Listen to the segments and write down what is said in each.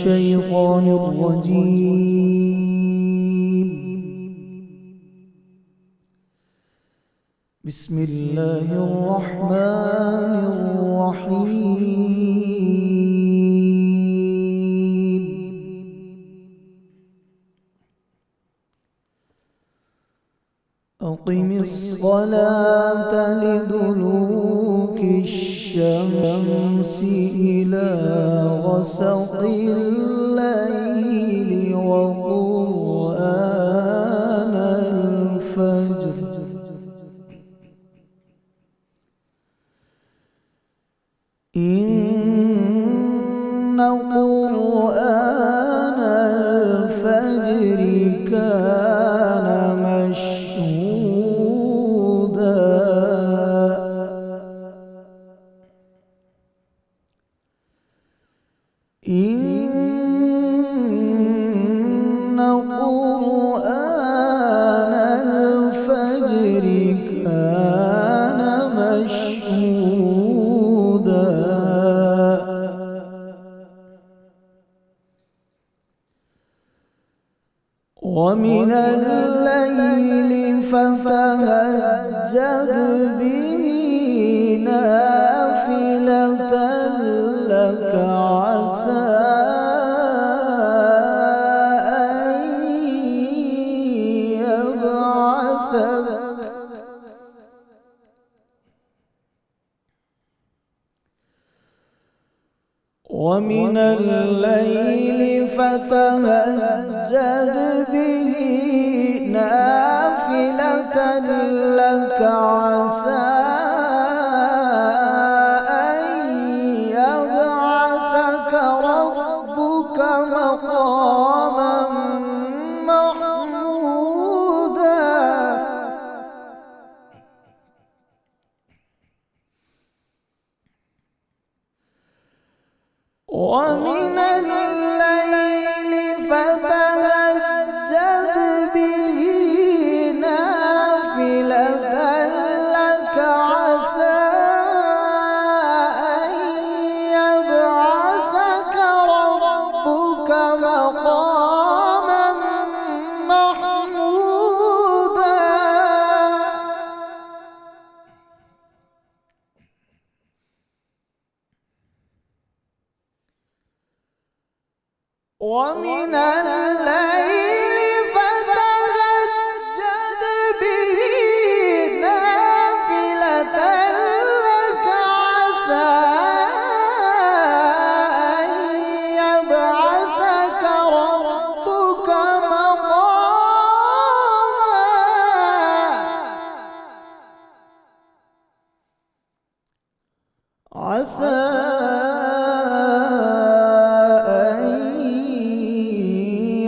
الشيطان الرجيم. بسم الله الرحمن الرحيم. أقم الصلاة لدلوك الشمس إلى غسق الليل وقرآن الفجر إن قرآن الفجر كان مشهودا. إن قرآن الفجر كان مشهودا. ومن الليل فتهجد به نافلة لك عسى أن يبعثك ومن الليل فتهجد به نافلة لك عسى أن يبعثك ربك مقاما محمودا. ومن الليل فتهجد به نافلة لك عسى أن يبعثك ربك مقاما محمودا. ومن الليل فتهجد به نافلة لك عسى أن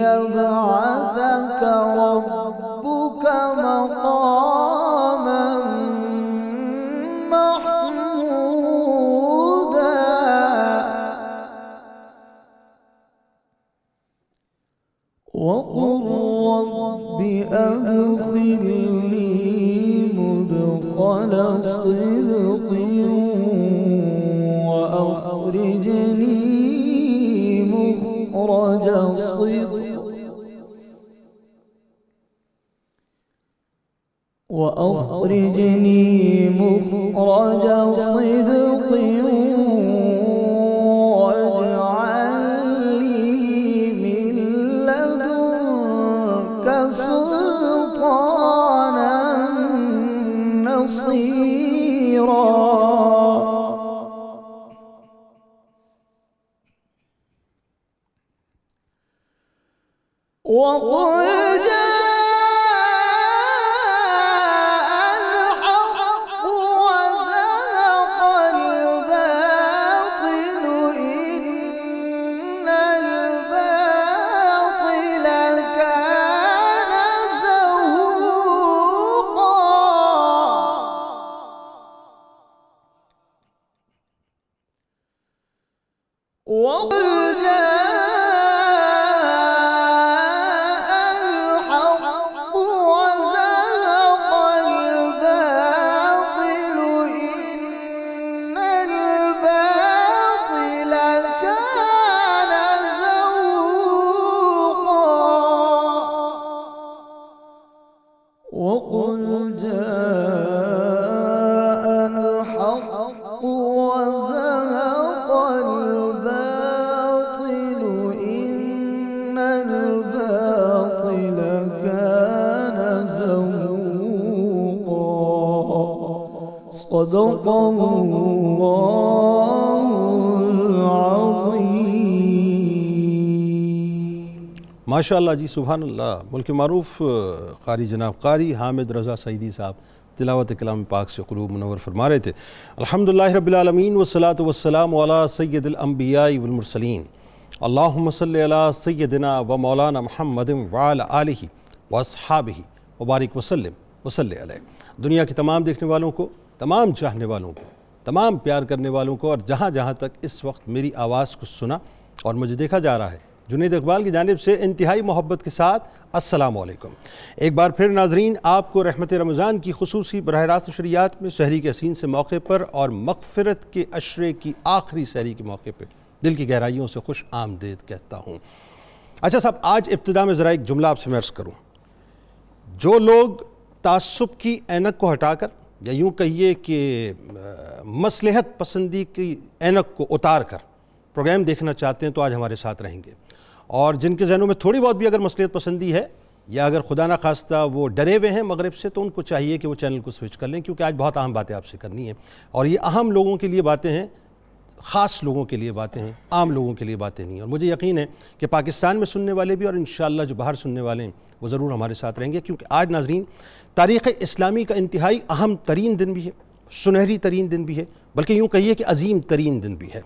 يبعثك ربك مقاما محمودا. وقل رب أدخلني مدخل صدق وأخرجني مخرج صدق واجعل لي من لدنك سلطانا نصيرا. وقل وقل جاء الحق صدق الله العظيم. ماشاء اللہ جی، سبحان اللہ. ملک معروف قاری جناب قاری حامد رضا سعیدی صاحب تلاوت کلام پاک سے قلوب منور فرما رہے تھے. الحمدللہ رب العالمین والصلاة والسلام علی سید الانبیاء والمرسلین. اللہم صلی علی سیدنا و مولانا محمد وعلی آلہ واصحابہ وبارک وسلم وصلی علیہ. دنیا کے تمام دیکھنے والوں کو، تمام چاہنے والوں کو، تمام پیار کرنے والوں کو، اور جہاں جہاں تک اس وقت میری آواز کو سنا اور مجھے دیکھا جا رہا ہے، جنید اقبال کی جانب سے انتہائی محبت کے ساتھ السلام علیکم. ایک بار پھر ناظرین، آپ کو رحمت رمضان کی خصوصی براہ راست نشریات میں سحری کے حسین سے موقع پر اور مغفرت کے عشرے کی آخری سحری کے موقع پر دل کی گہرائیوں سے خوش آمدید کہتا ہوں. اچھا صاحب، آج ابتدا میں ذرا ایک جملہ آپ سے میں عرض کروں. جو لوگ تعصب کی اینک کو ہٹا کر، یا یوں کہیے کہ مصلحت پسندی کی اینک کو اتار کر پروگرام دیکھنا چاہتے ہیں، تو آج ہمارے ساتھ رہیں گے. اور جن کے ذہنوں میں تھوڑی بہت بھی اگر مصلحت پسندی ہے، یا اگر خدا نہ خواستہ وہ ڈرے ہوئے ہیں مغرب سے، تو ان کو چاہیے کہ وہ چینل کو سوئچ کر لیں، کیونکہ آج بہت اہم باتیں آپ سے کرنی ہیں. اور یہ اہم لوگوں کے لیے باتیں ہیں، خاص لوگوں کے لیے باتیں ہیں، عام لوگوں کے لیے باتیں نہیں ہیں. اور مجھے یقین ہے کہ پاکستان میں سننے والے بھی، اور انشاءاللہ جو باہر سننے والے ہیں، وہ ضرور ہمارے ساتھ رہیں گے. کیونکہ آج ناظرین تاریخ اسلامی کا انتہائی اہم ترین دن بھی ہے، سنہری ترین دن بھی ہے، بلکہ یوں کہیے کہ عظیم ترین دن بھی ہے.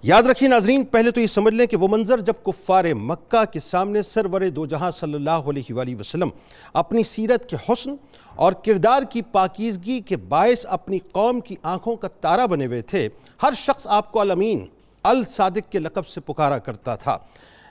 یاد رکھیے ناظرین، پہلے تو یہ سمجھ لیں کہ وہ منظر جب کفار مکہ کے سامنے سرور دو جہاں صلی اللہ علیہ وآلہ وسلم اپنی سیرت کے حسن اور کردار کی پاکیزگی کے باعث اپنی قوم کی آنکھوں کا تارا بنے ہوئے تھے، ہر شخص آپ کو الامین، الصادق کے لقب سے پکارا کرتا تھا.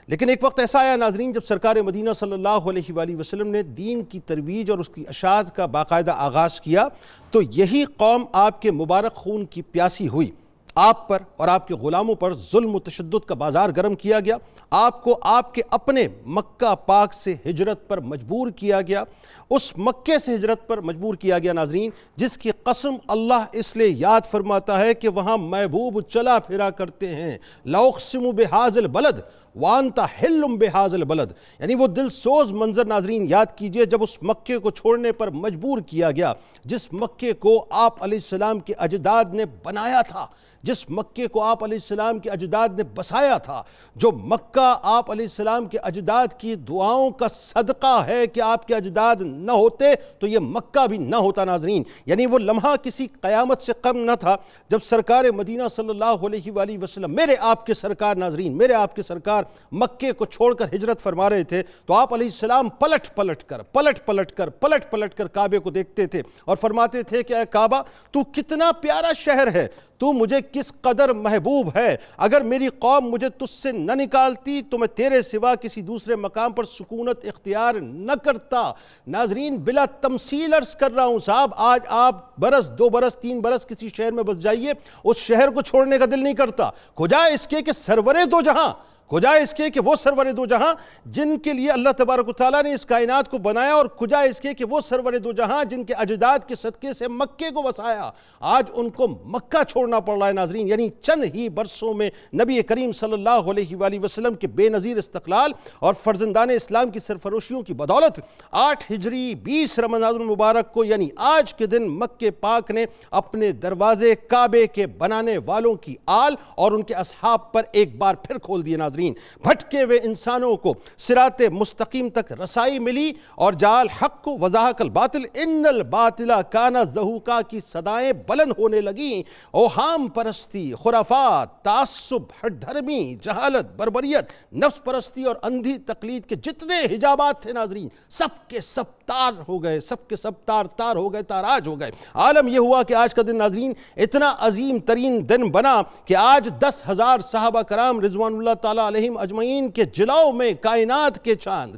لیکن ایک وقت ایسا آیا ناظرین جب سرکار مدینہ صلی اللہ علیہ وآلہ وسلم نے دین کی ترویج اور اس کی اشاعت کا باقاعدہ آغاز کیا، تو یہی قوم آپ کے مبارک خون کی پیاسی ہوئی. آپ پر اور آپ کے غلاموں پر ظلم و تشدد کا بازار گرم کیا گیا. آپ کو آپ کے اپنے مکہ پاک سے ہجرت پر مجبور کیا گیا. اس مکے سے ہجرت پر مجبور کیا گیا ناظرین جس کی قسم اللہ اس لیے یاد فرماتا ہے کہ وہاں محبوب چلا پھرا کرتے ہیں. لَأُقْسِمُ بِهَٰذَا الْبَلَدِ وَأَنْتَ حِلٌّ بِهَٰذَا الْبَلَدِ. یعنی وہ دل سوز منظر ناظرین یاد کیجئے جب اس مکے کو چھوڑنے پر مجبور کیا گیا، جس مکے کو آپ علیہ السلام کے اجداد نے بنایا تھا، جس مکے کو آپ علیہ السلام کے اجداد نے بسایا تھا، جو مکہ آپ علیہ السلام کے اجداد کی دعاؤں کا صدقہ ہے کہ آپ کے اجداد نہ ہوتے تو یہ مکہ بھی نہ ہوتا ناظرین. یعنی وہ لمحہ کسی قیامت سے کم نہ تھا جب سرکار مدینہ صلی اللہ علیہ وآلہ وسلم، میرے آپ کے سرکار ناظرین، میرے آپ کے سرکار مکے کو چھوڑ کر ہجرت فرما رہے تھے، تو آپ علیہ السلام پلٹ پلٹ کر کعبے کو دیکھتے تھے اور فرماتے تھے کہ اے کعبہ، تو کتنا پیارا شہر ہے، تو مجھے کس قدر محبوب ہے. اگر میری قوم مجھے تجھ سے نہ نکالتی تو میں تیرے سوا کسی دوسرے مقام پر سکونت اختیار نہ کرتا. ناظرین بلا تمثیل عرض کر رہا ہوں صاحب، آج آپ برس، 2 برس، 3 برس کسی شہر میں بس جائیے، اس شہر کو چھوڑنے کا دل نہیں کرتا. کجا اس کے کہ سرور دو جہاں، کجا اس کے کہ وہ سرور دو جہاں جن کے لیے اللہ تبارک و تعالیٰ نے اس کائنات کو بنایا، اور کجا اس کے کہ وہ سرور دو جہاں جن کے اجداد کے صدقے سے مکے کو بسایا. آج ان کو مکہ چھوڑنا پڑ رہا ہے ناظرین. یعنی چند ہی برسوں میں نبی کریم صلی اللہ علیہ وآلہ وسلم کے بے نظیر استقلال اور فرزندان اسلام کی سرفروشیوں کی بدولت 8 ہجری 20 رمضان المبارک کو، یعنی آج کے دن مکہ پاک نے اپنے دروازے کعبے کے بنانے والوں کی آل اور ان کے اصحاب پر ایک بار پھر کھول دیے ناظرین. بھٹکے ہوئے انسانوں کو صراط مستقیم تک رسائی ملی، اور جعل حق کو وضاحق الباطل ان الباطل کان زہوقا کی صدائیں بلند ہونے لگیں. اوہام پرستی، خرافات، تعصب، ہٹ دھرمی، جہالت، بربریت، نفس پرستی اور اندھی تقلید کے جتنے حجابات تھے ناظرین، سب کے سب تار ہو گئے، سب کے سب تار ہو گئے، تاراج ہو گئے. عالم یہ ہوا کہ آج کا دن ناظرین اتنا عظیم ترین دن بنا کہ آج 10,000 صحابہ کرام رضوان اللہ تعالیٰ علیہم اجمعین کے جلاؤ میں کائنات کے چاند،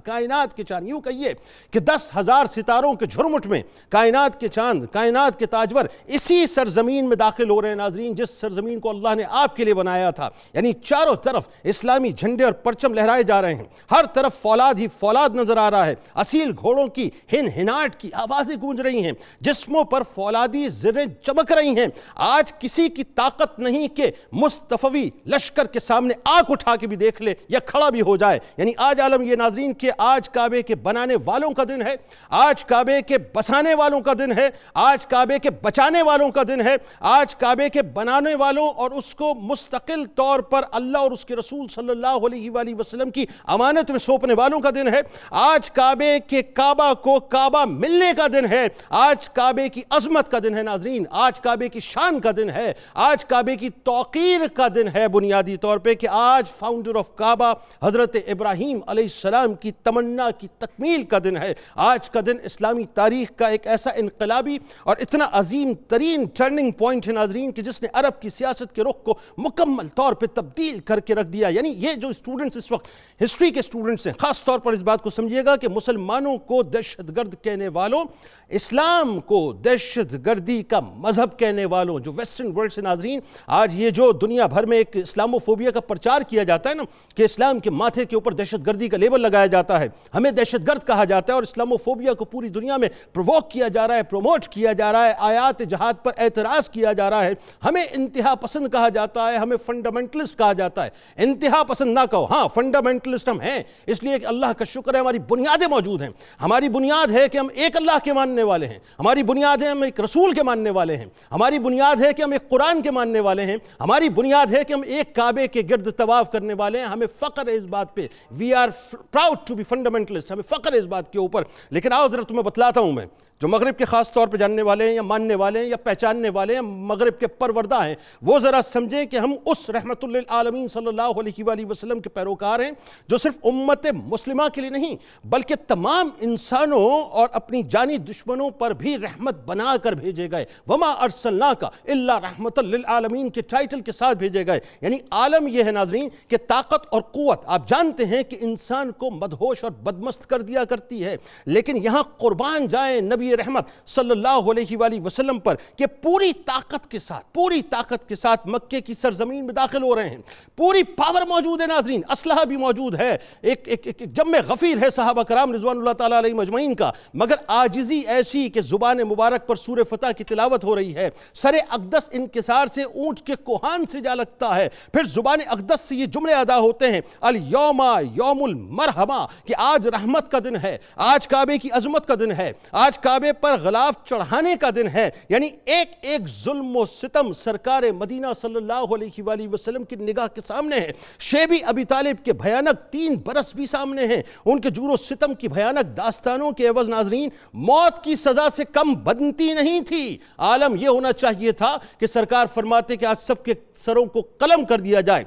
یوں کہیے کہ 10,000 ستاروں کے جھرمٹ میں کائنات کے چاند، کائنات کے تاجور اسی سرزمین میں داخل ہو رہے ہیں ناظرین جس سرزمین کو اللہ نے آپ کے لیے بنایا تھا. یعنی چاروں طرف اسلامی جھنڈے اور پرچم لہرائے جا رہے ہیں، ہر طرف فولاد ہی فولاد نظر آ رہا ہے، اصیل گھوڑوں کی ہنہناٹ کی آوازیں گونج رہی ہیں، جسموں پر فولادی زریں چمک رہی ہیں. آج کسی کی طاقت نہیں کہ مصطفی لشکر کے سامنے آنکھ اٹھا کے بھی بھی دیکھ لے یا کھڑا بھی ہو جائے. یعنی آج عالم یہ ناظرین کہ آج کعبے کے بنانے والوں کا دن ہے, آج کعبے کے بسانے والوں کا دن ہے, آج کعبے کے بچانے والوں کا دن ہے, آج کعبے کے بنانے والوں اور اس کو مستقل طور پر اللہ اور اس کے رسول صلی اللہ علیہ وآلہ وسلم کی امانت میں سونپنے والوں کا دن ہے. آج کعبے کے کعبہ کو کعبہ ملنے کا دن ہے, آج کعبے کی عظمت کا دن ہے ناظرین, آج کعبے کی شان کا دن ہے, آج کعبے کی توقیر کا دن ہے بنیادی طور پہ کہ آج فاؤنڈر آف کعبہ حضرت ابراہیم علیہ السلام کی تمنا کی تکمیل کا دن ہے. آج کا دن اسلامی تاریخ کا ایک ایسا انقلابی اور اتنا عظیم ترین ٹرننگ پوائنٹ ہے ناظرین کہ جس نے عرب کی سیاست کے رخ کو مکمل طور پہ تبدیل کر کے رکھ دیا. یعنی یہ جو اسٹوڈنٹس اس وقت ہسٹری کے اسٹوڈنٹس ہیں, خاص طور پر اس بات کو سمجھیے گا کہ مسلمانوں کو دہشت گرد کہنے والوں, اسلام کو دہشت گردی کا مذہب کہنے والوں, جو ویسٹرن ورلڈ سے ناظرین آج یہ جو دنیا بھر میں ایک اسلاموفوبیا کا پرچار کیا جاتا ہے نا کہ اسلام کے ماتھے کے اوپر دہشت گردی کا لیبل لگایا جاتا ہے, ہمیں دہشت گرد کہا جاتا ہے اور اسلاموفوبیا کو پوری دنیا میں پرووک کیا جا رہا ہے, پروموٹ کیا جا رہا ہے, آیات جہاد پر اعتراض کیا جا رہا ہے, ہمیں انتہا پسند کہا جاتا ہے, ہمیں فنڈامنٹلسٹ کہا جاتا ہے. انتہا پسند نہ کہو, ہاں فنڈامنٹلسٹ ہم ہیں, اس لیے کہ اللہ کا شکر ہے ہماری بنیادیں موجود ہیں. ہماری بنیاد ہے کہ ہم ایک اللہ کے ماننے والے ہیں, ہماری بنیاد ہے ہم ایک رسول کے ماننے والے ہیں, ہماری بنیاد ہے کہ ہم ایک قرآن کے ماننے والے ہیں, ہماری بنیاد ہے کہ ہم ایک کعبے کے گرد طواف کرنے والے ہیں. ہمیں فخر ہے اس بات پہ, we are proud to be fundamentalist, ہمیں فخر ہے اس بات کے اوپر. لیکن آؤ ذرا تمہیں بتلاتا ہوں میں, جو مغرب کے خاص طور پہ جاننے والے ہیں یا ماننے والے ہیں یا پہچاننے والے ہیں, مغرب کے پروردہ ہیں, وہ ذرا سمجھیں کہ ہم اس رحمت للعالمین صلی اللہ علیہ وآلہ وسلم کے پیروکار ہیں جو صرف امت مسلمہ کے لیے نہیں بلکہ تمام انسانوں اور اپنی جانی دشمنوں پر بھی رحمت بنا کر بھیجے گئے. وما ارسلناک الا رحمت للعالمین کے ٹائٹل کے ساتھ بھیجے گئے. یعنی عالم یہ ہے ناظرین کہ طاقت اور قوت آپ جانتے ہیں کہ انسان کو مدہوش اور بدمست کر دیا کرتی ہے, لیکن یہاں قربان جائیں نبی رحمت صلی اللہ علیہ وآلہ وسلم پر کہ پوری طاقت کے ساتھ مکے کی سرزمین میں داخل ہو رہے ہیں. پوری پاور موجود ہے ناظرین, اسلحہ بھی موجود ہے, ایک جم غفیر ہے صحابہ کرام رضوان اللہ تعالیٰ علیہ مجمعین کا, مگر عاجزی ایسی کہ زبان مبارک پر سورہ فتح کی تلاوت ہو رہی ہے, سر اقدس انکسار سے اونٹ کے کوہان سے جا لگتا ہے, پھر زبان اقدس سے یہ جملے ادا ہوتے ہیں الیوم یوم المرحمہ کہ آج رحمت کا دن ہے, آج کعبے کی عظمت کا دن ہے, آج کعبے پر غلاف چڑھانے کا دن ہے. یعنی ایک ظلم و ستم سرکار مدینہ صلی اللہ علیہ وآلہ وسلم کی نگاہ کے سامنے ہے. شیبی ابی طالب کے بھیانک 3 برس بھی سامنے ہیں, ان کے جور و ستم کی بھیانک داستانوں کے عوض ناظرین موت کی سزا سے کم بنتی نہیں تھی. عالم یہ ہونا چاہیے تھا کہ سرکار فرماتے کہ آج سب کے سروں کو قلم کر دیا جائے,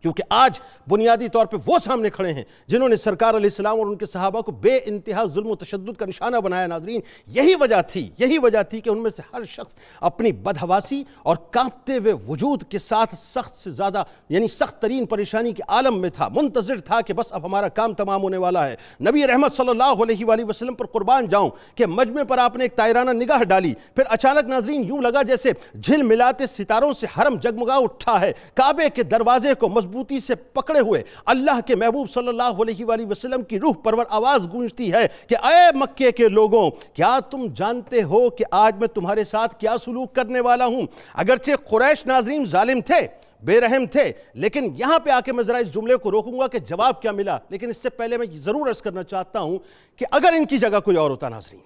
کیونکہ آج بنیادی طور پہ وہ سامنے کھڑے ہیں جنہوں نے سرکار علیہ السلام اور ان کے صحابہ کو بے انتہا ظلم و تشدد کا نشانہ بنایا ناظرین. یہی وجہ تھی کہ ان میں سے ہر شخص اپنی بدحواسی اور کانپتے ہوئے وجود کے ساتھ سخت سے زیادہ یعنی سخت ترین پریشانی کے عالم میں تھا, منتظر تھا کہ بس اب ہمارا کام تمام ہونے والا ہے. نبی رحمت صلی اللہ علیہ وآلہ وسلم پر قربان جاؤں کہ مجمع پر آپ نے ایک طائرانہ نگاہ ڈالی, پھر اچانک ناظرین یوں لگا جیسے جھل ملاتے ستاروں سے حرم جگمگا اٹھا ہے. کعبے کے دروازے کو مضبوطی سے پکڑے ہوئے اللہ کے محبوب صلی اللہ علیہ وآلہ وسلم کی روح پرور آواز گونجتی ہے کہ اے مکے کے لوگوں, کیا تم جانتے ہو کہ آج میں تمہارے ساتھ کیا سلوک کرنے والا ہوں؟ اگرچہ قریش ناظرین ظالم تھے, بے رحم تھے, لیکن یہاں پہ آ کے میں ذرا اس جملے کو روکوں گا کہ جواب کیا ملا. لیکن اس سے پہلے میں ضرور عرض کرنا چاہتا ہوں کہ اگر ان کی جگہ کوئی اور ہوتا ناظرین,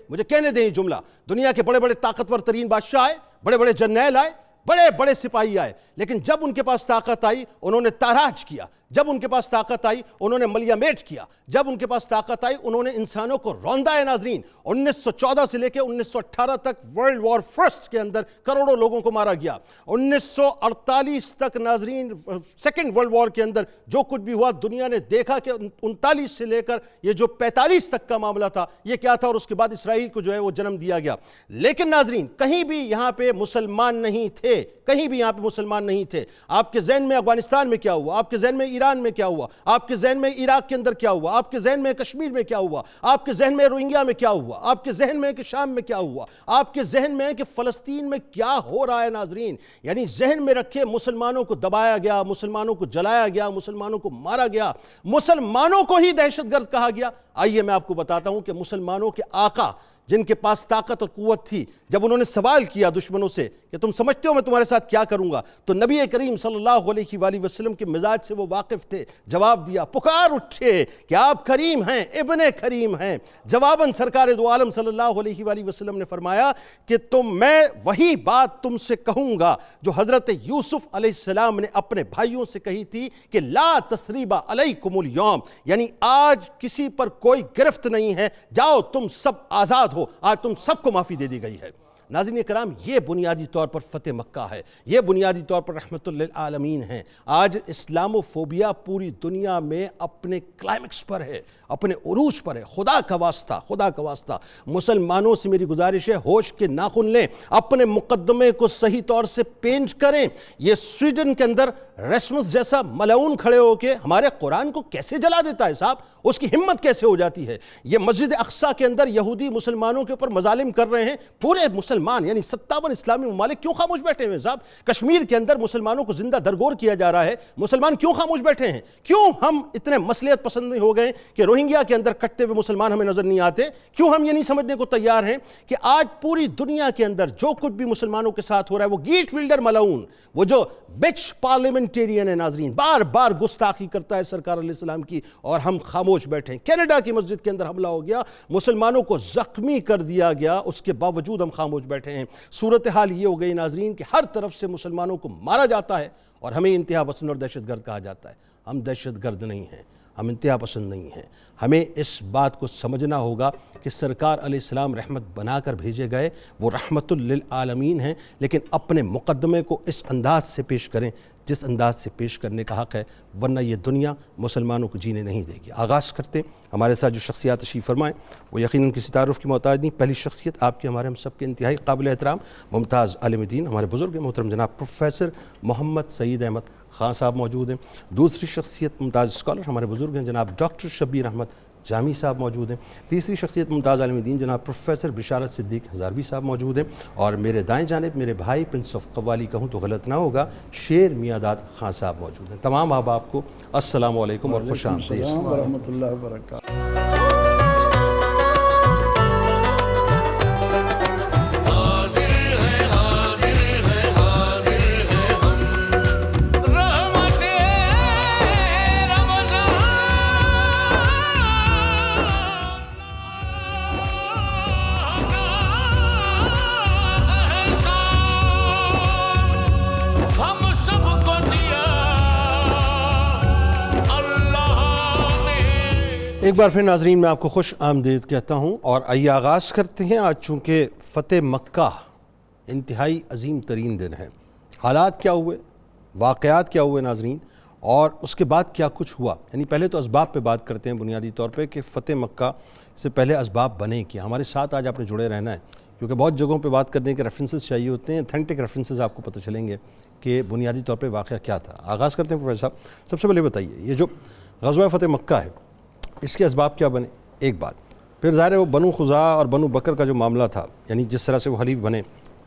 مجھے کہنے دیں یہ جملہ, دنیا کے بڑے بڑے طاقتور ترین بادشاہ آئے, بڑے بڑے جرنیل آئے, بڑے بڑے سپاہی آئے, لیکن جب ان کے پاس طاقت آئی انہوں نے تاراج کیا, جب ان کے پاس طاقت آئی انہوں نے ملیا میٹ کیا, جب ان کے پاس طاقت آئی انہوں نے انسانوں کو روندا ہے ناظرین. 1914 سے لے کے 1918 تک ورلڈ وار فرسٹ کے اندر کروڑوں لوگوں کو مارا گیا. 1948 تک ناظرین سیکنڈ ورلڈ وار کے اندر جو کچھ بھی ہوا دنیا نے دیکھا کہ 39 سے لے کر یہ جو 45 تک کا معاملہ تھا یہ کیا تھا, اور اس کے بعد اسرائیل کو جو ہے وہ جنم دیا گیا. لیکن ناظرین کہیں بھی یہاں پہ مسلمان نہیں تھے, کہیں بھی یہاں پہ مسلمان نہیں تھے. آپ کے ذہن میں افغانستان میں کیا ہوا, آپ کے ذہن میں ایران میں کیا ہوا, آپ کے ذہن میں عراق کے اندر کیا ہوا, آپ کے ذہن میں کشمیر میں کیا ہوا, آپ کے ذہن میں روہنگیا میں کیا ہوا, آپ کے ذہن میں کہ شام میں کیا ہوا, آپ کے ذہن میں کہ فلسطین میں کیا ہو رہا ہے ناظرین. یعنی ذہن میں رکھے مسلمانوں کو دبایا گیا, مسلمانوں کو جلایا گیا, مسلمانوں کو مارا گیا, مسلمانوں کو ہی دہشت گرد کہا گیا. آئیے میں آپ کو بتاتا ہوں کہ مسلمانوں کے آقا جن کے پاس طاقت اور قوت تھی، جب انہوں نے سوال کیا دشمنوں سے کہ تم سمجھتے ہو میں تمہارے ساتھ کیا کروں گا، تو نبی کریم صلی اللہ علیہ وآلہ وسلم کے مزاج سے وہ واقف تھے، جواب دیا، پکار اٹھے کہ آپ کریم ہیں، ابن کریم ہیں۔ جواباً سرکار دو عالم صلی اللہ علیہ وآلہ وسلم نے فرمایا کہ میں وہی بات تم سے کہوں گا جو حضرت یوسف علیہ السلام نے اپنے بھائیوں سے کہی تھی کہ لا تثریب علیکم اليوم، یعنی آج کسی پر کوئی گرفت نہیں ہے، جاؤ تم سب آزاد ہو، آج تم سب کو معافی دے دی گئی ہے۔ ناظرین کرام، یہ بنیادی طور پر فتح مکہ ہے، یہ بنیادی طور پر رحمت للعالمین ہے۔ آج اسلامو فوبیا پوری دنیا میں اپنے کلائمیکس پر ہے، اپنے عروج پر ہے۔ خدا کا واسطہ مسلمانوں سے میری گزارش ہے، ہوش کے ناخن لیں، اپنے مقدمے کو صحیح طور سے پینٹ کریں۔ یہ سویڈن کے اندر ریسمس جیسا ملعون کھڑے ہو کے ہمارے قرآن کو کیسے جلا دیتا ہے صاحب، اس کی ہمت کیسے ہو جاتی ہے؟ یہ مسجد اقصیٰ کے اندر یہودی مسلمانوں کے اوپر مظالم کر رہے ہیں، پورے مسلمان یعنی 57 اسلامی ممالک کیوں خاموش بیٹھے ہوئے صاحب؟ کشمیر کے اندر مسلمانوں کو زندہ درگور کیا جا رہا ہے، مسلمان کیوں خاموش بیٹھے ہیں؟ کیوں ہم اتنے مصلحت پسند نہیں ہو گئے کہ روہنگیا کے اندر کٹتے ہوئے مسلمان ہمیں نظر نہیں آتے؟ کیوں ہم یہ نہیں سمجھنے کو تیار ہیں کہ آج پوری دنیا کے اندر جو کچھ بھی مسلمانوں کے ساتھ ہو رہا ہے، وہ گیٹ ولڈر ملعون، وہ جو بچ پارلیمنٹیرین ہے ناظرین، بار بار گستاخی کرتا ہے سرکار علیہ السلام کی، اور ہم خاموش بیٹھے ہیں۔ کینیڈا کی مسجد کے اندر حملہ ہو گیا، مسلمانوں کو زخمی کر دیا گیا، اس کے باوجود ہم خاموش بیٹھے ہیں۔ صورتحال یہ ہو گئی ناظرین کہ ہر طرف سے مسلمانوں کو مارا جاتا ہے اور ہمیں انتہا پسند اور دہشت گرد کہا جاتا ہے۔ ہم دہشت گرد نہیں ہیں، ہم انتہا پسند نہیں ہیں۔ ہمیں اس بات کو سمجھنا ہوگا کہ سرکار علیہ السلام رحمت بنا کر بھیجے گئے، وہ رحمت للعالمین ہیں، لیکن اپنے مقدمے کو اس انداز سے پیش کریں جس انداز سے پیش کرنے کا حق ہے، ورنہ یہ دنیا مسلمانوں کو جینے نہیں دے گی۔ آغاز کرتے ہیں۔ ہمارے ساتھ جو شخصیات تشریف فرمائیں وہ یقیناً کسی تعارف کی محتاج نہیں۔ پہلی شخصیت آپ کے ہمارے ہم سب کے انتہائی قابل احترام ممتاز عالم دین، ہمارے بزرگ محترم جناب پروفیسر محمد سعید احمد خان صاحب موجود ہیں۔ دوسری شخصیت ممتاز اسکالر ہمارے بزرگ ہیں جناب ڈاکٹر شبیر احمد جامی صاحب موجود ہیں۔ تیسری شخصیت ممتاز عالم دین جناب پروفیسر بشارت صدیق ہزاروی صاحب موجود ہیں، اور میرے دائیں جانب میرے بھائی پرنس آف قوالی کہوں تو غلط نہ ہوگا، شیر میاں داد خان صاحب موجود ہیں۔ تمام احباب کو السلام علیکم اور خوش آمدید۔ السلام ورحمۃ اللہ وبرکاتہ۔ ایک بار پھر ناظرین میں آپ کو خوش آمدید کہتا ہوں، اور آئیے آغاز کرتے ہیں۔ آج چونکہ فتح مکہ انتہائی عظیم ترین دن ہے، حالات کیا ہوئے، واقعات کیا ہوئے ناظرین، اور اس کے بعد کیا کچھ ہوا، یعنی پہلے تو اسباب پہ بات کرتے ہیں بنیادی طور پہ کہ فتح مکہ سے پہلے اسباب بنے کیا۔ ہمارے ساتھ آج آپ نے جڑے رہنا ہے، کیونکہ بہت جگہوں پہ بات کرنے کے ریفرنسز چاہیے ہوتے ہیں، اتھینٹک ریفرنسز آپ کو پتہ چلیں گے کہ بنیادی طور پہ واقعہ کیا تھا۔ آغاز کرتے ہیں پروفیسر صاحب، سب سے پہلے بتائیے یہ جو غزوہ فتح مکہ ہے اس کے اسباب کیا بنے، ایک بات، پھر ظاہر ہے وہ بنو خزاعہ اور بنو بکر کا جو معاملہ تھا، یعنی جس طرح سے وہ حلیف بنے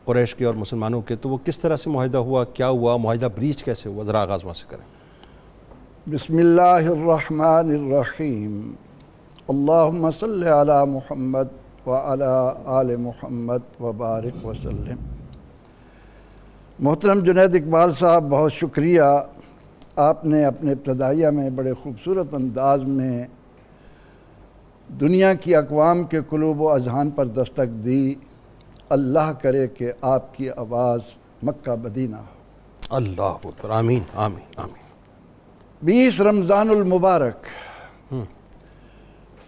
قریش کے اور مسلمانوں کے، تو وہ کس طرح سے معاہدہ ہوا، کیا ہوا، معاہدہ بریچ کیسے ہوا، ذرا آغاز وہاں سے کریں۔ بسم اللہ الرحمن الرحیم، اللہم صلی علی محمد وعلی آل محمد وبارک وسلم۔ محترم جنید اقبال صاحب، بہت شکریہ، آپ نے اپنے ابتدائیہ میں بڑے خوبصورت انداز میں دنیا کی اقوام کے قلوب و اذہان پر دستک دی۔ اللہ کرے کہ آپ کی آواز مکہ مدینہ ہو۔ اللہ اکبر، آمین آمین آمین۔ 20 رمضان المبارک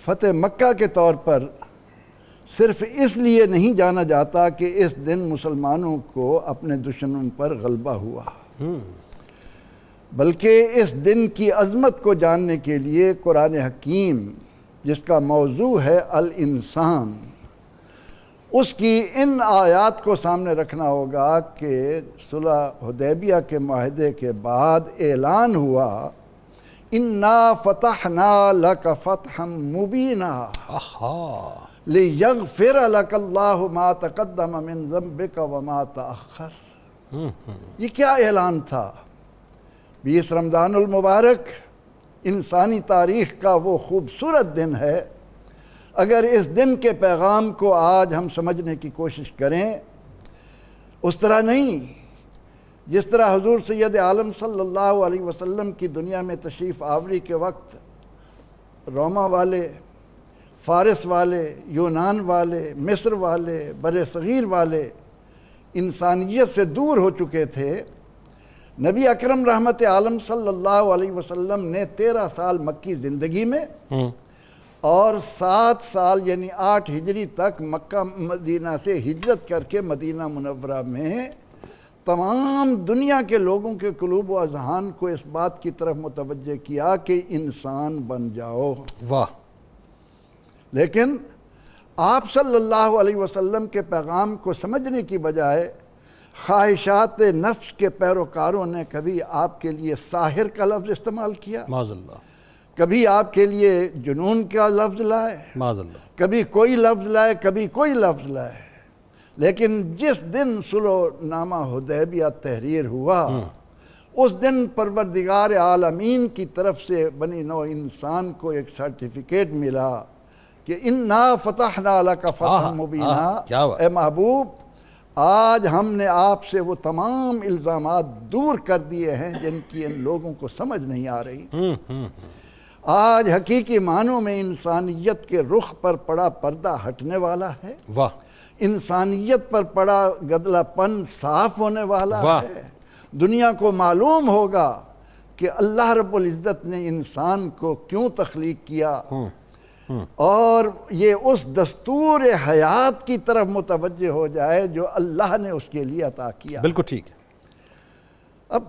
فتح مکہ کے طور پر صرف اس لیے نہیں جانا جاتا کہ اس دن مسلمانوں کو اپنے دشمنوں پر غلبہ ہوا، بلکہ اس دن کی عظمت کو جاننے کے لیے قرآن حکیم جس کا موضوع ہے الانسان، اس کی ان آیات کو سامنے رکھنا ہوگا کہ صلح حدیبیہ کے معاہدے کے بعد اعلان ہوا اِنَّا فَتَحْنَا لَكَ فَتْحًا مُبِينًا لِيَغْفِرَ لَكَ اللَّهُ مَا تَقَدَّمَ مِن ذَنبِكَ وَمَا تَأَخَّرَ۔ یہ کیا اعلان تھا؟ 20 رمضان المبارک انسانی تاریخ کا وہ خوبصورت دن ہے اگر اس دن کے پیغام کو آج ہم سمجھنے کی کوشش کریں اس طرح نہیں جس طرح حضور سید عالم صلی اللہ علیہ وسلم کی دنیا میں تشریف آوری کے وقت روما والے، فارس والے، یونان والے، مصر والے، بر صغیر والے انسانیت سے دور ہو چکے تھے، نبی اکرم رحمت عالم صلی اللہ علیہ وسلم نے 13 سال مکی زندگی میں اور 7 سال یعنی 8 ہجری تک مکہ مدینہ سے ہجرت کر کے مدینہ منورہ میں تمام دنیا کے لوگوں کے قلوب و اذہان کو اس بات کی طرف متوجہ کیا کہ انسان بن جاؤ۔ واہ! لیکن آپ صلی اللہ علیہ وسلم کے پیغام کو سمجھنے کی بجائے خواہشات نفس کے پیروکاروں نے کبھی آپ کے لیے ساحر کا لفظ استعمال کیا، معاذ اللہ، کبھی آپ کے لیے جنون کا لفظ لائے، معاذ اللہ، کبھی کوئی لفظ لائے، کبھی کوئی لفظ لائے۔ لیکن جس دن صلح نامہ حدیبیہ تحریر ہوا اس دن پروردگار عالمین کی طرف سے بنی نوع انسان کو ایک سرٹیفکیٹ ملا کہ انا فتحنا لک فتحا مبینا، اے محبوب آج ہم نے آپ سے وہ تمام الزامات دور کر دیے ہیں جن کی ان لوگوں کو سمجھ نہیں آ رہی۔ آج حقیقی معنوں میں انسانیت کے رخ پر پڑا پردہ ہٹنے والا ہے، واہ! انسانیت پر پڑا گدلا پن صاف ہونے والا ہے۔ دنیا کو معلوم ہوگا کہ اللہ رب العزت نے انسان کو کیوں تخلیق کیا اور یہ اس دستور حیات کی طرف متوجہ ہو جائے جو اللہ نے اس کے لیے عطا کیا۔ بالکل ٹھیک ہے۔ اب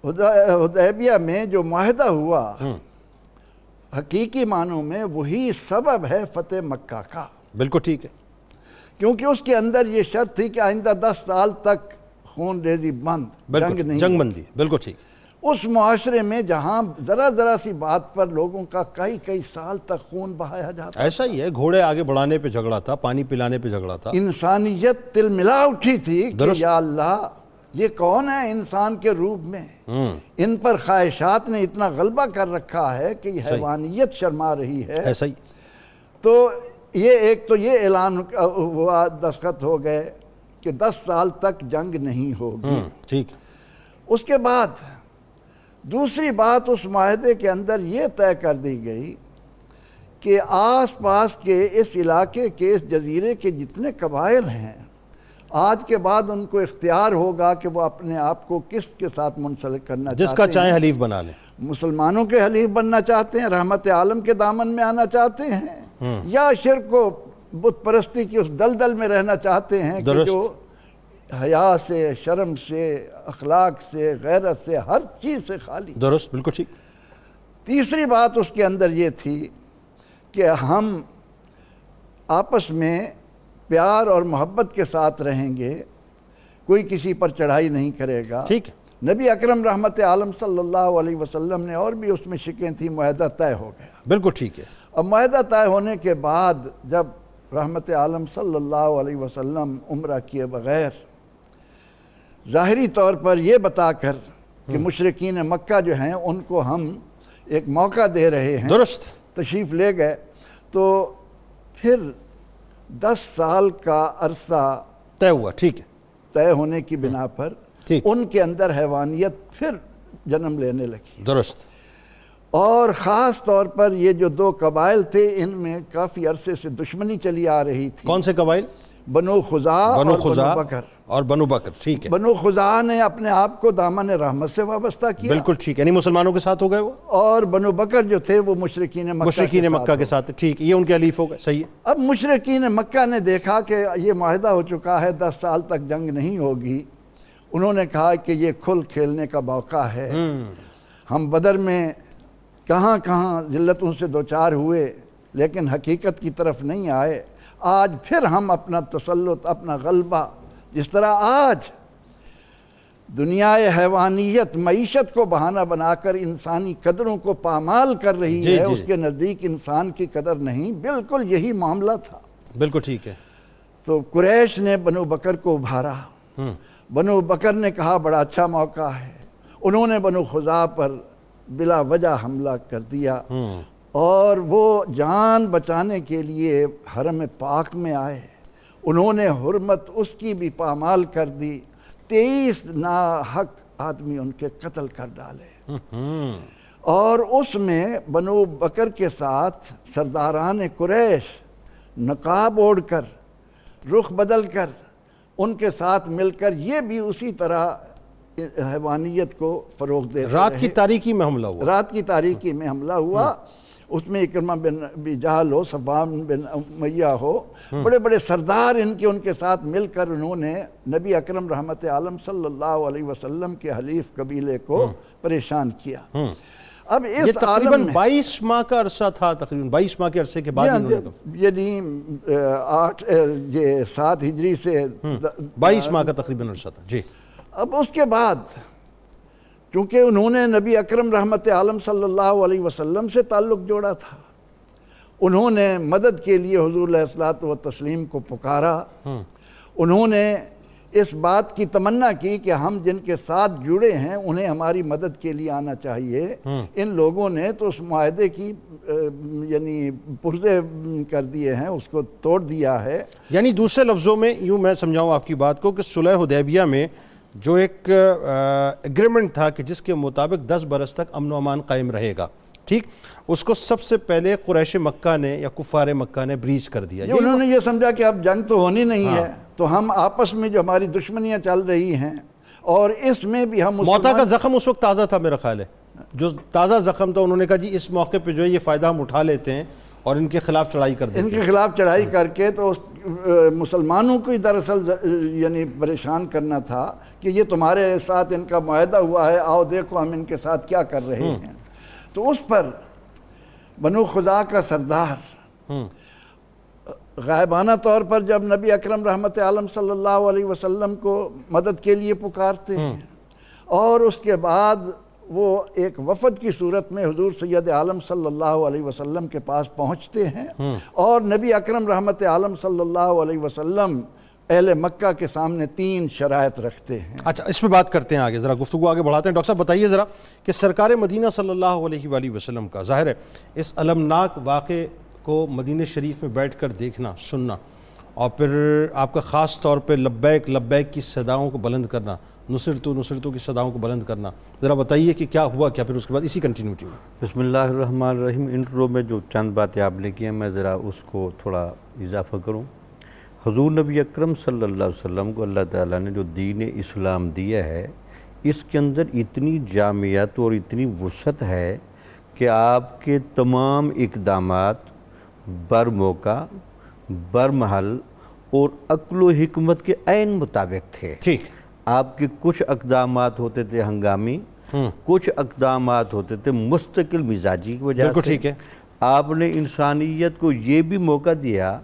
حدیبیہ میں جو معاہدہ ہوا حقیقی معنوں میں وہی سبب ہے فتح مکہ کا۔ بالکل ٹھیک ہے، کیونکہ اس کے اندر یہ شرط تھی کہ آئندہ 10 سال تک خون ریزی بند، جنگ نہیں، جنگ بندی، بالکل ٹھیک۔ اس معاشرے میں جہاں ذرا سی بات پر لوگوں کا کئی سال تک خون بہایا جاتا، ایسا ہی ہے، گھوڑے آگے بڑھانے پہ جھگڑا تھا، پانی پلانے پہ جھگڑا تھا، انسانیت تل ملا اٹھی تھی کہ یا اللہ یہ کون ہے انسان کے روپ میں، ان پر خواہشات نے اتنا غلبہ کر رکھا ہے کہ یہ حیوانیت شرما رہی ہے۔ ایسا ہی تو یہ اعلان ہوا، دستخط ہو گئے کہ 10 سال تک جنگ نہیں ہوگی۔ ٹھیک۔ اس کے بعد دوسری بات اس معاہدے کے اندر یہ طے کر دی گئی کہ آس پاس کے اس علاقے کے اس جزیرے کے جتنے قبائل ہیں آج کے بعد ان کو اختیار ہوگا کہ وہ اپنے آپ کو کس کے ساتھ منسلک کرنا چاہتے ہیں، جس کا چاہیں حلیف بنا لیں، مسلمانوں کے حلیف بننا چاہتے ہیں، رحمت عالم کے دامن میں آنا چاہتے ہیں، یا شرک و بت پرستی کی اس دلدل میں رہنا چاہتے ہیں کہ جو حیا سے، شرم سے، اخلاق سے، غیرت سے، ہر چیز سے خالی۔ درست، بالکل ٹھیک۔ تیسری بات اس کے اندر یہ تھی کہ ہم آپس میں پیار اور محبت کے ساتھ رہیں گے، کوئی کسی پر چڑھائی نہیں کرے گا۔ ٹھیک ہے۔ نبی اکرم رحمت عالم صلی اللہ علیہ وسلم نے اور بھی اس میں شکیں تھیں، معاہدہ طے ہو گیا۔ بالکل ٹھیک ہے۔ اب معاہدہ طے ہونے کے بعد جب رحمت عالم صلی اللہ علیہ وسلم عمرہ کیے بغیر ظاہری طور پر یہ بتا کر کہ مشرکین مکہ جو ہیں ان کو ہم ایک موقع دے رہے ہیں، درست، تشریف لے گئے، تو پھر 10 سال کا عرصہ طے ہوا۔ ٹھیک ہے۔ طے ہونے کی بنا پر ان کے اندر حیوانیت پھر جنم لینے لگی۔ درست۔ اور خاص طور پر یہ جو 2 قبائل تھے ان میں کافی عرصے سے دشمنی چلی آ رہی تھی۔ کون سے قبائل؟ بنو خزاع اور بنو بکر۔ اور بنو بکر، ٹھیک ہے۔ بنو خزاع نے اپنے آپ کو دامن رحمت سے وابستہ کیا، بالکل ٹھیک، یعنی مسلمانوں کے ساتھ ہو گئے وہ، اور بنو بکر جو تھے وہ مشرکین مکہ کے ساتھ، ٹھیک، یہ ان کے حلیف ہو گئے، صحیح ہے۔ اب مشرکین مکہ نے دیکھا کہ یہ معاہدہ ہو چکا ہے، 10 سال تک جنگ نہیں ہوگی، انہوں نے کہا کہ یہ کھل کھیلنے کا موقع ہے۔ ہم بدر میں کہاں ذلتوں سے دوچار ہوئے لیکن حقیقت کی طرف نہیں آئے، آج پھر ہم اپنا تسلط، اپنا غلبہ، جس طرح آج دنیا حیوانیت معیشت کو بہانہ بنا کر انسانی قدروں کو پامال کر رہی ہے، اس کے نزدیک انسان کی قدر نہیں، بالکل یہی معاملہ تھا۔ بالکل ٹھیک ہے۔ تو قریش نے بنو بکر کو ابھارا، بنو بکر نے کہا بڑا اچھا موقع ہے، انہوں نے بنو خزاع پر بلا وجہ حملہ کر دیا، اور وہ جان بچانے کے لیے حرم پاک میں آئے، انہوں نے حرمت اس کی بھی پامال کر دی، 23 ناحق آدمی ان کے قتل کر ڈالے، اور اس میں بنو بکر کے ساتھ سرداران قریش نقاب اوڑھ کر، رخ بدل کر، ان کے ساتھ مل کر یہ بھی اسی طرح حیوانیت کو فروغ دے رہے ہیں۔ رات کی تاریکی میں حملہ ہوا، رات کی تاریکی میں حملہ ہوا، اس میں اکرمہ بن ابی جہل ہو، صفوان بن امیہ ہو، بڑے بڑے سردار ان کے ساتھ مل کر انہوں نے نبی اکرم رحمت عالم صلی اللہ علیہ وسلم کے حلیف قبیلے کو پریشان کیا۔ اب یہ اس تقریباً عالم میں 22 ماہ کا عرصہ تھا، تقریباً 22 ماہ کے عرصے کے بعد یعنی 7 ہجری سے 22 ماہ کا تقریباً عرصہ تھا جی۔ اب اس کے بعد چونکہ انہوں نے نبی اکرم رحمت عالم صلی اللہ علیہ وسلم سے تعلق جوڑا تھا، انہوں نے مدد کے لیے حضور علیہ الصلوۃ والتسلیم کو پکارا، انہوں نے اس بات کی تمنا کی کہ ہم جن کے ساتھ جڑے ہیں انہیں ہماری مدد کے لیے آنا چاہیے۔ ان لوگوں نے تو اس معاہدے کی یعنی پرزے کر دیے ہیں، اس کو توڑ دیا ہے۔ یعنی دوسرے لفظوں میں یوں میں سمجھاؤں آپ کی بات کو کہ صلح حدیبیہ میں جو ایک ایگریمنٹ تھا کہ جس کے مطابق 10 برس تک امن و امان قائم رہے گا، ٹھیک، اس کو سب سے پہلے قریش مکہ نے یا کفار مکہ نے بریچ کر دیا۔ انہوں نے یہ سمجھا کہ اب جنگ تو ہونی نہیں ہے، تو ہم آپس میں جو ہماری دشمنیاں چل رہی ہیں اور اس میں بھی ہم موتا کا زخم اس وقت تازہ تھا میرا خیال ہے، جو تازہ زخم تھا، انہوں نے کہا جی اس موقع پہ جو ہے یہ فائدہ ہم اٹھا لیتے ہیں اور ان کے خلاف چڑھائی کر دیتے ہیں۔ ان کے خلاف چڑھائی کر کے تو مسلمانوں کو ہی دراصل یعنی پریشان کرنا تھا کہ یہ تمہارے ساتھ ان کا معاہدہ ہوا ہے، آؤ دیکھو ہم ان کے ساتھ کیا کر رہے ہیں۔ تو اس پر بنو خزاع کا سردار غائبانہ طور پر جب نبی اکرم رحمت عالم صلی اللہ علیہ وسلم کو مدد کے لیے پکارتے ہیں، اور اس کے بعد وہ ایک وفد کی صورت میں حضور سید عالم صلی اللہ علیہ وسلم کے پاس پہنچتے ہیں، اور نبی اکرم رحمت عالم صلی اللہ علیہ وسلم اہل مکہ کے سامنے 3 شرائط رکھتے ہیں۔ اچھا، اس پہ بات کرتے ہیں آگے، ذرا گفتگو آگے بڑھاتے ہیں۔ ڈاکٹر صاحب بتائیے ذرا کہ سرکار مدینہ صلی اللہ علیہ وآلہ وسلم کا ظاہر ہے اس المناک واقعے کو مدینہ شریف میں بیٹھ کر دیکھنا، سننا، اور پھر آپ کا خاص طور پہ لبیک لبیک کی صداؤں کو بلند کرنا، نصرتو نصرتو کی صداؤں کو بلند کرنا، ذرا بتائیے کہ کیا ہوا کیا پھر اس کے بعد اسی کنٹینیوٹی میں۔ بسم اللہ الرحمن الرحیم۔ انٹرو میں جو چند باتیں آپ نے کی ہیں میں ذرا اس کو تھوڑا اضافہ کروں۔ حضور نبی اکرم صلی اللہ علیہ وسلم کو اللہ تعالیٰ نے جو دین اسلام دیا ہے، اس کے اندر اتنی جامعیت اور اتنی وسعت ہے کہ آپ کے تمام اقدامات بر موقع، بر محل اور عقل و حکمت کے عین مطابق تھے۔ ٹھیک، آپ کے کچھ اقدامات ہوتے تھے ہنگامی، کچھ اقدامات ہوتے تھے مستقل مزاجی کی وجہ سے۔ ٹھیک ہے، آپ نے انسانیت کو یہ بھی موقع دیا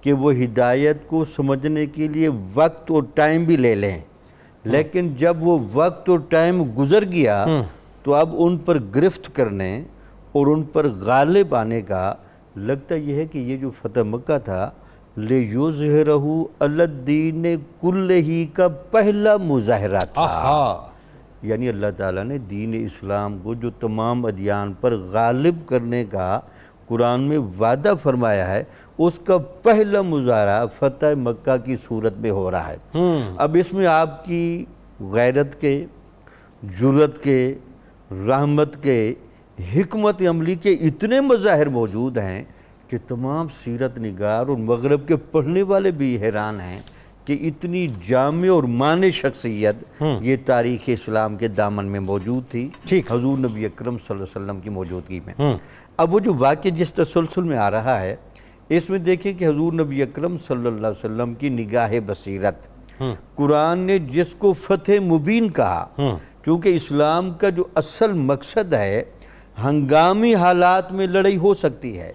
کہ وہ ہدایت کو سمجھنے کے لیے وقت اور ٹائم بھی لے لیں، لیکن جب وہ وقت اور ٹائم گزر گیا تو اب ان پر گرفت کرنے اور ان پر غالب آنے کا لگتا یہ ہے کہ یہ جو فتح مکہ تھا لِيُظْهِرَهُ عَلَى الدِّينِ كُلِّهِ کا پہلا مظاہرہ تھا۔ یعنی اللہ تعالیٰ نے دین اسلام کو جو تمام ادیان پر غالب کرنے کا قرآن میں وعدہ فرمایا ہے، اس کا پہلا مظاہرہ فتح مکہ کی صورت میں ہو رہا ہے۔ اب اس میں آپ کی غیرت کے، جرت کے، رحمت کے، حکمت عملی کے اتنے مظاہر موجود ہیں کہ تمام سیرت نگار اور مغرب کے پڑھنے والے بھی حیران ہیں کہ اتنی جامع اور معنی شخصیت یہ تاریخ اسلام کے دامن میں موجود تھی، حضور نبی اکرم صلی اللہ علیہ وسلم کی موجودگی میں۔ اب وہ جو واقعہ جس تسلسل میں آ رہا ہے، اس میں دیکھیں کہ حضور نبی اکرم صلی اللہ علیہ وسلم کی نگاہ بصیرت، قرآن نے جس کو فتح مبین کہا، کیونکہ اسلام کا جو اصل مقصد ہے ہنگامی حالات میں لڑائی ہو سکتی ہے،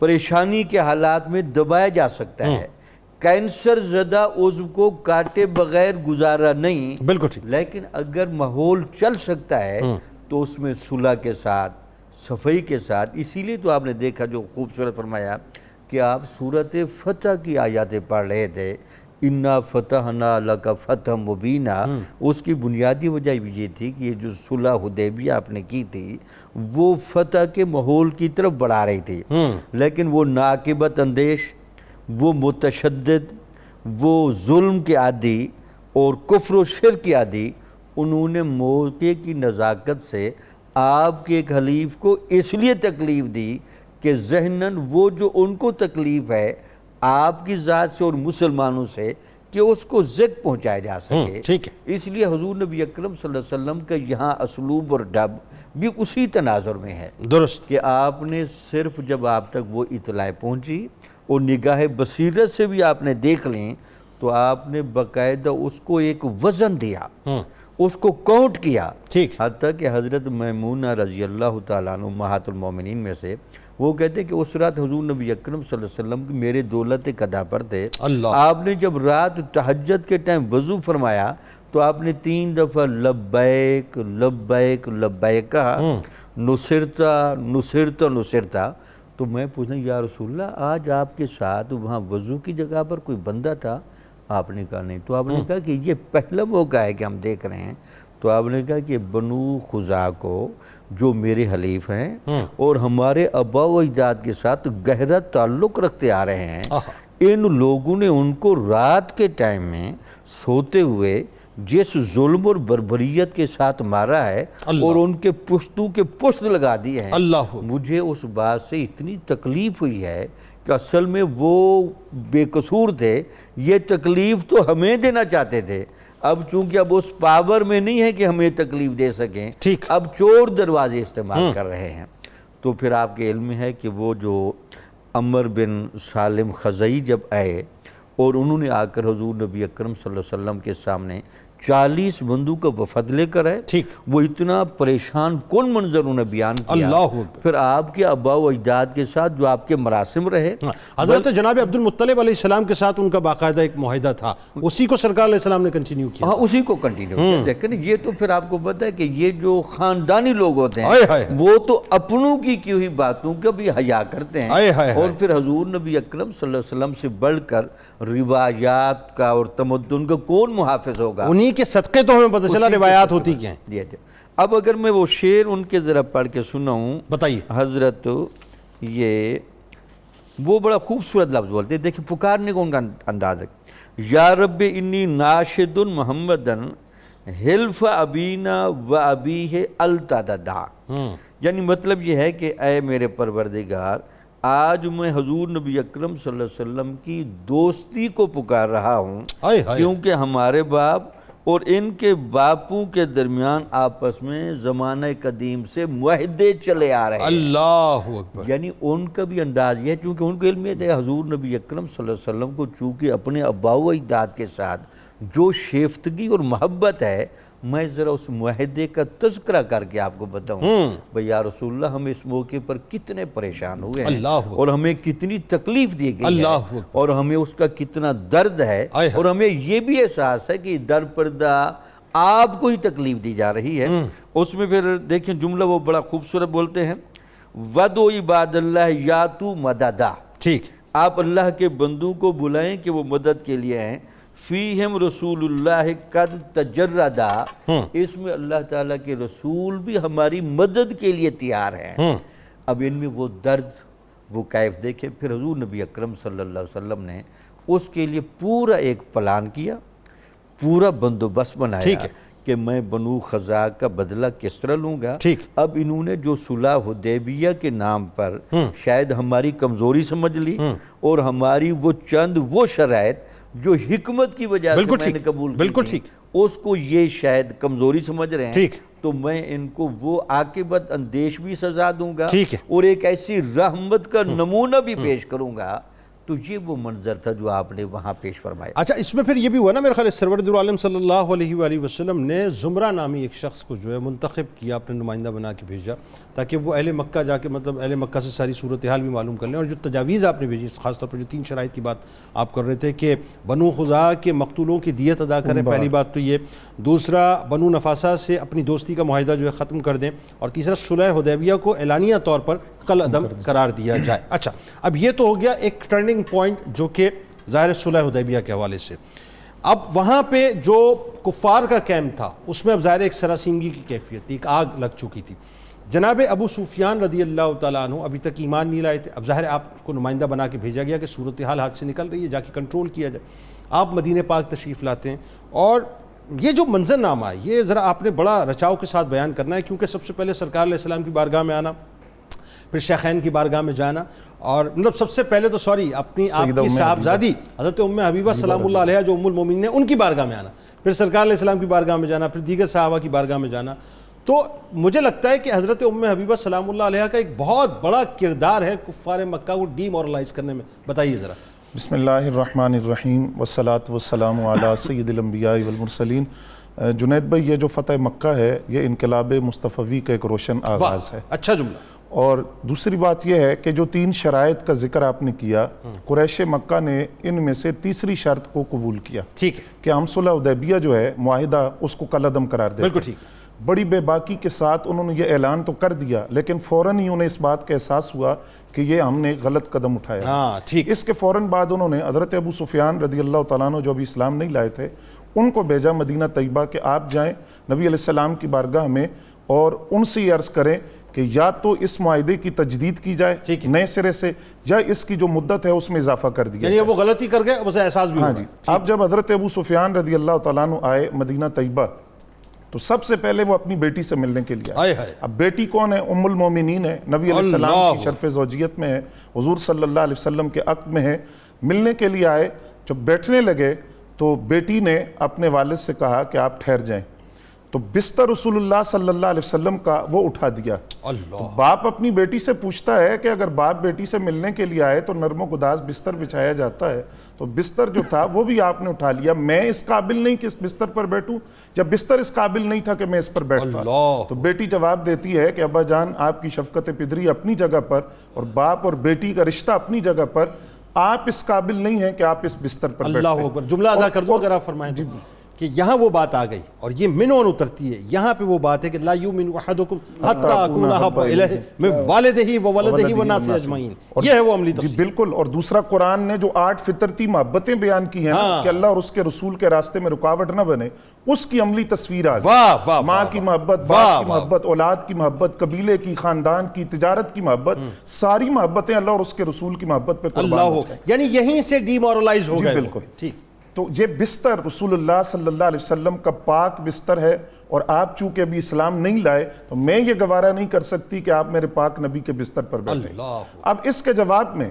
پریشانی کے حالات میں دبایا جا سکتا ہے، کینسر زدہ عضو کو کاٹے بغیر گزارا نہیں، بالکل ٹھیک، لیکن اگر ماحول چل سکتا ہے تو اس میں صلح کے ساتھ، صفائی کے ساتھ۔ اسی لیے تو آپ نے دیکھا جو خوبصورت فرمایا کہ آپ سورت فتح کی آیاتیں پڑھ رہے تھے، انا فتحنا لک فتح مبینہ، اس کی بنیادی وجہ بھی یہ تھی کہ یہ جو صلح حدیبیہ آپ نے کی تھی وہ فتح کے ماحول کی طرف بڑھا رہی تھی، لیکن وہ ناقبت اندیش، وہ متشدد، وہ ظلم کے عادی اور کفر و شرک کے عادی، انہوں نے موقع کی نزاکت سے آپ کے ایک حلیف کو اس لیے تکلیف دی کہ ذہناً وہ جو ان کو تکلیف ہے آپ کی ذات سے اور مسلمانوں سے کہ اس کو ذکر پہنچایا جا سکے، ٹھیک ہے، اس لیے حضور نبی اکرم صلی اللہ علیہ وسلم کا یہاں اسلوب اور ڈب بھی اسی تناظر میں ہے درست، کہ آپ نے صرف جب آپ تک وہ اطلاع پہنچی اور نگاہ بصیرت سے بھی آپ نے دیکھ لیں تو آپ نے باقاعدہ اس کو ایک وزن دیا، اس کو کاؤنٹ کیا، ٹھیک، حتیٰ کہ حضرت میمونہ رضی اللہ تعالیٰ عنہ امہات المومنین میں سے وہ کہتے ہیں کہ اس رات حضور نبی اکرم صلی اللہ علیہ وسلم میرے دولت قضا پر تھے، آپ نے جب رات تہجد کے ٹائم وضو فرمایا تو آپ نے 3 دفعہ لبیک لبیک لبیک کہا، نصرتا نصرتا نصرتا، تو میں پوچھنا یا رسول اللہ آج آپ کے ساتھ وہاں وضو کی جگہ پر کوئی بندہ تھا؟ آپ نے کہا نہیں، تو آپ نے کہا کہ یہ پہلا موقع ہے کہ ہم دیکھ رہے ہیں، تو آپ نے کہا کہ بنو خزاع کو جو میرے حلیف ہیں اور ہمارے آبا و اجداد کے ساتھ گہرا تعلق رکھتے آ رہے ہیں، ان لوگوں نے ان کو رات کے ٹائم میں سوتے ہوئے جس ظلم اور بربریت کے ساتھ مارا ہے اور ان کے پشتوں کے پشت لگا دیے ہیں، مجھے اس بات سے اتنی تکلیف ہوئی ہے کہ اصل میں وہ بے قصور تھے، یہ تکلیف تو ہمیں دینا چاہتے تھے، اب چونکہ اب اس پاور میں نہیں ہے کہ ہمیں تکلیف دے سکیں، اب چور دروازے استعمال کر رہے ہیں۔ تو پھر آپ کے علم میں ہے کہ وہ جو عمر بن سالم خزعی جب آئے اور انہوں نے آ کر حضور نبی اکرم صلی اللہ علیہ وسلم کے سامنے 40 بندوں کا وفد لے کر آئے، وہ اتنا پریشان کن منظر انہوں نے بیان کیا، پھر آپ کے آبا و اجداد کے ساتھ جو آپ کے مراسم رہے، حضرت جناب عبد المطلب علیہ السلام کے ساتھ ان کا باقاعدہ ایک معاہدہ تھا، اسی کو سرکار علیہ السلام نے کنٹینیو کیا، ہاں اسی کو کنٹینیو کیا۔ لیکن یہ تو پھر آپ کو پتہ ہے کہ یہ جو خاندانی لوگ ہوتے ہیں وہ تو اپنوں کی ہوئی باتوں کا بھی حیا کرتے ہیں، اور پھر حضور نبی اکرم صلی اللہ علیہ وسلم سے بڑھ کر روایات کا اور تمدن کا کون محافظ ہوگا؟ انہی کے صدقے تو ہمیں پتہ چلا روایات ہوتی کیا ہیں۔ اب اگر میں وہ شعر ان کے ذرا پڑھ کے سناؤں، بتائیے حضرت یہ وہ بڑا خوبصورت لفظ بولتے ہیں، دیکھیں پکارنے کو ان کا انداز ہے، یا رب انی ناشد محمدن حلف ابینا و ابیہ التددا، یعنی مطلب یہ ہے کہ اے میرے پروردگار آج میں حضور نبی اکرم صلی اللہ علیہ وسلم کی دوستی کو پکار رہا ہوں، کیونکہ ہمارے باپ اور ان کے باپوں کے درمیان آپس میں زمانہ قدیم سے معاہدے چلے آ رہے ہیں۔ اللہ اکبر، یعنی ان کا بھی انداز یہ ہے، چونکہ ان کو علم یہ تھا حضور نبی اکرم صلی اللہ علیہ وسلم کو چونکہ اپنے آبا و اجداد کے ساتھ جو شیفتگی اور محبت ہے، میں ذرا اس معاہدے کا تذکرہ کر کے آپ کو بتاؤں بھئی یا رسول اللہ ہم اس موقع پر کتنے پریشان ہوئے ہیں اور ہمیں کتنی تکلیف دی گئی ہے اور ہمیں اس کا کتنا درد ہے، اور ہمیں یہ بھی احساس ہے کہ در پردہ آپ کو ہی تکلیف دی جا رہی ہے۔ اس میں پھر دیکھیں جملہ وہ بڑا خوبصورت بولتے ہیں، وَدُعُ عِبَادَ اللَّهِ يَأْتُوا مَدَدًا، ٹھیک، آپ اللہ کے بندوں کو بلائیں کہ وہ مدد کے لیے ہیں، فیہم رسول اللہ قد تجردا، اس میں اللہ تعالیٰ کے رسول بھی ہماری مدد کے لیے تیار ہیں۔ اب ان میں وہ درد وہ کیف دیکھیں، پھر حضور نبی اکرم صلی اللہ علیہ وسلم نے اس کے لیے پورا ایک پلان کیا، پورا بندوبست بنایا کہ میں بنو خزاع کا بدلہ کس طرح لوں گا۔ اب انہوں نے جو صلح حدیبیہ کے نام پر شاید ہماری کمزوری سمجھ لی اور ہماری وہ چند وہ شرائط جو حکمت کی وجہ سے میں نے قبول کی تھی، اس کو یہ شاید کمزوری سمجھ رہے ہیں، تو میں ان کو وہ عاقبت اندیش بھی سزا دوں گا اور ایک ایسی رحمت کا نمونہ بھی پیش کروں گا۔ تو یہ وہ منظر تھا جو آپ نے وہاں پیش فرمایا۔ اچھا اس میں پھر یہ بھی ہوا نا میرے خیال سرور عالم صلی اللہ علیہ وآلہ وسلم نے زمرہ نامی ایک شخص کو جو ہے منتخب کیا، اپنے نمائندہ بنا کے بھیجا تاکہ وہ اہل مکہ جا کے مطلب اہل مکہ سے ساری صورتحال بھی معلوم کر لیں، اور جو تجاویز آپ نے بھیجی خاص طور پر جو 3 شرائط کی بات آپ کر رہے تھے کہ بنو خزاع کے مقتولوں کی دیت ادا کریں، پہلی بات تو یہ، دوسرا بنو نفاسہ سے اپنی دوستی کا معاہدہ جو ہے ختم کر دیں، اور تیسرا صلح حدیبیہ کو اعلانیہ طور پر کل عدم قرار دیا جائے۔ اچھا اب یہ تو ہو گیا ایک ٹرننگ پوائنٹ جو کہ ظاہر صلح حدیبیہ کے حوالے سے. اب وہاں پہ جو کفار کا کیمپ تھا اس میں اب ظاہر ایک سراسیمگی کی کیفیت تھی, ایک آگ لگ چکی تھی. جناب ابو سفیان رضی اللہ تعالیٰ عنہ ابھی تک ایمان نہیں لائے تھے. اب ظاہر آپ کو نمائندہ بنا کے بھیجا گیا کہ صورتحال ہاتھ سے نکل رہی ہے, جا کے کنٹرول کیا جائے. آپ مدینہ پاک تشریف لاتے ہیں اور یہ جو منظرنامہ ہے یہ ذرا آپ نے بڑا رچاؤ کے ساتھ بیان کرنا ہے, کیونکہ سب سے پہلے سرکار علیہ السلام کی بارگاہ میں آنا, پھر شیخین کی بارگاہ میں جانا, اور مطلب سب سے پہلے تو آپ کی صاحبزادی حضرت ام حبیبہ سلام اللہ علیہا جو ام المومنین ہیں ان کی بارگاہ میں آنا, پھر سرکار علیہ السلام کی بارگاہ میں جانا, پھر دیگر صحابہ کی بارگاہ میں جانا. تو مجھے لگتا ہے کہ حضرت ام حبیبہ سلام اللہ علیہا کا ایک بہت بڑا کردار ہے کفار مکہ کو ڈی مورلائز کرنے میں. بتائیے ذرا. بسم اللہ الرحمن الرحیم والصلاة والسلام علی سید الانبیاء والمرسلین. جنید بھائی, یہ جو فتح مکہ ہے یہ انقلاب مصطفوی کا ایک روشن آغاز ہے. اچھا جملہ. اور دوسری بات یہ ہے کہ جو 3 شرائط کا ذکر آپ نے کیا, قریش مکہ نے ان میں سے تیسری شرط کو قبول کیا. ٹھیک ہے کہ ہم صلح حدیبیہ جو ہے معاہدہ اس کو کالعدم قرار دیتے. بالکل ٹھیک. بڑی بے باکی کے ساتھ انہوں نے یہ اعلان تو کر دیا, لیکن فوراً ہی انہیں اس بات کا احساس ہوا کہ یہ ہم نے غلط قدم اٹھایا. ٹھیک. اس کے فوراً بعد انہوں نے حضرت ابو سفیان رضی اللہ تعالیٰ عنہ جو ابھی اسلام نہیں لائے تھے ان کو بھیجا مدینہ طیبہ کہ آپ جائیں نبی علیہ السلام کی بارگاہ میں اور ان سے یہ عرض کریں کہ یا تو اس معاہدے کی تجدید کی جائے نئے سرے سے, یا اس کی جو مدت ہے اس میں اضافہ کر دیا. یعنی وہ غلطی کر گئے, اسے احساس بھی. ہاں جی. اب جب حضرت ابو سفیان رضی اللہ تعالیٰ عنہ آئے مدینہ طیبہ تو سب سے پہلے وہ اپنی بیٹی سے ملنے کے لیے آئے. اب بیٹی کون ہے؟ ام المومنین ہے, نبی علیہ السلام کی شرف زوجیت میں ہے, حضور صلی اللہ علیہ وسلم کے عقد میں ہے. ملنے کے لیے آئے, جب بیٹھنے لگے تو بیٹی نے اپنے والد سے کہا کہ آپ ٹھہر جائیں. تو بستر رسول اللہ صلی اللہ علیہ وسلم کا وہ اٹھا دیا. تو باپ اپنی بیٹی سے پوچھتا ہے کہ اگر باپ بیٹی سے ملنے کے لیے آئے تو نرم و گداز بستر بچھایا جاتا ہے, تو بستر جو تھا وہ بھی آپ نے اٹھا لیا. میں اس قابل نہیں کہ اس بستر پر بیٹھوں, جب بستر اس قابل نہیں تھا کہ میں اس پر بیٹھتا. تو بیٹی جواب دیتی ہے کہ ابا جان آپ کی شفقت پدری اپنی جگہ پر اور باپ اور بیٹی کا رشتہ اپنی جگہ پر, آپ اس قابل نہیں ہیں کہ آپ اس بستر پر بیٹھیں. اللہ اکبر. جملہ ادا کر دو اگر آپ فرمائیں کہ یہاں وہ بات آ گئی اور یہ منون اترتی ہے. یہاں پہ وہ بات ہے کہ لا یؤمن احدکم حتی اکون احب الیہ من والدہ وولدہ والناس اجمعین. یہ ہے وہ عملی تفسیر. بالکل. اور دوسرا قرآن نے جو 8 فطرتی محبتیں بیان کی ہیں کہ اللہ اور اس کے رسول کے راستے میں رکاوٹ نہ بنے, اس کی عملی تصویر آ گئی. ماں کی محبت, باپ کی محبت, اولاد کی محبت, قبیلے کی, خاندان کی, تجارت کی محبت, ساری محبتیں اللہ اور اس کے رسول کی محبت پہ قربان ہو جائیں. یعنی یہیں سے ڈی مورلائز ہو گئے. بالکل ٹھیک. تو یہ بستر رسول اللہ صلی اللہ علیہ وسلم کا پاک بستر ہے, اور آپ چونکہ ابھی اسلام نہیں لائے تو میں یہ گوارہ نہیں کر سکتی کہ آپ میرے پاک نبی کے بستر پر بیٹھیں. اب اس کے جواب میں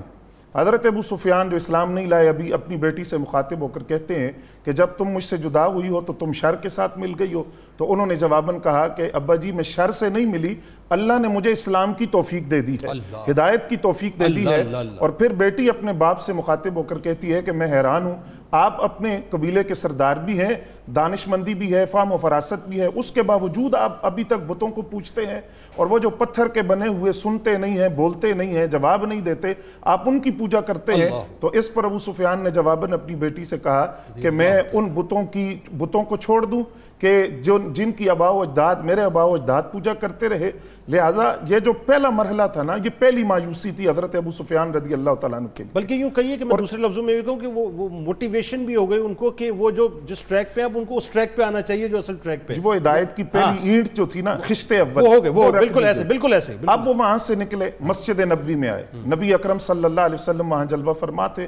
حضرت ابو سفیان جو اسلام نہیں لائے ابھی اپنی بیٹی سے مخاطب ہو کر کہتے ہیں کہ جب تم مجھ سے جدا ہوئی ہو تو تم شر کے ساتھ مل گئی ہو. تو انہوں نے جواباً کہا کہ ابا جی میں شر سے نہیں ملی, اللہ نے مجھے اسلام کی توفیق دے دی ہے, ہدایت کی توفیق دے دی ہے. اور پھر بیٹی اپنے باپ سے مخاطب ہو کر کہتی ہے کہ میں حیران ہوں, آپ اپنے قبیلے کے سردار بھی ہیں, دانش مندی بھی ہے, فہم و فراست بھی ہے, اس کے باوجود آپ ابھی تک بتوں کو پوچھتے ہیں, اور وہ جو پتھر کے بنے ہوئے سنتے نہیں ہیں, بولتے نہیں ہیں, جواب نہیں دیتے, آپ ان کی پوجا کرتے ہیں. تو اس پر ابو سفیان نے جواباً اپنی بیٹی سے کہا کہ میں ان بتوں کو چھوڑ دوں کہ جن کی آباء و اجداد میرے آباء و اجداد پوجا کرتے رہے. لہذا یہ جو پہلا مرحلہ تھا نا, یہ پہلی مایوسی تھی حضرت ابو سفیان رضی اللہ تعالیٰ عنہ کے. بلکہ یوں کہیے کہ میں دوسرے لفظوں میں بھی کہوں کہ وہ موٹیویشن بھی ہو گئی ان کو کہ وہ جو جس ٹریک پہ اب ان کو اس ٹریک پہ آنا چاہیے جو اصل ٹریک پہ. وہ ہدایت کی پہلی اینٹ جو تھی نا, خشتے اول, وہ ہو گئے, وہ بالکل ایسے بالکل ایسے. اب وہ وہاں سے نکلے, مسجد نبوی میں آئے, نبی اکرم صلی اللہ علیہ وسلم وہاں جلوہ فرما تھے.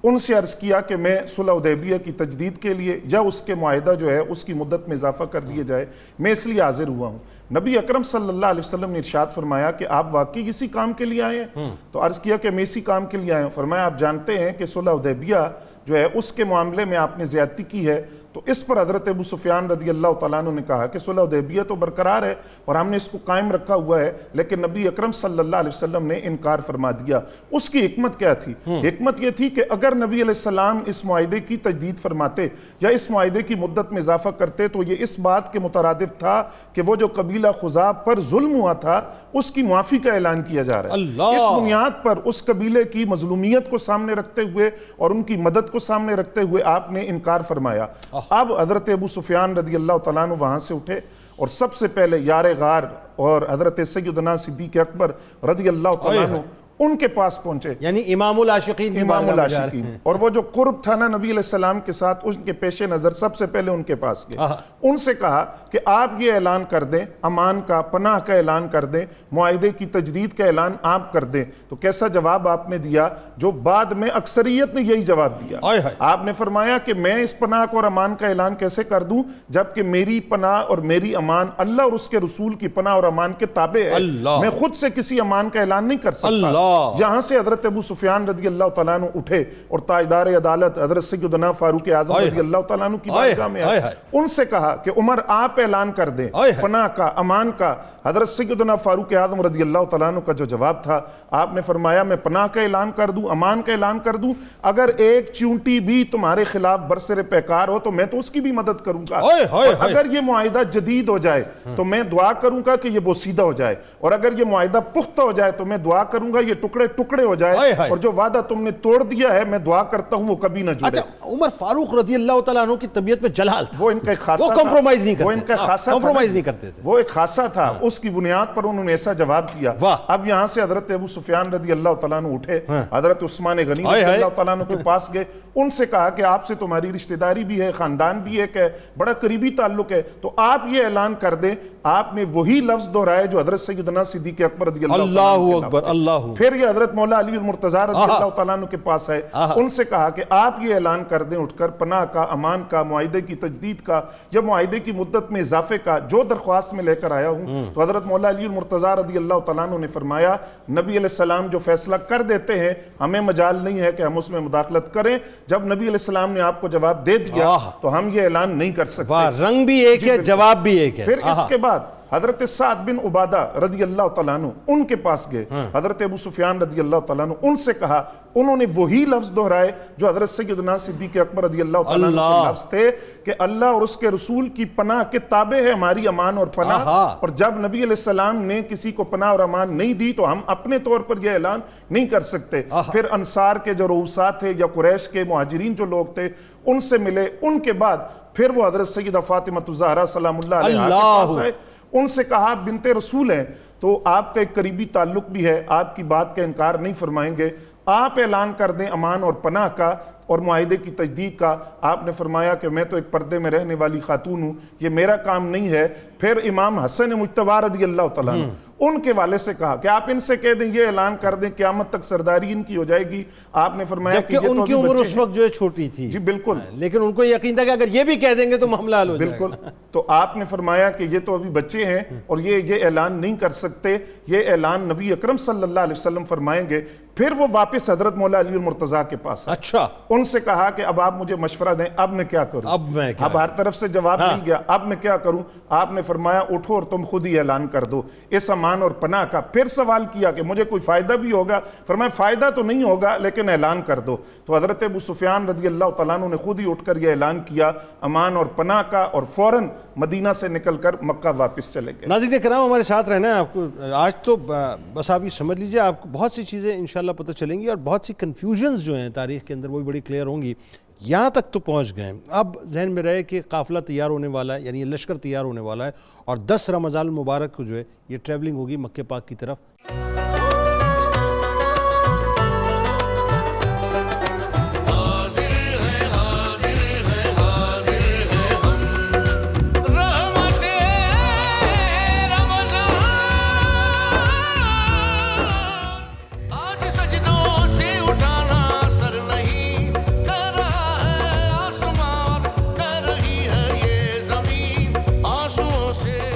ان سے عرض کیا کہ میں صلح حدیبیہ کی تجدید کے لیے یا اس کے معاہدہ جو ہے اس کی مدت میں اضافہ کر دیے جائے, میں اس لیے حاضر ہوا ہوں. نبی اکرم صلی اللہ علیہ وسلم نے ارشاد فرمایا کہ آپ واقعی اسی کام کے لیے آئے ہیں؟ تو عرض کیا کہ میں اسی کام کے لیے آیا ہوں. فرمایا آپ جانتے ہیں کہ صلح حدیبیہ جو ہے اس کے معاملے میں آپ نے زیادتی کی ہے. تو اس پر حضرت ابو سفیان رضی اللہ تعالیٰ عنہ نے کہا کہ صلح حدیبیہ تو برقرار ہے اور ہم نے اس کو قائم رکھا ہوا ہے, لیکن نبی اکرم صلی اللہ علیہ وسلم نے انکار فرما دیا. اس کی حکمت کیا تھی؟ حکمت یہ تھی کہ اگر نبی علیہ السلام اس معاہدے کی تجدید فرماتے یا اس معاہدے کی مدت میں اضافہ کرتے تو یہ اس بات کے مترادف تھا کہ وہ جو قبیلہ خزاع پر ظلم ہوا تھا اس کی معافی کا اعلان کیا جا رہا ہے. اس بنیاد پر اس قبیلے کی مظلومیت کو سامنے رکھتے ہوئے اور ان کی مدد کو سامنے رکھتے ہوئے آپ نے انکار فرمایا. اب حضرت ابو سفیان رضی اللہ تعالیٰ عنہ وہاں سے اٹھے اور سب سے پہلے یار غار اور حضرت سیدنا صدیق اکبر رضی اللہ تعالیٰ عنہ ان کے پاس پہنچے، یعنی امام العاشقین امام العاشقین، اور وہ جو قرب تھا نا نبی علیہ السلام کے ساتھ، ان کے پیش نظر سب سے پہلے ان کے پاس گئے، ان سے کہا کہ آپ یہ اعلان کر دیں، امان کا، پناہ کا اعلان کر دیں، معاہدے کی تجدید کا اعلان آپ کر دیں۔ تو کیسا جواب آپ نے دیا جو بعد میں اکثریت نے یہی جواب دیا۔ آپ نے فرمایا کہ میں اس پناہ اور امان کا اعلان کیسے کر دوں جبکہ میری پناہ اور میری امان اللہ اور اس کے رسول کی پناہ اور امان کے تابع ہے، میں خود سے کسی امان کا اعلان نہیں کر سکتا۔ یہاں سے حضرت ابو سفیان رضی اللہ تعالیٰ عنہ اٹھے اور تاجدار عدالت حضرت سیدنا فاروق اعظم رضی اللہ تعالیٰ عنہ کی بارگاہ میں آئے، ان سے کہا کہ عمر آپ اعلان کر دیں پناہ کا، امان کا۔ حضرت سیدنا فاروق اعظم رضی اللہ تعالیٰ عنہ کا جو جواب تھا، آپ نے فرمایا میں پناہ کا اعلان کر دوں، امان کا اعلان کر دوں، اگر ایک چونٹی بھی تمہارے خلاف برسر پیکار ہو تو میں تو اس کی بھی مدد کروں گا، اور اگر یہ معاہدہ جدید ہو جائے تو میں دعا کروں گا کہ یہ بوسیدہ ہو جائے، اور اگر یہ معاہدہ پختہ ہو جائے تو میں دعا کروں گا یہ ٹکڑے ٹکڑے ہو جائے، اور جو وعدہ تم نے توڑ دیا ہے میں دعا کرتا ہوں وہ کبھی نہ جڑے۔ عمر فاروق رضی اللہ تعالیٰ عنہ کی طبیعت میں جلال تھا، وہ ان کا ایک خاصہ تھا، وہ کمپرومائز نہیں کرتے، وہ ان کا خاصہ کمپرومائز نہیں کرتے تھے، وہ ایک خاصہ تھا، اس کی بنیاد پر انہوں نے ایسا جواب دیا۔ اب یہاں سے حضرت ابو سفیان رضی اللہ تعالیٰ عنہ اٹھے، حضرت عثمان غنی رضی اللہ تعالیٰ عنہ کے پاس گئے، ان سے کہا کہ آپ سے تمہاری رشتہ داری بھی ہے، خاندان بھی ایک ہے، بڑا قریبی تعلق ہے، تو آپ یہ اعلان کر دیں۔ آپ نے وہی لفظ دہرائے جو حضرت سیدنا صدیق اکبر رضی اللہ تعالیٰ عنہ، پھر یہ حضرت مولا علی المرتضیٰ رضی اللہ تعالیٰ عنہ کے پاس آئے، ان سے کہا کہ آپ یہ اعلان کر دیں اٹھ کر پناہ کا، امان کا، معاہدے کی تجدید کا یا معاہدے کی مدت میں اضافے کا جو درخواست میں لے کر آیا ہوں۔ تو حضرت مولا علی المرتضیٰ رضی اللہ تعالیٰ عنہ نے فرمایا نبی علیہ السلام جو فیصلہ کر دیتے ہیں ہمیں مجال نہیں ہے کہ ہم اس میں مداخلت کریں، جب نبی علیہ السلام نے آپ کو جواب دے دیا تو ہم یہ اعلان نہیں کر سکتے۔ رنگ بھی ایک ہے، جواب بھی ایک ہے۔ پھر اس کے بعد حضرت سعد بن عبادہ رضی اللہ تعالیٰ عنہ ان کے پاس گئے، حضرت ابو سفیان رضی اللہ تعالیٰ عنہ ان سے کہا، انہوں نے وہی لفظ دہرائے جو حضرت سیدنا صدیق اکبر رضی اللہ تعالیٰ عنہ کے لفظ تھے کہ اللہ اور اس کے رسول کی پناہ کے تابع ہے ہماری امان اور پناہ، اور جب نبی علیہ السلام نے کسی کو پناہ اور امان نہیں دی تو ہم اپنے طور پر یہ اعلان نہیں کر سکتے۔ پھر انصار کے جو رؤساء تھے یا قریش کے مہاجرین جو لوگ تھے ان سے ملے، ان کے بعد پھر وہ حضرت سیدہ فاطمہ الزہرا سلام اللہ علیہا کے پاس آئے، ان سے کہا آپ بنت رسول ہیں تو آپ کا ایک قریبی تعلق بھی ہے، آپ کی بات کا انکار نہیں فرمائیں گے، آپ اعلان کر دیں امان اور پناہ کا اور معاہدے کی تجدید کا۔ آپ نے فرمایا کہ میں تو ایک پردے میں رہنے والی خاتون ہوں، یہ میرا کام نہیں ہے۔ پھر امام حسن مجتبی رضی اللہ تعالیٰ عنہ ان کے والے سے کہا کہ آپ ان سے کہہ دیں یہ اعلان کر دیں قیامت تک سرداری ان کی ہو جائے گی۔ آپ نے فرمایا کہ یہ تو ان کی عمر اس وقت جو ہے چھوٹی تھی، جی بالکل، لیکن ان کو یقین تھا کہ اگر یہ بھی کہہ دیں گے تو معاملہ حل ہو جائے گا۔ بالکل، تو آپ نے فرمایا کہ یہ تو ابھی بچے ہیں اور یہ اعلان نہیں کر سکتے، یہ اعلان نبی اکرم صلی اللہ علیہ وسلم فرمائیں گے۔ پھر وہ واپس حضرت مولا علی المرتضیٰ کے پاس آئے، اچھا، ان سے کہا کہ اب آپ مجھے مشورہ دیں، اب میں کیا کروں؟ اب ہر طرف سے جواب مل گیا، اب میں کیا کروں؟ آپ نے فرمایا اٹھو اور تم خود ہی اعلان کر دو اس امان اور پناہ کا۔ پھر سوال کیا کہ مجھے کوئی فائدہ بھی ہوگا؟ فرمایا فائدہ تو نہیں ہوگا لیکن اعلان کر دو۔ تو حضرت ابو سفیان رضی اللہ تعالیٰ عنہ نے خود ہی اٹھ کر یہ اعلان کیا امان اور پناہ کا، اور فوراً مدینہ سے نکل کر مکہ واپس چلے گئے۔ ناظرین کرام ہمارے ساتھ رہنا ہے آپ کو، آج تو بس آپ یہ سمجھ لیجئے آپ کو بہت سی چیزیں انشاءاللہ پتہ چلیں گی، اور بہت سی کنفیوژنز جو ہیں تاریخ کے اندر وہ بھی بڑی کلیئر ہوں گی۔ یہاں تک تو پہنچ گئے، اب ذہن میں رہے کہ قافلہ تیار ہونے والا ہے، یعنی یہ لشکر تیار ہونے والا ہے، اور 10 رمضان المبارک کو جو ہے یہ ٹریولنگ ہوگی مکہ پاک کی طرف۔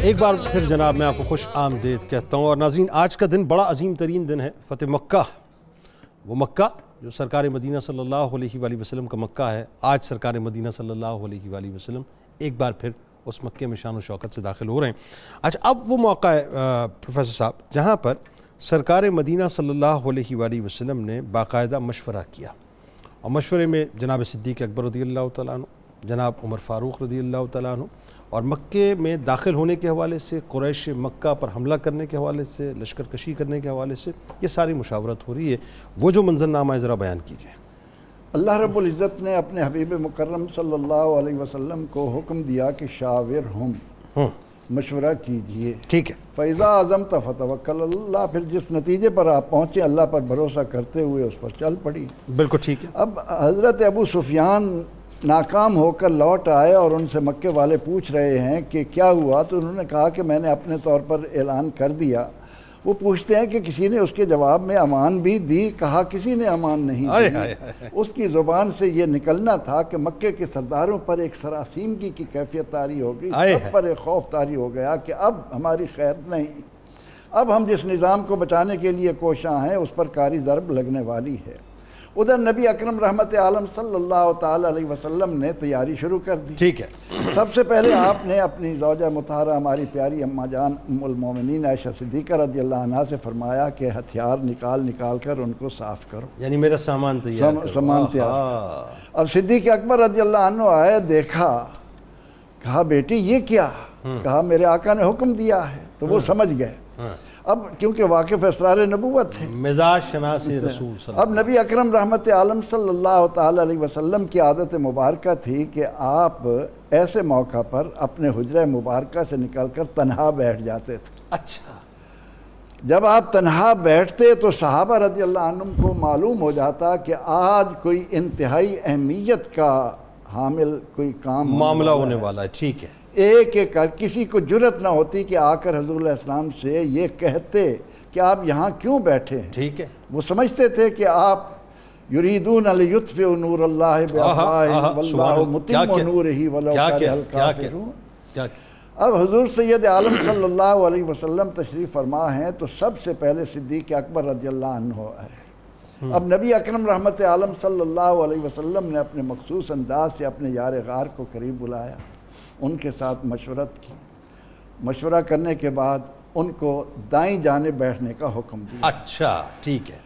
ایک بار پھر جناب میں آپ کو خوش آمدید کہتا ہوں، اور ناظرین آج کا دن بڑا عظیم ترین دن ہے، فتح مکہ، وہ مکہ جو سرکار مدینہ صلی اللہ علیہ وآلہ وسلم کا مکہ ہے۔ آج سرکار مدینہ صلی اللہ علیہ وآلہ وسلم ایک بار پھر اس مکے میں شان و شوکت سے داخل ہو رہے ہیں۔ اچھا، اب وہ موقع ہے پروفیسر صاحب جہاں پر سرکار مدینہ صلی اللہ علیہ وآلہ وسلم نے باقاعدہ مشورہ کیا، اور مشورے میں جناب صدیق اکبر رضی اللہ تعالیٰ عنہ، جناب عمر فاروق رضی اللہ تعالیٰ عنہ، اور مکے میں داخل ہونے کے حوالے سے، قریش مکہ پر حملہ کرنے کے حوالے سے، لشکر کشی کرنے کے حوالے سے، یہ ساری مشاورت ہو رہی ہے۔ وہ جو منظرنامہ ہے ذرا بیان کیجئے۔ اللہ رب العزت نے اپنے حبیب مکرم صلی اللہ علیہ وسلم کو حکم دیا کہ شاورہم، مشورہ کیجئے. ٹھیک ہے. فَإِذَا عَزَمْتَ فَتَوَكَّلْ عَلَى اللَّهِ، پھر جس نتیجے پر آپ پہنچے اللہ پر بھروسہ کرتے ہوئے اس پر چل پڑی. بالکل ٹھیک ہے. اب حضرت ابو سفیان ناکام ہو کر لوٹ آئے اور ان سے مکے والے پوچھ رہے ہیں کہ کیا ہوا، تو انہوں نے کہا کہ میں نے اپنے طور پر اعلان کر دیا. وہ پوچھتے ہیں کہ کسی نے اس کے جواب میں امان بھی دی؟ کہا کسی نے امان نہیں دی. اس کی زبان سے یہ نکلنا تھا کہ مکے کے سرداروں پر ایک سراسیمگی کی کیفیت طاری ہو گئی، سب پر ایک خوف طاری ہو گیا کہ اب ہماری خیر نہیں، اب ہم جس نظام کو بچانے کے لیے کوشاں ہیں اس پر کاری ضرب لگنے والی ہے. ادھر نبی اکرم رحمت عالم صلی اللہ تعالی علیہ وسلم نے تیاری شروع کر دی. ٹھیک ہے. سب سے پہلے آپ نے اپنی زوجہ مطہرہ ہماری پیاری اماں جان ام المومنین عائشہ صدیقہ رضی اللہ عنہا سے فرمایا کہ ہتھیار نکال کر ان کو صاف کرو، یعنی میرا سامان تیار. سامان تیار. اب صدیق اکبر رضی اللہ عنہ آئے، دیکھا، کہا بیٹی یہ کیا؟ کہا میرے آقا نے حکم دیا ہے. تو وہ سمجھ گئے. اب کیونکہ واقف اسرار نبوت ہے، مزاج شناس رسول صلی اللہ. اب نبی اکرم رحمت عالم صلی اللہ تعالی علیہ وسلم کی عادت مبارکہ تھی کہ آپ ایسے موقع پر اپنے حجرہ مبارکہ سے نکل کر تنہا بیٹھ جاتے تھے. اچھا. جب آپ تنہا بیٹھتے تو صحابہ رضی اللہ عنہم کو معلوم ہو جاتا کہ آج کوئی انتہائی اہمیت کا حامل کوئی کام معاملہ ہونے والا ہے. ٹھیک ہے. ایک ایک کر کسی کو جرت نہ ہوتی کہ آ کر حضور علیہ السلام سے یہ کہتے کہ آپ یہاں کیوں بیٹھے ہیں. ٹھیک ہے. وہ سمجھتے تھے کہ آپ یریدون لیطفئوا نور اللہ بافواہہم واللہ متم نورہ ولو کرہ الکافرون. اب حضور سید عالم صلی اللہ علیہ وسلم تشریف فرما ہیں تو سب سے پہلے صدیق اکبر رضی اللہ عنہ آئے. اب نبی اکرم رحمت عالم صلی اللہ علیہ وسلم نے اپنے مخصوص انداز سے اپنے یار غار کو قریب بلایا، ان کے ساتھ مشورت کی. مشورہ کرنے کے بعد ان کو دائیں جانب بیٹھنے کا حکم دیا. اچھا ٹھیک ہے.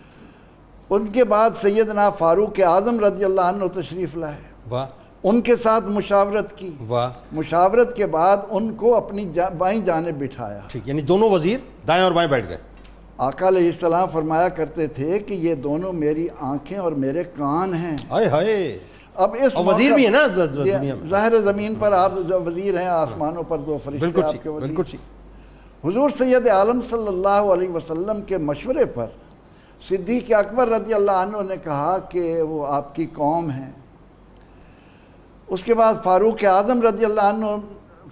ان کے بعد سیدنا فاروق اعظم رضی اللہ عنہ تشریف لائے. واہ. ان کے ساتھ مشاورت کی. واہ. مشاورت کے بعد ان کو اپنی بائیں جانب بٹھایا. ٹھیک، یعنی دونوں وزیر دائیں اور بائیں بیٹھ گئے. آقا علیہ السلام فرمایا کرتے تھے کہ یہ دونوں میری آنکھیں اور میرے کان ہیں. ہائے ہائے. اب اس وزیر بھی ہے نا ظاہر زمین پر آپ وزیر ہیں، آسمانوں پر دو فرشتے آپ کے وزیر. بالکل ٹھیک. حضور سید عالم صلی اللہ علیہ وسلم کے مشورے پر صدیق اکبر رضی اللہ عنہ نے کہا کہ وہ آپ کی قوم ہیں. اس کے بعد فاروق اعظم رضی اللہ عنہ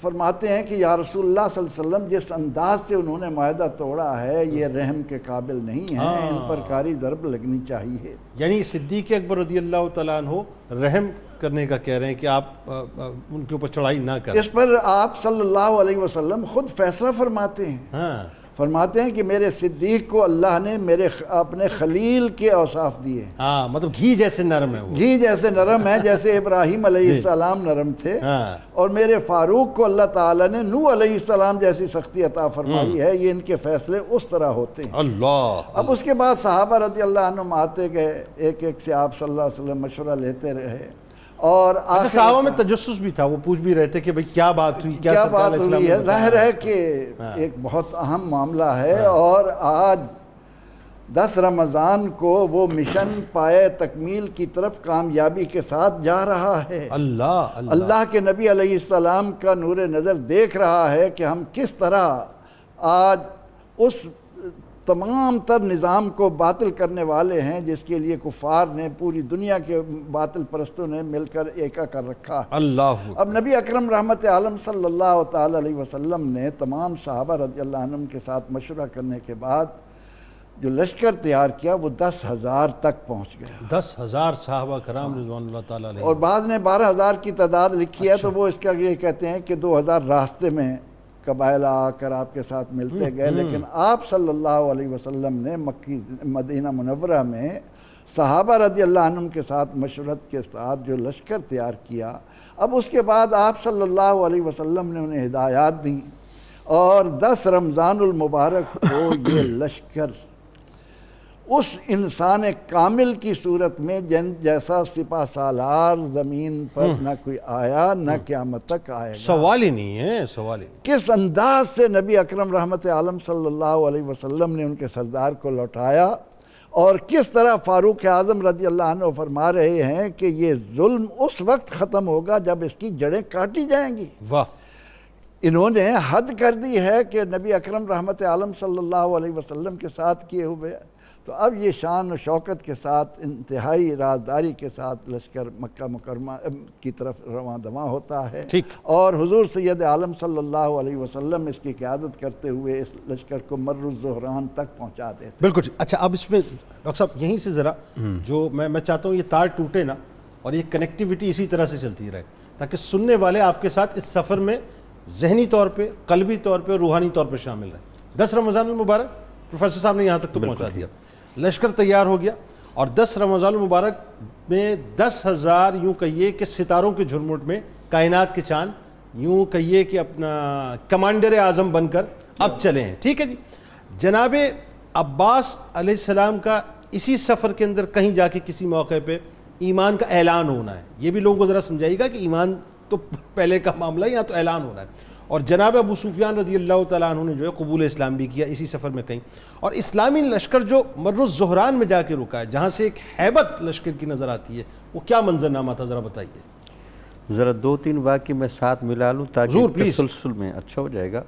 فرماتے ہیں کہ یا رسول اللہ صلی اللہ علیہ وسلم جس انداز سے انہوں نے معاہدہ توڑا ہے یہ رحم کے قابل نہیں ہیں، ان پر کاری ضرب لگنی چاہیے. یعنی صدیق اکبر رضی اللہ تعالیٰ عنہ رحم کرنے کا کہہ رہے ہیں کہ آپ ان کے اوپر چڑھائی نہ کریں. اس پر آپ صلی اللہ علیہ وسلم خود فیصلہ فرماتے ہیں. فرماتے ہیں کہ میرے صدیق کو اللہ نے میرے اپنے خلیل کے اوصاف دیے. ہاں، مطلب گھی جیسے نرم ہے، وہ گھی جیسے نرم ہے، جیسے ابراہیم علیہ السلام نرم تھے. اور میرے فاروق کو اللہ تعالیٰ نے نوح علیہ السلام جیسی سختی عطا فرمائی ہے. یہ ان کے فیصلے اس طرح ہوتے ہیں. اللہ. اب اس کے بعد صحابہ رضی اللہ عنہم آتے گئے، ایک ایک سے آپ صلی اللہ علیہ وسلم مشورہ لیتے رہے. اور صحابہ میں تجسس بھی تھا، وہ پوچھ بھی رہے تھے کہ بھئی کیا بات ہوئی، کیا بات ہوئی ہے. ظاہر ہے کہ ایک بہت اہم معاملہ ہے. اور آج 10 رمضان کو وہ مشن پائے تکمیل کی طرف کامیابی کے ساتھ جا رہا ہے. اللہ کے نبی علیہ السلام کا نور نظر دیکھ رہا ہے کہ ہم کس طرح آج اس تمام تر نظام کو باطل کرنے والے ہیں جس کے لیے کفار نے، پوری دنیا کے باطل پرستوں نے مل کر ایکا کر رکھا. اب نبی اکرم رحمت عالم صلی اللہ تعالی علیہ وسلم نے تمام صحابہ رضی اللہ عنہم کے ساتھ مشورہ کرنے کے بعد جو لشکر تیار کیا وہ 10,000 تک پہنچ گیا. 10,000 صحابہ کرام رضوان اللہ تعالی علیہ. اور بعض نے 12,000 کی تعداد لکھی ہے. تو وہ اس کا یہ کہتے ہیں کہ 2,000 راستے میں قبائل آ کر آپ کے ساتھ ملتے گئے. لیکن آپ صلی اللہ علیہ وسلم نے مدینہ منورہ میں صحابہ رضی اللہ عنہم کے ساتھ مشورت کے ساتھ جو لشکر تیار کیا. اب اس کے بعد آپ صلی اللہ علیہ وسلم نے انہیں ہدایات دیں اور 10 رمضان المبارک کو یہ لشکر اس انسان کامل کی صورت میں جیسا سپہ سالار زمین پر نہ کوئی آیا نہ قیامت تک آئے گا. سوال ہی نہیں ہے، سوال ہی نہیں. کس انداز سے نبی اکرم رحمت عالم صلی اللہ علیہ وسلم نے ان کے سردار کو لوٹایا اور کس طرح فاروق اعظم رضی اللہ عنہ فرما رہے ہیں کہ یہ ظلم اس وقت ختم ہوگا جب اس کی جڑیں کاٹی جائیں گی. واہ. انہوں نے حد کر دی ہے کہ نبی اکرم رحمت عالم صلی اللہ علیہ وسلم کے ساتھ کیے ہوئے، تو اب یہ شان و شوکت کے ساتھ انتہائی رازداری کے ساتھ لشکر مکہ مکرمہ کی طرف رواں دواں ہوتا ہے، اور حضور سید عالم صلی اللہ علیہ وسلم اس کی قیادت کرتے ہوئے اس لشکر کو مر الزہران تک پہنچا دیتے۔ بالکل اچھا، اب اس میں ڈاکٹر صاحب یہیں سے ذرا جو میں چاہتا ہوں یہ تار ٹوٹے نا، اور یہ کنیکٹیوٹی اسی طرح سے چلتی رہے، تاکہ سننے والے آپ کے ساتھ اس سفر میں ذہنی طور پہ، قلبی طور پہ اور روحانی طور پہ شامل رہیں۔ 10 رمضان المبارک پروفیسر صاحب نے یہاں تک تو پہنچا دیا، لشکر تیار ہو گیا، اور 10 رمضان المبارک میں 10,000 یوں کہیے کہ ستاروں کے جھرمٹ میں کائنات کے چاند یوں کہیے کہ اپنا کمانڈر اعظم بن کر اب چلے ہیں، ٹھیک ہے جی۔ جناب عباس علیہ السلام کا اسی سفر کے اندر کہیں جا کے کسی موقع پہ ایمان کا اعلان ہونا ہے، یہ بھی لوگوں کو ذرا سمجھائیے گا کہ ایمان تو پہلے کا معاملہ ہے، یہاں تو اعلان ہونا ہے، اور جناب ابو سفیان رضی اللہ تعالیٰ عنہ نے جو ہے قبول اسلام بھی کیا اسی سفر میں کہیں، اور اسلامی لشکر جو مر الزہران میں جا کے رکا ہے، جہاں سے ایک ہیبت لشکر کی نظر آتی ہے، وہ کیا منظرنامہ تھا ذرا بتائیے۔ ذرا 2-3 واقعے میں ساتھ ملا لوں تاکہ تسلسل میں اچھا ہو جائے گا۔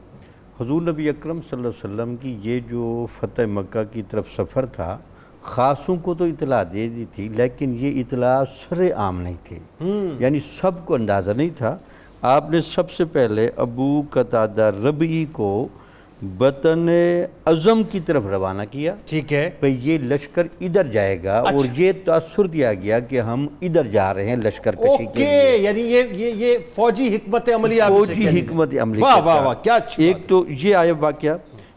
حضور نبی اکرم صلی اللہ علیہ وسلم کی یہ جو فتح مکہ کی طرف سفر تھا، خاصوں کو تو اطلاع دے دی تھی، لیکن یہ اطلاع سر عام نہیں تھی، یعنی سب کو اندازہ نہیں تھا۔ آپ نے سب سے پہلے ابو قتادہ ربعی کو بطن عظم کی طرف روانہ کیا، ٹھیک ہے، کہ یہ لشکر ادھر جائے گا، اور یہ تاثر دیا گیا کہ ہم ادھر جا رہے ہیں لشکر کشی کے لیے، یعنی یہ فوجی حکمت عملی، فوجی حکمت عملی، واہ واہ واہ کیا اچھی ایک تو یہ آیا واقعہ۔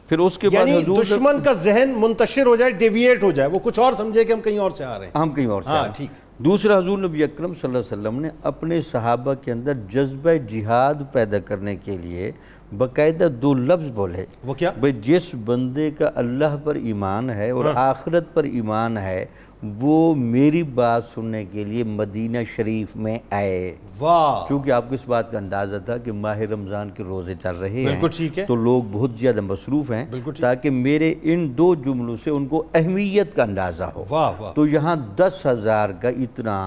پھر اس کے بعد یعنی دشمن کا ذہن منتشر ہو جائے، ڈیویٹ ہو جائے، وہ کچھ اور سمجھے کہ ہم کہیں اور سے آ رہے ہیں، ہم کہیں اور سے آ رہے ہیں۔ دوسرا، حضور نبی اکرم صلی اللہ علیہ وسلم نے اپنے صحابہ کے اندر جذبہ جہاد پیدا کرنے کے لیے باقاعدہ 2 لفظ بولے۔ وہ کیا؟ بھئی جس بندے کا اللہ پر ایمان ہے اور آخرت پر ایمان ہے، وہ میری بات سننے کے لیے مدینہ شریف میں آئے۔ واہ، چونکہ آپ کو اس بات کا اندازہ تھا کہ ماہ رمضان کے روزے چل رہے ہیں، بالکل ٹھیک ہے، تو لوگ بہت زیادہ مصروف ہیں، تاکہ میرے ان 2 جملوں سے ان کو اہمیت کا اندازہ ہو۔ واہ واہ، تو یہاں 10,000 کا اتنا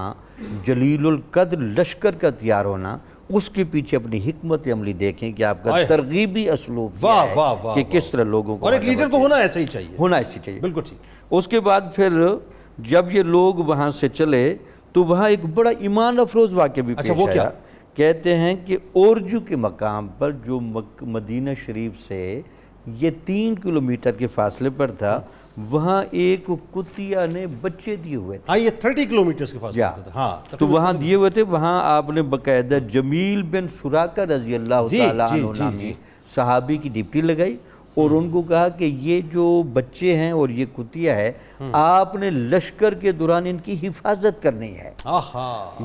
جلیل القدر لشکر کا تیار ہونا، اس کے پیچھے اپنی حکمت عملی دیکھیں کہ آپ کا ترغیبی اسلوب کیا ہے کہ کس طرح لوگوں کو، اور ایک لیڈر کو ہونا ایسا ہی چاہیے، ہونا ایسی چاہیے، بالکل ٹھیک۔ اس کے بعد پھر جب یہ لوگ وہاں سے چلے تو وہاں ایک بڑا ایمان افروز واقعہ بھی پیش آیا۔ کہتے ہیں کہ اورجو کے مقام پر جو مدینہ شریف سے یہ 3 کلومیٹر کے فاصلے پر تھا، وہاں ایک کتیا نے بچے دیے ہوئے تھے، یہ 30 کلومیٹر کے فاصلے پر تھا، تو وہاں دیے ہوئے تھے۔ وہاں آپ نے باقاعدہ جمیل بن سراقہ رضی اللہ تعالیٰ عنہ نامی صحابی کی ڈپٹی لگائی، اور ان کو کہا کہ یہ جو بچے ہیں اور یہ کتیا ہے، آپ نے لشکر کے دوران ان کی حفاظت کرنی ہے۔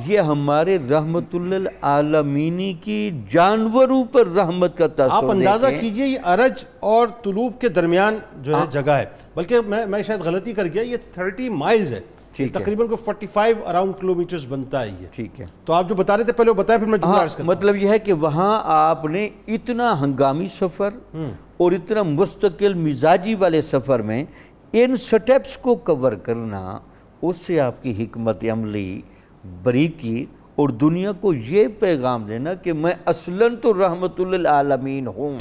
یہ ہمارے رحمت للعالمین کی جانوروں پر رحمت کا تاثر، آپ اندازہ کیجئے یہ ارج اور طلوب کے درمیان جو ہے جگہ ہے، بلکہ میں شاید غلطی کر گیا، یہ 30 مائلز ہے، تقریباً کو 45 اراؤنڈ کلومیٹرز بنتا ہے یہ، ٹھیک ہے۔ تو آپ جو بتا رہے تھے پہلے وہ بتائیں، پھر میں جملہ عرض کرتا ہوں۔ مطلب یہ ہے کہ وہاں آپ نے اتنا ہنگامی سفر اور اتنا مستقل مزاجی والے سفر میں ان سٹیپس کو کور کرنا، اس سے آپ کی حکمت عملی بریک کی، اور دنیا کو یہ پیغام دینا کہ میں اصلاً تو رحمت للعالمین ہوں،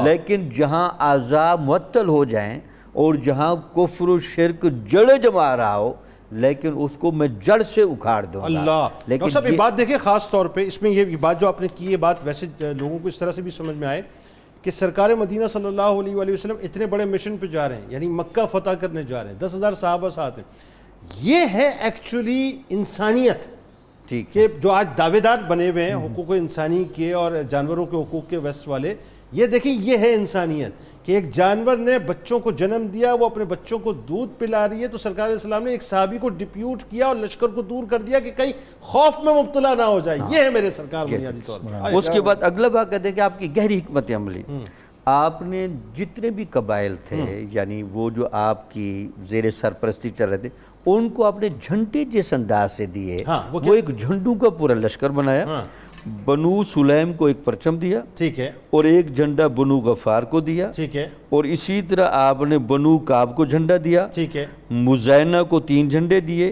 لیکن جہاں عذاب معطل ہو جائیں اور جہاں کفر و شرک جڑ جما رہا ہو، لیکن اس کو میں جڑ سے اکھاڑ دوں گا۔ لیکن صاحب یہ بات دیکھیں، خاص طور پہ اس میں یہ بات جو آپ نے کی، یہ بات ویسے لوگوں کو اس طرح سے بھی سمجھ میں آئے کہ سرکار مدینہ صلی اللہ علیہ وآلہ وسلم اتنے بڑے مشن پہ جا رہے ہیں، یعنی مکہ فتح کرنے جا رہے ہیں، 10,000 صحابہ ساتھ ہیں۔ یہ ہے ایکچولی انسانیت، کہ جو آج دعوے دار بنے ہوئے ہیں حقوق انسانی کے اور جانوروں کے حقوق کے ویسٹ والے، یہ دیکھیں یہ ہے انسانیت کہ ایک جانور نے بچوں کو جنم دیا، وہ اپنے بچوں کو دودھ پلا رہی ہے، تو سرکار علیہ السلام نے ایک صحابی کو ڈپیوٹ کیا اور لشکر کو دور کر دیا کہ کہیں خوف میں مبتلا نہ ہو جائے۔ یہ ہے میرے سرکار بنیادی طور پر۔ اس کے بعد اگلا بات کہتے ہیں کہ آپ کی گہری حکمت عملی، آپ نے جتنے بھی قبائل تھے، یعنی وہ جو آپ کی زیر سرپرستی چل رہے تھے، ان کو آپ نے جھنڈے جس انداز سے دیے، وہ ایک جھنڈوں کا پورا لشکر بنایا۔ بنو سلیم کو ایک پرچم دیا، ٹھیک ہے، اور ایک جھنڈا بنو غفار کو دیا، ٹھیک ہے، اور اسی طرح آپ نے بنو کعب کو جھنڈا دیا، ٹھیک ہے، مزینہ کو 3 جھنڈے دیے،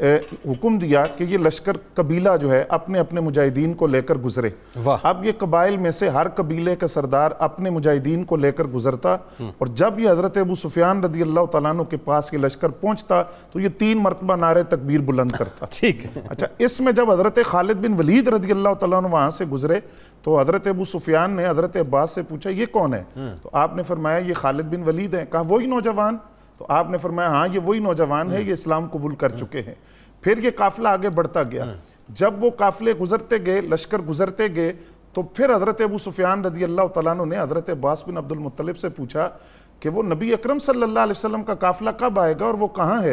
حکم دیا کہ یہ لشکر قبیلہ جو ہے اپنے اپنے مجاہدین کو لے کر گزرے. اب یہ قبائل میں سے ہر قبیلے کا سردار اپنے مجاہدین کو لے کر گزرتا, اور جب یہ حضرت ابو سفیان رضی اللہ تعالیٰ عنہ کے پاس یہ لشکر پہنچتا تو یہ 3 مرتبہ نعرے تکبیر بلند کرتا. ٹھیک ہے. اچھا, اس میں جب حضرت خالد بن ولید رضی اللہ تعالیٰ عنہ وہاں سے گزرے تو حضرت ابو سفیان نے حضرت عباس سے پوچھا یہ کون ہے؟ تو آپ نے فرمایا یہ خالد بن ولید ہیں. کہا وہی نوجوان؟ تو آپ نے فرمایا ہاں یہ وہی نوجوان ہے, یہ اسلام قبول کر چکے ہیں. پھر یہ قافلہ آگے بڑھتا گیا. جب وہ قافلے گزرتے گئے, لشکر گزرتے گئے, تو پھر حضرت ابو سفیان رضی اللہ تعالیٰ عنہ نے حضرت عباس بن عبد المطلب سے پوچھا کہ وہ نبی اکرم صلی اللہ علیہ وسلم کا قافلہ کب آئے گا اور وہ کہاں ہے؟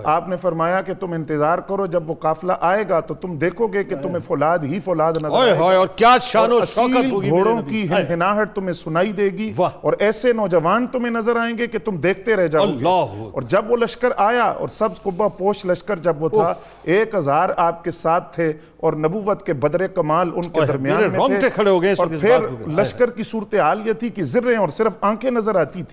آپ نے فرمایا کہ تم انتظار کرو, جب وہ قافلہ آئے گا تو تم دیکھو گے کہ تمہیں فولاد ہی فولاد نظر آئے گا, اور کیا شان و شوکت ہوگی, گھوڑوں کی ہنہناہٹ تمہیں سنائی دے گی, اور ایسے نوجوان تمہیں نظر آئیں گے کہ تم دیکھتے رہ جاؤ گے. اور جب وہ لشکر آیا, اور سبز قبہ پوش لشکر جب وہ تھا, 1000 آپ کے ساتھ تھے, اور نبوت کے بدر کمال ان کے درمیان میں تھے. اور پھر لشکر کی صورتحال یہ تھی کہ زریں اور صرف آنکھیں نظر آتی تھی,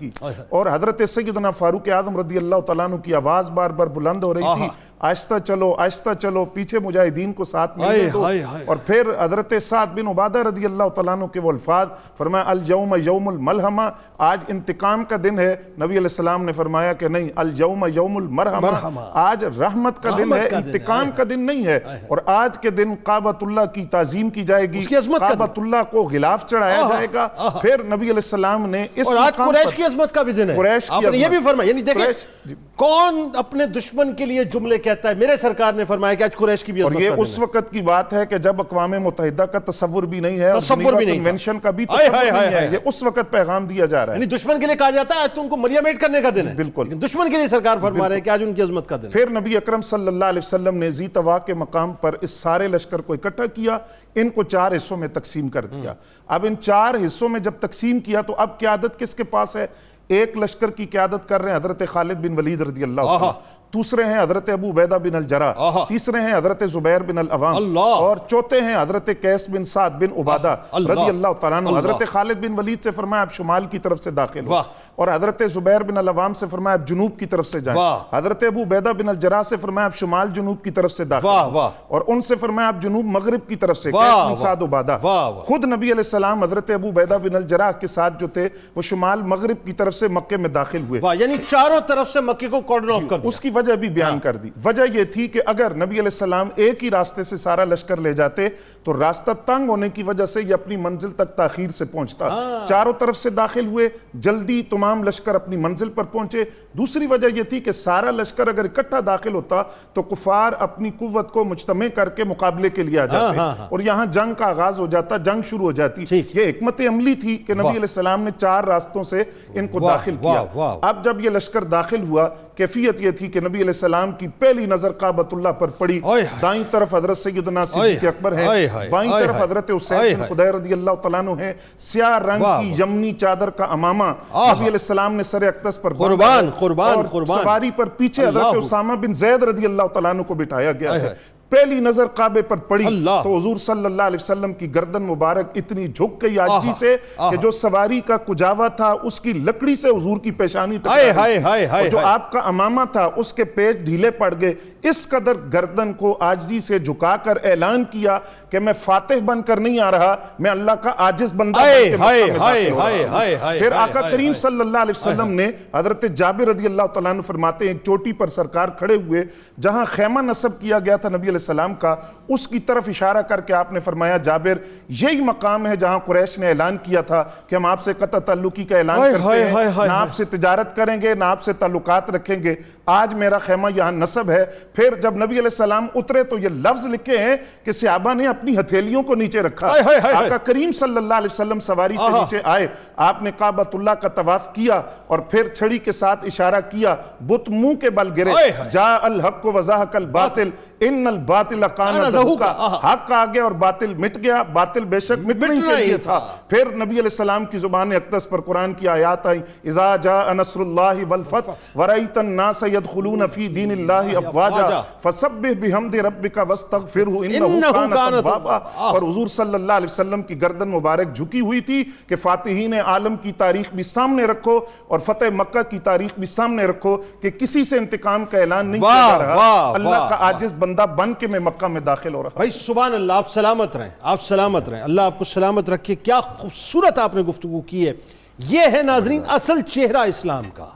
اور حضرت سیدنا فاروق اعظم رضی اللہ تعالیٰ عنہ کی آواز بار بار بلند ہو رہی تھی, آہستہ چلو آہستہ چلو, پیچھے مجاہدین کو ساتھ ملنے دو. اور پھر حضرت سعد بن عبادہ رضی اللہ تعالیٰ عنہ کے وہ الفاظ, فرمایا الیوم یوم الملحمہ, آج انتقام کا دن ہے. نبی علیہ السلام نے فرمایا کہ نہیں, الیوم یوم المرحمہ, آج رحمت کا دن ہے, انتقام کا دن نہیں ہے. اور آج کے دن کعبۃ اللہ کی تعظیم کی جائے گی, کعبۃ اللہ کو غلاف چڑھایا جائے گا. پھر نبی علیہ السلام نے اس مقام قریش کی عظمت کا بھی دن ہے. آپ نے یہ بھی فرمایا, یعنی دیکھیں کون اپنے دشمن کے لیے جملے کہتا ہے, میرے سرکار نے فرمایا کہ آج قریش کی بھی عظمت کا دن ہے. اور یہ اس وقت کی بات ہے کہ جب اقوام متحدہ کا تصور بھی نہیں ہے, تصور بھی نہیں, کنونشن کا بھی تصور نہیں ہے, یہ اس وقت پیغام دیا جا رہا ہے. یعنی دشمن کے لیے کہا جاتا ہے آج تم کو مریم ایٹ کرنے کا دن ہے, بالکل دشمن کے لیے سرکار فرما رہے ہیں کہ آج ان کی عظمت کا دن ہے. پھر نبی اکرم صلی اللہ علیہ وسلم نے ذی طوا کے مقام پر اس سارے لشکر کو اکٹھا کیا, ان کو 4 حصوں میں تقسیم کر دیا. اب ان 4 حصوں میں جب تقسیم کیا تو اب قیادت کس کے پاس ہے؟ ایک لشکر کی قیادت کر رہے ہیں حضرت خالد بن ولید رضی اللہ عنہ, دوسرے ہیں حضرت ابو عبیدہ بن الجراح, تیسرے ہیں حضرت زبیر بن العوام, اور چوتھے ہیں حضرت قیس بن سعد بن عبادہ رضی اللہ تعالیٰ عنہ. حضرت خالد بن ولید سے فرمایا آپ شمال کی طرف سے داخل ہو, اور حضرت زبیر بن العوام سے فرمایا آپ جنوب کی طرف سے جائیں. حضرت ابو عبیدہ بن الجراح سے فرمایا آپ شمال جنوب کی طرف سے داخل ہو, اور ان سے فرمایا آپ جنوب مغرب کی طرف سے, قیس بن سعد عبادہ. خود نبی علیہ السلام حضرت ابو عبیدہ بن الجراح کے ساتھ جو تھے وہ شمال مغرب کی طرف سے مکے میں داخل ہوئے. یعنی چاروں طرف سے مکے کو کارڈن آف کر دیا. اس کی وجہ بھی بیان کر دی. وجہ یہ تھی کہ اگر نبی علیہ السلام ایک ہی راستے سے سارا لشکر لے جاتے تو راستہ تنگ ہونے کی وجہ سے یہ اپنی منزل تک تاخیر سے پہنچتا. چاروں طرف سے داخل ہوئے, جلدی تمام لشکر اپنی منزل پر پہنچے. دوسری وجہ یہ تھی کہ سارا لشکر اگر اکٹھا داخل ہوتا تو کفار اپنی قوت کو مجتمع کر کے مقابلے کے لیے آ جاتے, اور یہاں جنگ کا آغاز ہو جاتا, جنگ شروع ہو جاتی. یہ حکمت عملی تھی کہ نبی علیہ السلام نے 4 راستوں سے ان کو داخل کیا. اب جب یہ لشکر داخل ہوا, کیفیت یہ تھی کہ نبی علیہ السلام کی پہلی نظر کعبۃ اللہ پر پڑی. دائیں طرف حضرت سیدنا صدیق اکبر ہیں, بائیں طرف حضرت حسین بن خدیر رضی اللہ تعالیٰ عنہ ہیں. سیاہ رنگ کی یمنی چادر کا امامہ نبی علیہ السلام نے سر اقدس پر قربان, اور سواری پر پیچھے حضرت اسامہ بن زید رضی اللہ تعالیٰ عنہ کو بٹھایا گیا ہے. پہلی نظر کعبے پر پڑی تو حضور صلی اللہ علیہ وسلم کی گردن مبارک اتنی جھک گئی عاجزی سے کہ جو سواری کا کجاوا تھا اس کی لکڑی سے حضور کی پیشانی ٹکرائی, جو آپ کا امامہ تھا اس کے پیچ ڈھیلے پڑ گئے. اس قدر گردن کو عاجزی سے جھکا کر اعلان کیا کہ میں فاتح بن کر نہیں آ رہا, میں اللہ کا عاجز بندہ بن کے مکہ میں داخل ہو رہا ہوں. پھر آقا کریم صلی اللہ علیہ وسلم نے, حضرت جابر رضی اللہ تعالیٰ عنہ فرماتے ہیں, ایک چوٹی پر سرکار کھڑے ہوئے جہاں خیمہ نصب کیا گیا تھا نبی علیہ السلام کا, اس کی طرف اشارہ کر کے آپ نے فرمایا جابر یہی مقام ہے جہاں قریش نے اعلان کیا تھا کہ ہم آپ سے قطع تعلقی کا اعلان کرتے ہیں, نہ آپ سے تجارت کریں گے نہ آپ سے تعلقات رکھیں گے, آج میرا خیمہ یہاں نصب ہے. پھر جب نبی علیہ السلام اترے تو یہ لفظ لکھے ہیں کہ صحابہ نے اپنی ہتھیلیوں کو نیچے رکھا. آقا کریم صلی اللہ علیہ وسلم سواری سے نیچے آئے, آپ نے کعبۃ اللہ کا طواف کیا اور پھر چھڑی کے ساتھ اشارہ کیا, بت منہ کے بل گرے, جاء الحق وزہق الباطل ان الباطل کان زہوقا، حق آ گیا اور باطل مٹ گیا، باطل بے شک مٹنے کے لیے تھا۔ پھر نبی علیہ السلام کی زبان اقدس پر قرآن کی آیات آئیں، اذا جاء نصر اللہ والفتح ورأیت الناس يدخلون فی دین اللہ افواجا فسبح بحمد ربک واستغفرہ انہ کان توابا۔ اور حضور صلی اللہ علیہ وسلم کی گردن مبارک جھکی ہوئی تھی کہ فاتحین عالم کی تاریخ بھی سامنے رکھو اور فتح مکہ کی تاریخ بھی سامنے رکھو کہ کسی سے انتقام کا اعلان نہیں کیا جا رہا، اللہ کا عاجز بندہ بن کے میں مکہ میں داخل ہو رہا۔ بھائی سبحان اللہ، آپ سلامت رہیں، آپ سلامت رہیں، اللہ آپ کو سلامت رکھے۔ کیا خوبصورت آپ نے گفتگو کی ہے۔ یہ ہے ناظرین اصل چہرہ اسلام کا،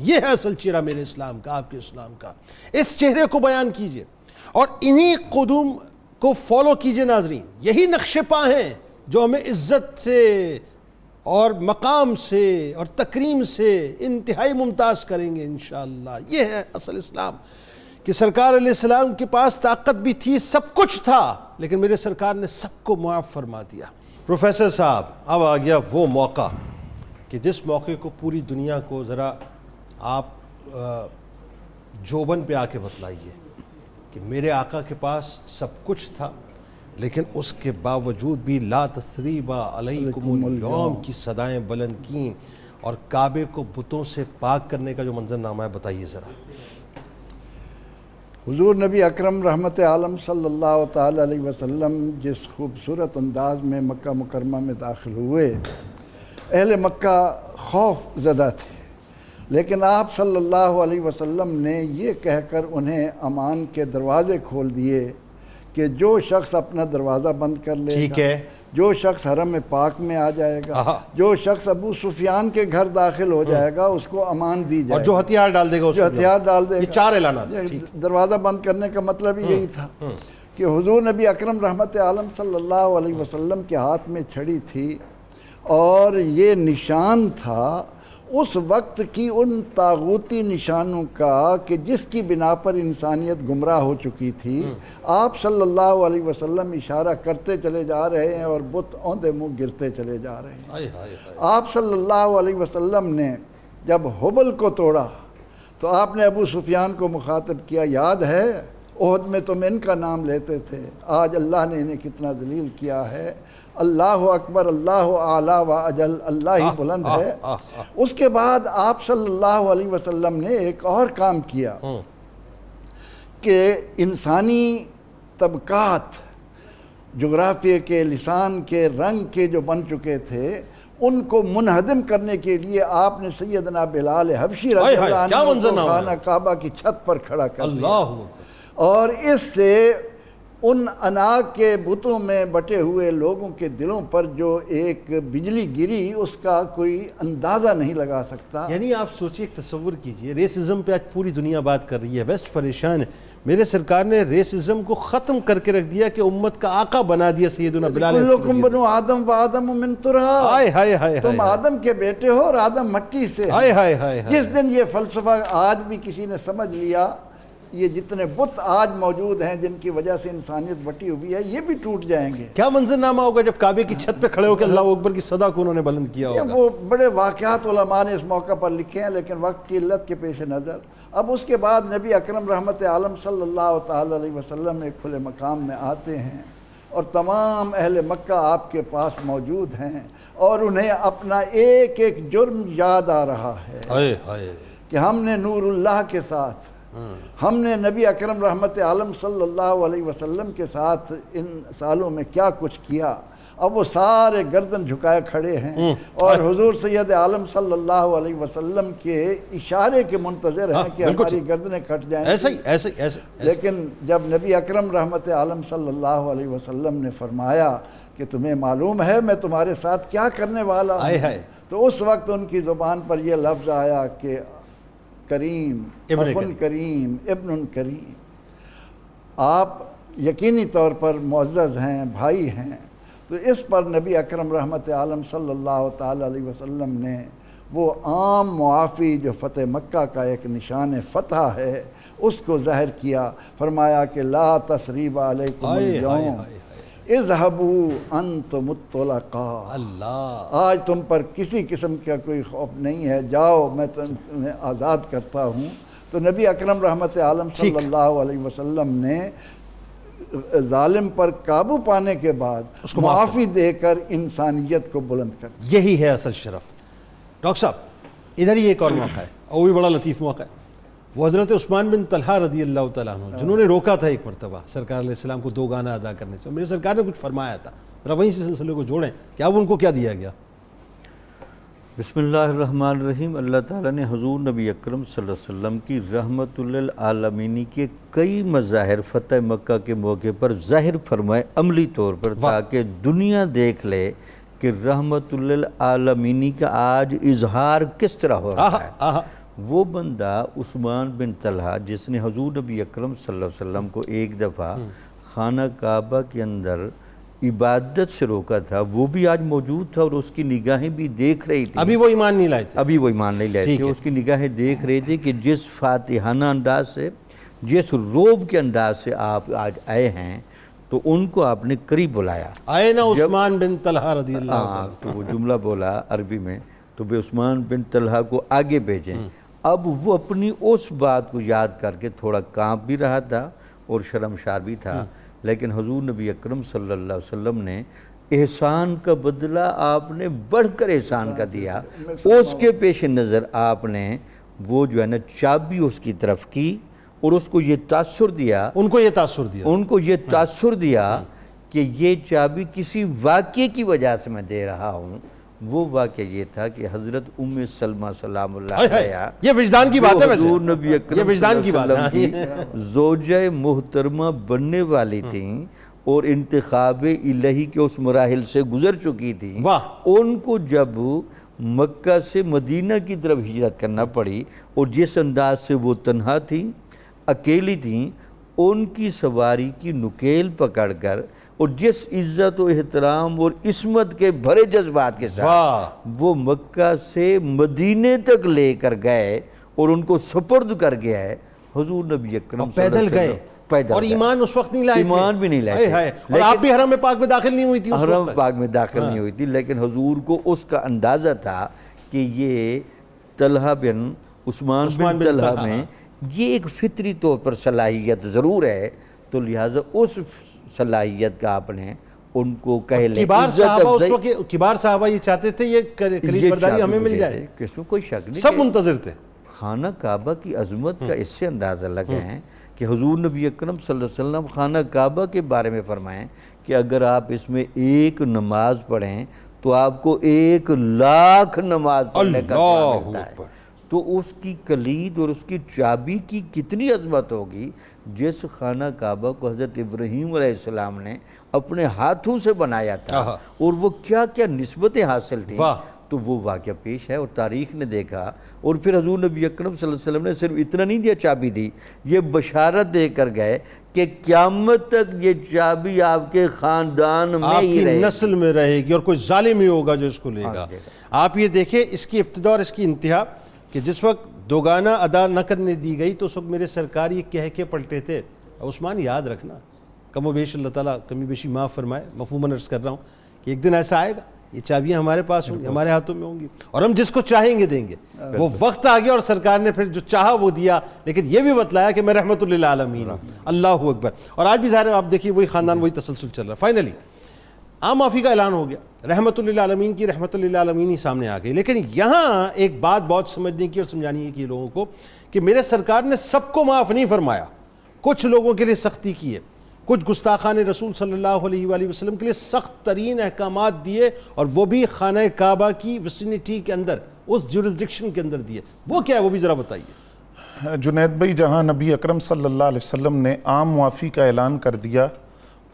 یہ ہے اصل چہرہ میرے اسلام کا، آپ کے اسلام کا۔ اس چہرے کو بیان کیجئے اور انہی قدوم کو فالو کیجئے ناظرین۔ یہی نقش پا ہیں جو ہمیں عزت سے اور مقام سے اور تکریم سے انتہائی ممتاز کریں گے انشاءاللہ۔ یہ ہے اصل اسلام کہ سرکار علیہ السلام کے پاس طاقت بھی تھی، سب کچھ تھا، لیکن میرے سرکار نے سب کو معاف فرما دیا۔ پروفیسر صاحب، اب آ گیا وہ موقع کہ جس موقع کو پوری دنیا کو ذرا آپ جوبن پہ آ کے بتلائیے کہ میرے آقا کے پاس سب کچھ تھا، لیکن اس کے باوجود بھی لا تثریب علیکم اليوم کی صدائیں بلند کیں اور کعبے کو بتوں سے پاک کرنے کا جو منظرنامہ ہے بتائیے ذرا۔ حضور نبی اکرم رحمت عالم صلی اللہ تعالی علیہ وسلم جس خوبصورت انداز میں مکہ مکرمہ میں داخل ہوئے، اہل مکہ خوف زدہ تھے، لیکن آپ صلی اللہ علیہ وسلم نے یہ کہہ کر انہیں امان کے دروازے کھول دیے کہ جو شخص اپنا دروازہ بند کر لے گا، جو شخص حرم پاک میں آ جائے گا، جو شخص ابو سفیان کے گھر داخل ہو جائے گا، اس کو امان دی جائے گا، اور جو ہتھیار ڈال دے گا، جو ہتھیار ڈال دے گا۔ یہ 4 اعلانات۔ دروازہ بند کرنے کا مطلب یہی تھا کہ حضور نبی اکرم رحمت عالم صلی اللہ علیہ وسلم کے ہاتھ میں چھڑی تھی اور یہ نشان تھا اس وقت کی ان طاغوتی نشانوں کا کہ جس کی بنا پر انسانیت گمراہ ہو چکی تھی۔ آپ صلی اللہ علیہ وسلم اشارہ کرتے چلے جا رہے ہیں اور بت اوندے منہ گرتے چلے جا رہے ہیں۔ آپ صلی اللہ علیہ وسلم نے جب حبل کو توڑا تو آپ نے ابو سفیان کو مخاطب کیا، یاد ہے احد میں تم ان کا نام لیتے تھے، آج اللہ نے انہیں کتنا ذلیل کیا ہے۔ اللہ اکبر، اللہ اعلیٰ و اجل، اللہ ہی بلند ہے۔ اس کے بعد آپ صلی اللہ علیہ وسلم نے ایک اور کام کیا کہ انسانی طبقات جغرافیے کے، لسان کے، رنگ کے جو بن چکے تھے، ان کو منہدم کرنے کے لیے آپ نے سیدنا بلال حبشی رضی اللہ عنہ کو خانہ کعبہ کی چھت پر کھڑا کر دیا، اور اس سے ان اناق کے بتوں میں بٹے ہوئے لوگوں کے دلوں پر جو ایک بجلی گری، اس کا کوئی اندازہ نہیں لگا سکتا۔ یعنی آپ سوچئے، تصور کیجئے، ریسزم پہ آج پوری دنیا بات کر رہی ہے، ویسٹ پریشان ہے، میرے سرکار نے ریسزم کو ختم کر کے رکھ دیا کہ امت کا آقا بنا دیا سیدنا بلال۔ کلکم بنو آدم و آدم من تراب، تم آدم کے بیٹے ہو اور آدم مٹی سے۔ جس دن یہ فلسفہ آج بھی کسی نے سمجھ لیا، یہ جتنے بت آج موجود ہیں جن کی وجہ سے انسانیت بٹی ہوئی ہے، یہ بھی ٹوٹ جائیں گے۔ کیا منظرنامہ ہوگا جب کعبے کی چھت پہ کھڑے ہو کے اللہ اکبر کی صدا کو انہوں نے بلند کیا ہوگا۔ وہ بڑے واقعات علماء نے اس موقع پر لکھے ہیں، لیکن وقت کی علت کے پیش نظر اب اس کے بعد نبی اکرم رحمت عالم صلی اللہ تعالی علیہ وسلم ایک کھلے مقام میں آتے ہیں اور تمام اہل مکہ آپ کے پاس موجود ہیں، اور انہیں اپنا ایک ایک جرم یاد آ رہا ہے کہ ہم نے نور اللہ کے ساتھ، ہم نے نبی اکرم رحمت عالم صلی اللہ علیہ وسلم کے ساتھ ان سالوں میں کیا کچھ کیا۔ اب وہ سارے گردن جھکائے کھڑے ہیں اور حضور سید عالم صلی اللہ علیہ وسلم کے اشارے کے منتظر ہیں کہ ہماری گردنیں کٹ جائیں۔ ایسے لیکن جب نبی اکرم رحمت عالم صلی اللہ علیہ وسلم نے فرمایا کہ تمہیں معلوم ہے میں تمہارے ساتھ کیا کرنے والا ہوں، تو اس وقت ان کی زبان پر یہ لفظ آیا کہ کریم، ابن کریم، ابن کریم، آپ یقینی طور پر معزز ہیں، بھائی ہیں۔ تو اس پر نبی اکرم رحمت عالم صلی اللہ تعالی علیہ وسلم نے وہ عام معافی جو فتح مکہ کا ایک نشان فتح ہے اس کو ظاہر کیا، فرمایا کہ لا تثریب علیکم اليوم اذهبوا انتم الطلقاء، اللہ آج تم پر کسی قسم کا کوئی خوف نہیں ہے، جاؤ میں تمہیں آزاد کرتا ہوں۔ تو نبی اکرم رحمت عالم صلی اللہ علیہ وسلم نے ظالم پر قابو پانے کے بعد اس کو معاف معافی دے کر انسانیت کو بلند کر. یہی ہے اصل شرف. ڈاکٹر صاحب ادھر ہی ایک اور موقع ہے، اور وہ بھی بڑا لطیف موقع ہے. وہ حضرت عثمان بن طلحہ رضی اللہ تعالیٰ عنہ جنہوں نے روکا تھا ایک مرتبہ سرکار علیہ السلام کو 2 گانا ادا کرنے سے. میرے سرکار نے کچھ فرمایا تھا، ذرا وہیں سے سلسلے کو جوڑیں کہ اب ان کو کیا دیا گیا. بسم اللہ الرحمن الرحیم. اللہ تعالیٰ نے حضور نبی اکرم صلی اللہ علیہ وسلم کی رحمت للعالمین کے کئی مظاہر فتح مکہ کے موقع پر ظاہر فرمائے عملی طور پر، تاکہ دنیا دیکھ لے کہ رحمت للعالمین کا آج اظہار کس طرح ہو رہا ہے. وہ بندہ عثمان بن طلحہ جس نے حضور نبی اکرم صلی اللہ علیہ وسلم کو ایک دفعہ خانہ کعبہ کے اندر عبادت سے روکا تھا، وہ بھی آج موجود تھا اور اس کی نگاہیں بھی دیکھ رہی تھی. ابھی وہ ایمان نہیں لائے تھے. ابھی وہ ایمان نہیں لائے تھے. اس کی نگاہیں دیکھ رہی تھی کہ جس فاتحانہ انداز سے، جس روب کے انداز سے آپ آج آئے ہیں، تو ان کو آپ نے قریب بلایا. آئے نا عثمان بن طلحہ رضی اللہ تعالیٰ. تو وہ جملہ بولا عربی میں، تو بے عثمان بن طلحہ کو آگے بھیجیں. اب وہ اپنی اس بات کو یاد کر کے تھوڑا کانپ بھی رہا تھا اور شرمشار بھی تھا، لیکن حضور نبی اکرم صلی اللہ علیہ وسلم نے احسان کا بدلہ آپ نے بڑھ کر احسان کا دیا. اس کے پیش نظر آپ نے وہ جو ہے نا چابی اس کی طرف کی اور اس کو یہ تاثر دیا، ان کو یہ تاثر دیا کہ یہ چابی کسی واقعے کی وجہ سے میں دے رہا ہوں. وہ واقعہ یہ تھا کہ حضرت ام سلمہ سلام اللہ علیہا، یہ وجدان کی بات ہے ویسے، حضور نبی اکرم صلی اللہ علیہ وسلم کی زوجہ محترمہ بننے والی تھیں اور انتخاب الہی کے اس مراحل سے گزر چکی تھیں. ان کو جب مکہ سے مدینہ کی طرف ہجرت کرنا پڑی اور جس انداز سے وہ تنہا تھیں، اکیلی تھیں، ان کی سواری کی نکیل پکڑ کر اور جس عزت و احترام اور عصمت کے بھرے جذبات کے ساتھ وہ مکہ سے مدینے تک لے کر گئے اور ان کو سپرد کر گیا ہے. حضور نبی اکرم پیدل گئے اور ایمان اس وقت نہیں لائے تھے. ایمان بھی نہیں لائے تھے. اور آپ بھی حرم پاک میں داخل نہیں ہوئی تھی. حرم پاک میں داخل نہیں ہوئی تھی، لیکن حضور کو اس کا اندازہ تھا کہ یہ طلحہ بن عثمان بن طلحہ میں یہ ایک فطری طور پر صلاحیت ضرور ہے، تو لہٰذا اس صلاحیت کا آپ نے ان کو کہہ لیں. کبار صحابہ یہ چاہتے تھے یہ کلیج برداری ہمیں مل جائے، اس میں کوئی شک نہیں، سب منتظر تھے. خانہ کعبہ کی عظمت کا اس سے اندازہ لگا ہے کہ حضور نبی اکرم صلی اللہ علیہ وسلم خانہ کعبہ کے بارے میں فرمائیں کہ اگر آپ اس میں ایک نماز پڑھیں تو آپ کو 1,00,000 نماز پڑھنے کا ثواب ملتا ہے. تو اس کی کلید اور اس کی چابی کی کتنی عظمت ہوگی. جس خانہ کعبہ کو حضرت ابراہیم علیہ السلام نے اپنے ہاتھوں سے بنایا تھا اور وہ کیا کیا نسبتیں حاصل تھیں، تو وہ واقعہ پیش ہے اور تاریخ نے دیکھا. اور پھر حضور نبی اکرم صلی اللہ علیہ وسلم نے صرف اتنا نہیں دیا چابی دی، یہ بشارت دے کر گئے کہ قیامت تک یہ چابی آپ کے خاندان میں ہی رہے گی، نسل میں رہے گی، اور کوئی ظالم ہی ہوگا جو اس کو لے گا. آپ یہ دیکھیں اس کی ابتدا اور اس کی انتہا کہ جس وقت 2 گانا ادا نہ کرنے دی گئی تو اس وقت میرے سرکار یہ کہہ کے پلٹے تھے. عثمان یاد رکھنا، کم و بیش اللہ تعالیٰ کمی بیشی معاف فرمائے، مفہوماً عرض کر رہا ہوں کہ ایک دن ایسا آئے گا یہ چابیاں ہمارے پاس ہوں گی، ہمارے ہاتھوں میں ہوں گی، اور ہم جس کو چاہیں گے دیں گے. وہ وقت آ گیا اور سرکار نے پھر جو چاہا وہ دیا، لیکن یہ بھی بتلایا کہ میں رحمت للعالمین ہوں. اللہ اکبر. اور آج بھی ظاہر آپ دیکھیے وہی خاندان وہی تسلسل چل رہا ہے. فائنلی عام معافی کا اعلان ہو گیا، رحمت للعالمین کی رحمت للعالمین ہی سامنے آ گئی. لیکن یہاں ایک بات بہت سمجھنے کی اور سمجھانی کی لوگوں کو کہ میرے سرکار نے سب کو معاف نہیں فرمایا، کچھ لوگوں کے لیے سختی کی ہے، کچھ گستاخان رسول صلی اللہ علیہ وآلہ وسلم کے لیے سخت ترین احکامات دیے، اور وہ بھی خانہ کعبہ کی وسینٹی کے اندر، اس جورسڈکشن کے اندر دیے. وہ کیا ہے وہ بھی ذرا بتائیے. جنید بھائی، جہاں نبی اکرم صلی اللہ علیہ وسلم نے عام معافی کا اعلان کر دیا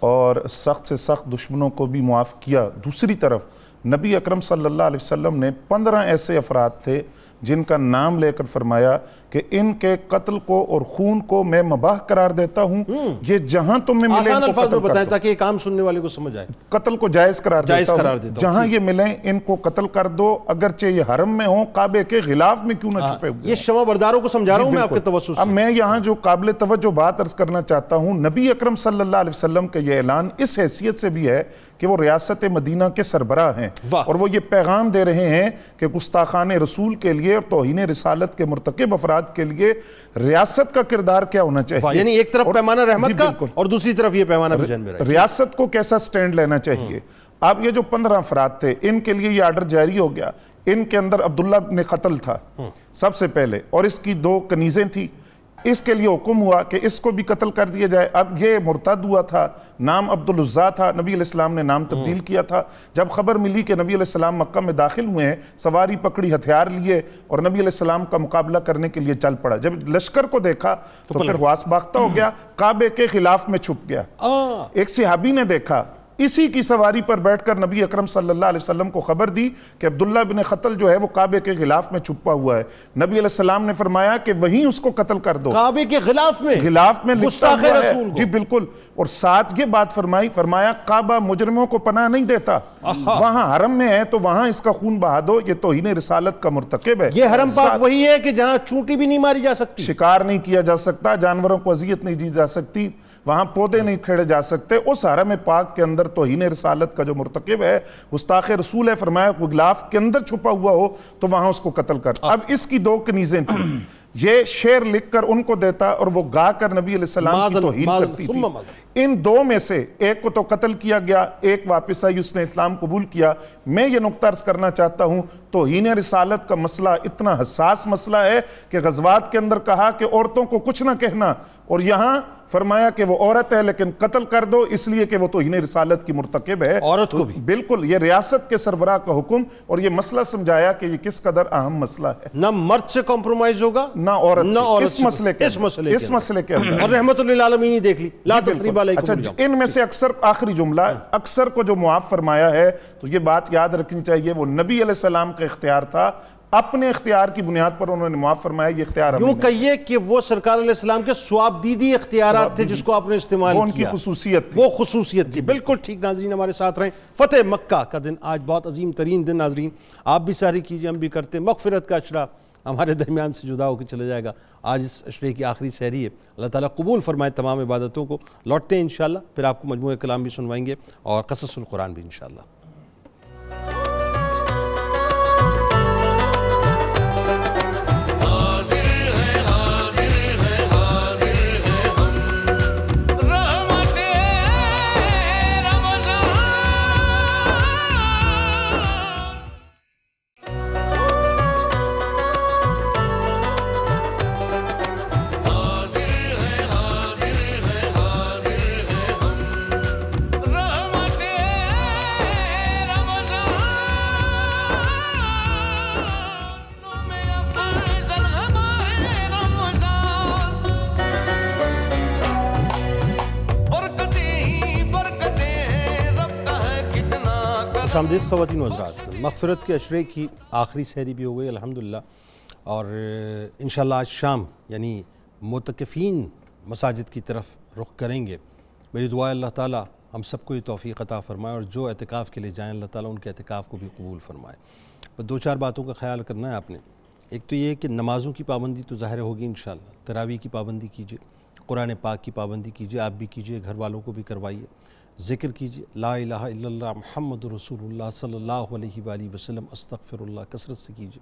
اور سخت سے سخت دشمنوں کو بھی معاف کیا، دوسری طرف نبی اکرم صلی اللہ علیہ وسلم نے 15 ایسے افراد تھے جن کا نام لے کر فرمایا کہ ان کے قتل کو اور خون کو میں مباح قرار دیتا ہوں، یہ جہاں تم میں ملیں آسان ان کو الفاظ میں قتل بتائیں کر دو. تاکہ ایک عام سننے والے کو سمجھ آئے. قتل کو جائز قرار دیتا ہوں، جہاں یہ ملیں ان کو قتل کر دو، اگرچہ یہ حرم میں ہوں، کعبے کے غلاف میں کیوں نہ چھپے ہوئے. یہ شمع برداروں کو سمجھا رہا ہوں میں آپ کے توسط سے. اب میں یہاں جو قابل توجہ بات عرض کرنا چاہتا ہوں، نبی اکرم صلی اللہ علیہ وسلم کا یہ اعلان اس حیثیت سے بھی ہے کہ وہ ریاست مدینہ کے سربراہ ہیں، اور وہ یہ پیغام دے رہے ہیں کہ گستاخان رسول کے لیے لیے اور توہین رسالت کے مرتکب افراد کے لیے ریاست کا کردار کیا ہونا چاہیے. یعنی ایک طرف پیمانہ رحمت کا اور دوسری طرف یہ پیمانہ بھی ذہن میں رہے. ریاست کو کیسا سٹینڈ لینا چاہیے. اب یہ جو 15 افراد تھے ان کے لیے یہ آرڈر جاری ہو گیا. ان کے اندر عبداللہ ابن قتل تھا سب سے پہلے, اور اس کی 2 کنیزیں تھیں. اس کے لیے حکم ہوا کہ اس کو بھی قتل کر دیا جائے. اب یہ مرتد ہوا تھا, نام عبدالعزیٰ تھا, نبی علیہ السلام نے نام تبدیل کیا تھا. جب خبر ملی کہ نبی علیہ السلام مکہ میں داخل ہوئے ہیں, سواری پکڑی, ہتھیار لیے اور نبی علیہ السلام کا مقابلہ کرنے کے لیے چل پڑا. جب لشکر کو دیکھا تو پھر حواس باختہ ہو گیا, کعبے کے خلاف میں چھپ گیا. ایک صحابی نے دیکھا, اسی کی سواری پر بیٹھ کر نبی اکرم صلی اللہ علیہ وسلم کو خبر دی کہ عبداللہ بن قتل جو ہے وہ کعبے کے غلاف میں چھپا ہوا ہے. نبی علیہ السلام نے فرمایا کہ وہیں اس کو قتل کر دو. کعبے کے غلاف میں لکھتا ہوا ہے. جی بالکل. اور ساتھ یہ بات فرمایا کعبہ مجرموں کو پناہ نہیں دیتا, وہاں حرم میں ہے تو وہاں اس کا خون بہا دو, یہ توہین رسالت کا مرتکب ہے. یہ حرم پاک وہی ہے کہ جہاں چونٹی بھی نہیں ماری جا سکتی, شکار نہیں کیا جا سکتا, جانوروں کو اذیت نہیں دی جا سکتی, وہاں پودے نہیں کھیڑے جا سکتے. اس حرم پاک کے اندر توہین رسالت کا جو مرتکب ہے, گستاخ رسول ہے, فرمایا غلاف کے اندر چھپا ہوا ہو تو وہاں اس کو قتل کر. اب اس کی 2 کنیزیں تھیں, یہ شعر لکھ کر ان کو دیتا اور وہ گا کر نبی علیہ السلام کی توہین کرتی تھی. ان 2 میں سے ایک کو تو قتل کیا گیا, ایک واپس آئی, اس نے اسلام قبول کیا. میں یہ نقطہ عرض کرنا چاہتا ہوں, توہین رسالت کا مسئلہ اتنا حساس مسئلہ ہے کہ غزوات کے اندر کہا کہ عورتوں کو کچھ نہ کہنا, اور یہاں فرمایا کہ وہ عورت ہے لیکن قتل کر دو اس لیے کہ وہ توہین رسالت کی مرتکب ہے. عورت کو بھی بالکل, یہ ریاست کے سربراہ کا حکم, اور یہ مسئلہ سمجھایا کہ یہ کس قدر اہم مسئلہ ہے. نہ مرد سے کمپرومائز ہوگا نہ عورت سے, اس مسئلے کے اندر. اور رحمت للعالمین ہی دیکھ لی, لا تثریب علیکم. اچھا, ان میں سے اکثر, آخری جملہ, اکثر کو جو معاف فرمایا ہے تو یہ بات یاد رکھنی چاہیے, وہ نبی علیہ السلام کا اختیار تھا, اپنے اختیار کی بنیاد پر انہوں نے معاف فرمایا. یہ اختیار یوں کہیے کہ وہ سرکار علیہ السلام کے ثواب دیدی اختیارات تھے جس کو آپ نے استعمال کیا, وہ ان کی خصوصیت تھی. وہ خصوصیت تھی. بالکل ٹھیک. ناظرین ہمارے ساتھ رہیں. فتح مکہ کا دن آج بہت عظیم ترین دن. ناظرین آپ بھی سحری کیجئے, ہم بھی کرتے. مغفرت کا عشرہ ہمارے درمیان سے جدا ہو کے چلے جائے گا. آج اس عشرے کی آخری سحری ہے. اللہ تعالیٰ قبول فرمائے تمام عبادتوں کو. لوٹتے ہیں انشاءاللہ, پھر آپ کو مجموعہ کلام بھی سنوائیں گے اور قصص القرآن بھی انشاءاللہ. آمدید خواتین و حضرات. مغفرت کے عشرے کی آخری سحری بھی ہو گئی الحمدللہ, اور انشاءاللہ آج شام یعنی معتکفین مساجد کی طرف رخ کریں گے. میری دعا ہے اللہ تعالیٰ ہم سب کو یہ توفیق عطا فرمائے, اور جو اعتکاف کے لیے جائیں اللہ تعالیٰ ان کے اعتکاف کو بھی قبول فرمائے. بس 2-4 باتوں کا خیال کرنا ہے آپ نے. ایک تو یہ کہ نمازوں کی پابندی تو ظاہر ہوگی انشاءاللہ, تراویح کی پابندی کیجئے, قرآن پاک کی پابندی کیجئے, آپ بھی کیجئے, گھر والوں کو بھی کروائیے, ذکر کیجئے, لا الہ الا اللہ محمد رسول اللہ صلی اللہ علیہ وآلہ وسلم, استغفر اللہ کثرت سے کیجئے,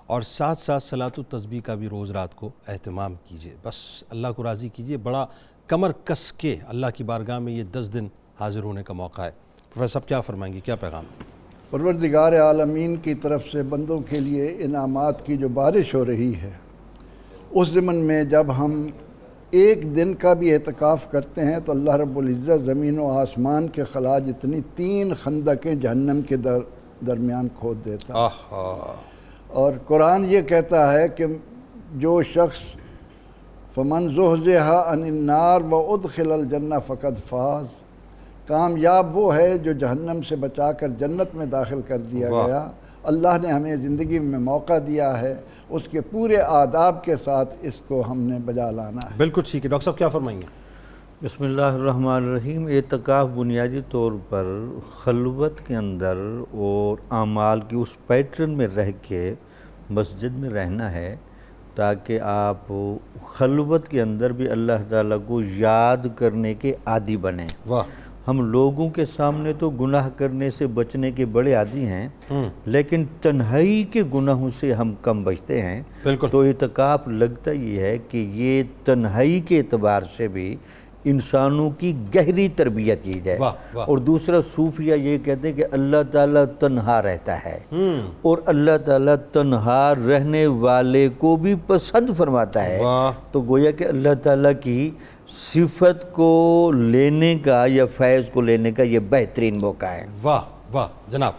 اور ساتھ ساتھ صلاۃ و تسبیح کا بھی روز رات کو اہتمام کیجئے. بس اللہ کو راضی کیجئے. بڑا کمر کس کے اللہ کی بارگاہ میں یہ 10 دن حاضر ہونے کا موقع ہے. پروفیسر صاحب کیا فرمائیں گے, کیا پیغام دیں؟ پروردگار عالمین کی طرف سے بندوں کے لیے انعامات کی جو بارش ہو رہی ہے, اس ضمن میں جب ہم ایک دن کا بھی اعتکاف کرتے ہیں تو اللہ رب العزت زمین و آسمان کے خلا جتنی 3 خندقیں جہنم کے درمیان کھود دیتا. اور قرآن یہ کہتا ہے کہ جو شخص فمن زحزح عن النار وادخل الجنہ فقد فاز, کامیاب وہ ہے جو جہنم سے بچا کر جنت میں داخل کر دیا گیا. اللہ نے ہمیں زندگی میں موقع دیا ہے, اس کے پورے آداب کے ساتھ اس کو ہم نے بجا لانا ہے. بالکل ٹھیک ہے. ڈاکٹر صاحب کیا فرمائیں گے؟ بسم اللہ الرحمن الرحیم. اعتکاف بنیادی طور پر خلوت کے اندر اور اعمال کی اس پیٹرن میں رہ کے مسجد میں رہنا ہے تاکہ آپ خلوت کے اندر بھی اللہ تعالیٰ کو یاد کرنے کے عادی بنیں. ہم لوگوں کے سامنے تو گناہ کرنے سے بچنے کے بڑے عادی ہیں، لیکن تنہائی کے گناہوں سے ہم کم بچتے ہیں۔ تو اعتکاف لگتا یہ ہے کہ یہ تنہائی کے اعتبار سے بھی انسانوں کی گہری تربیت کی جائے۔ اور دوسرا صوفیہ یہ کہتے ہیں کہ اللہ تعالیٰ تنہا رہتا ہے، اور اللہ تعالیٰ تنہا رہنے والے کو بھی پسند فرماتا ہے۔ تو گویا کہ اللہ تعالیٰ کی صفت کو لینے کا یا فیض کو لینے کا یہ بہترین موقع ہے۔ واہ واہ جناب۔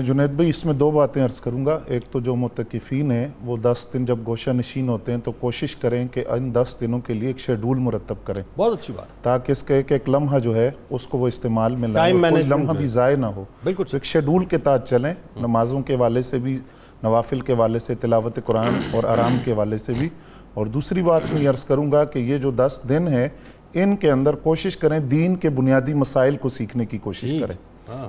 جنید بھائی، اس میں دو باتیں عرض کروں گا۔ ایک تو جو معتکفین ہیں وہ 10 دن جب گوشہ نشین ہوتے ہیں تو کوشش کریں کہ ان 10 دنوں کے لیے ایک شیڈول مرتب کریں، بہت اچھی بات، تاکہ اس کا ایک لمحہ جو ہے اس کو وہ استعمال میں لائیں، کوئی لمحہ بھی ضائع نہ ہو۔ ایک شیڈول کے تحت چلیں، نمازوں کے حوالے سے بھی، نوافل کے حوالے سے، تلاوت قرآن اور آرام کے حوالے سے بھی۔ اور دوسری بات میں یہ عرض کروں گا کہ یہ جو 10 دن ہیں ان کے اندر کوشش کریں دین کے بنیادی مسائل کو سیکھنے کی کوشش کریں۔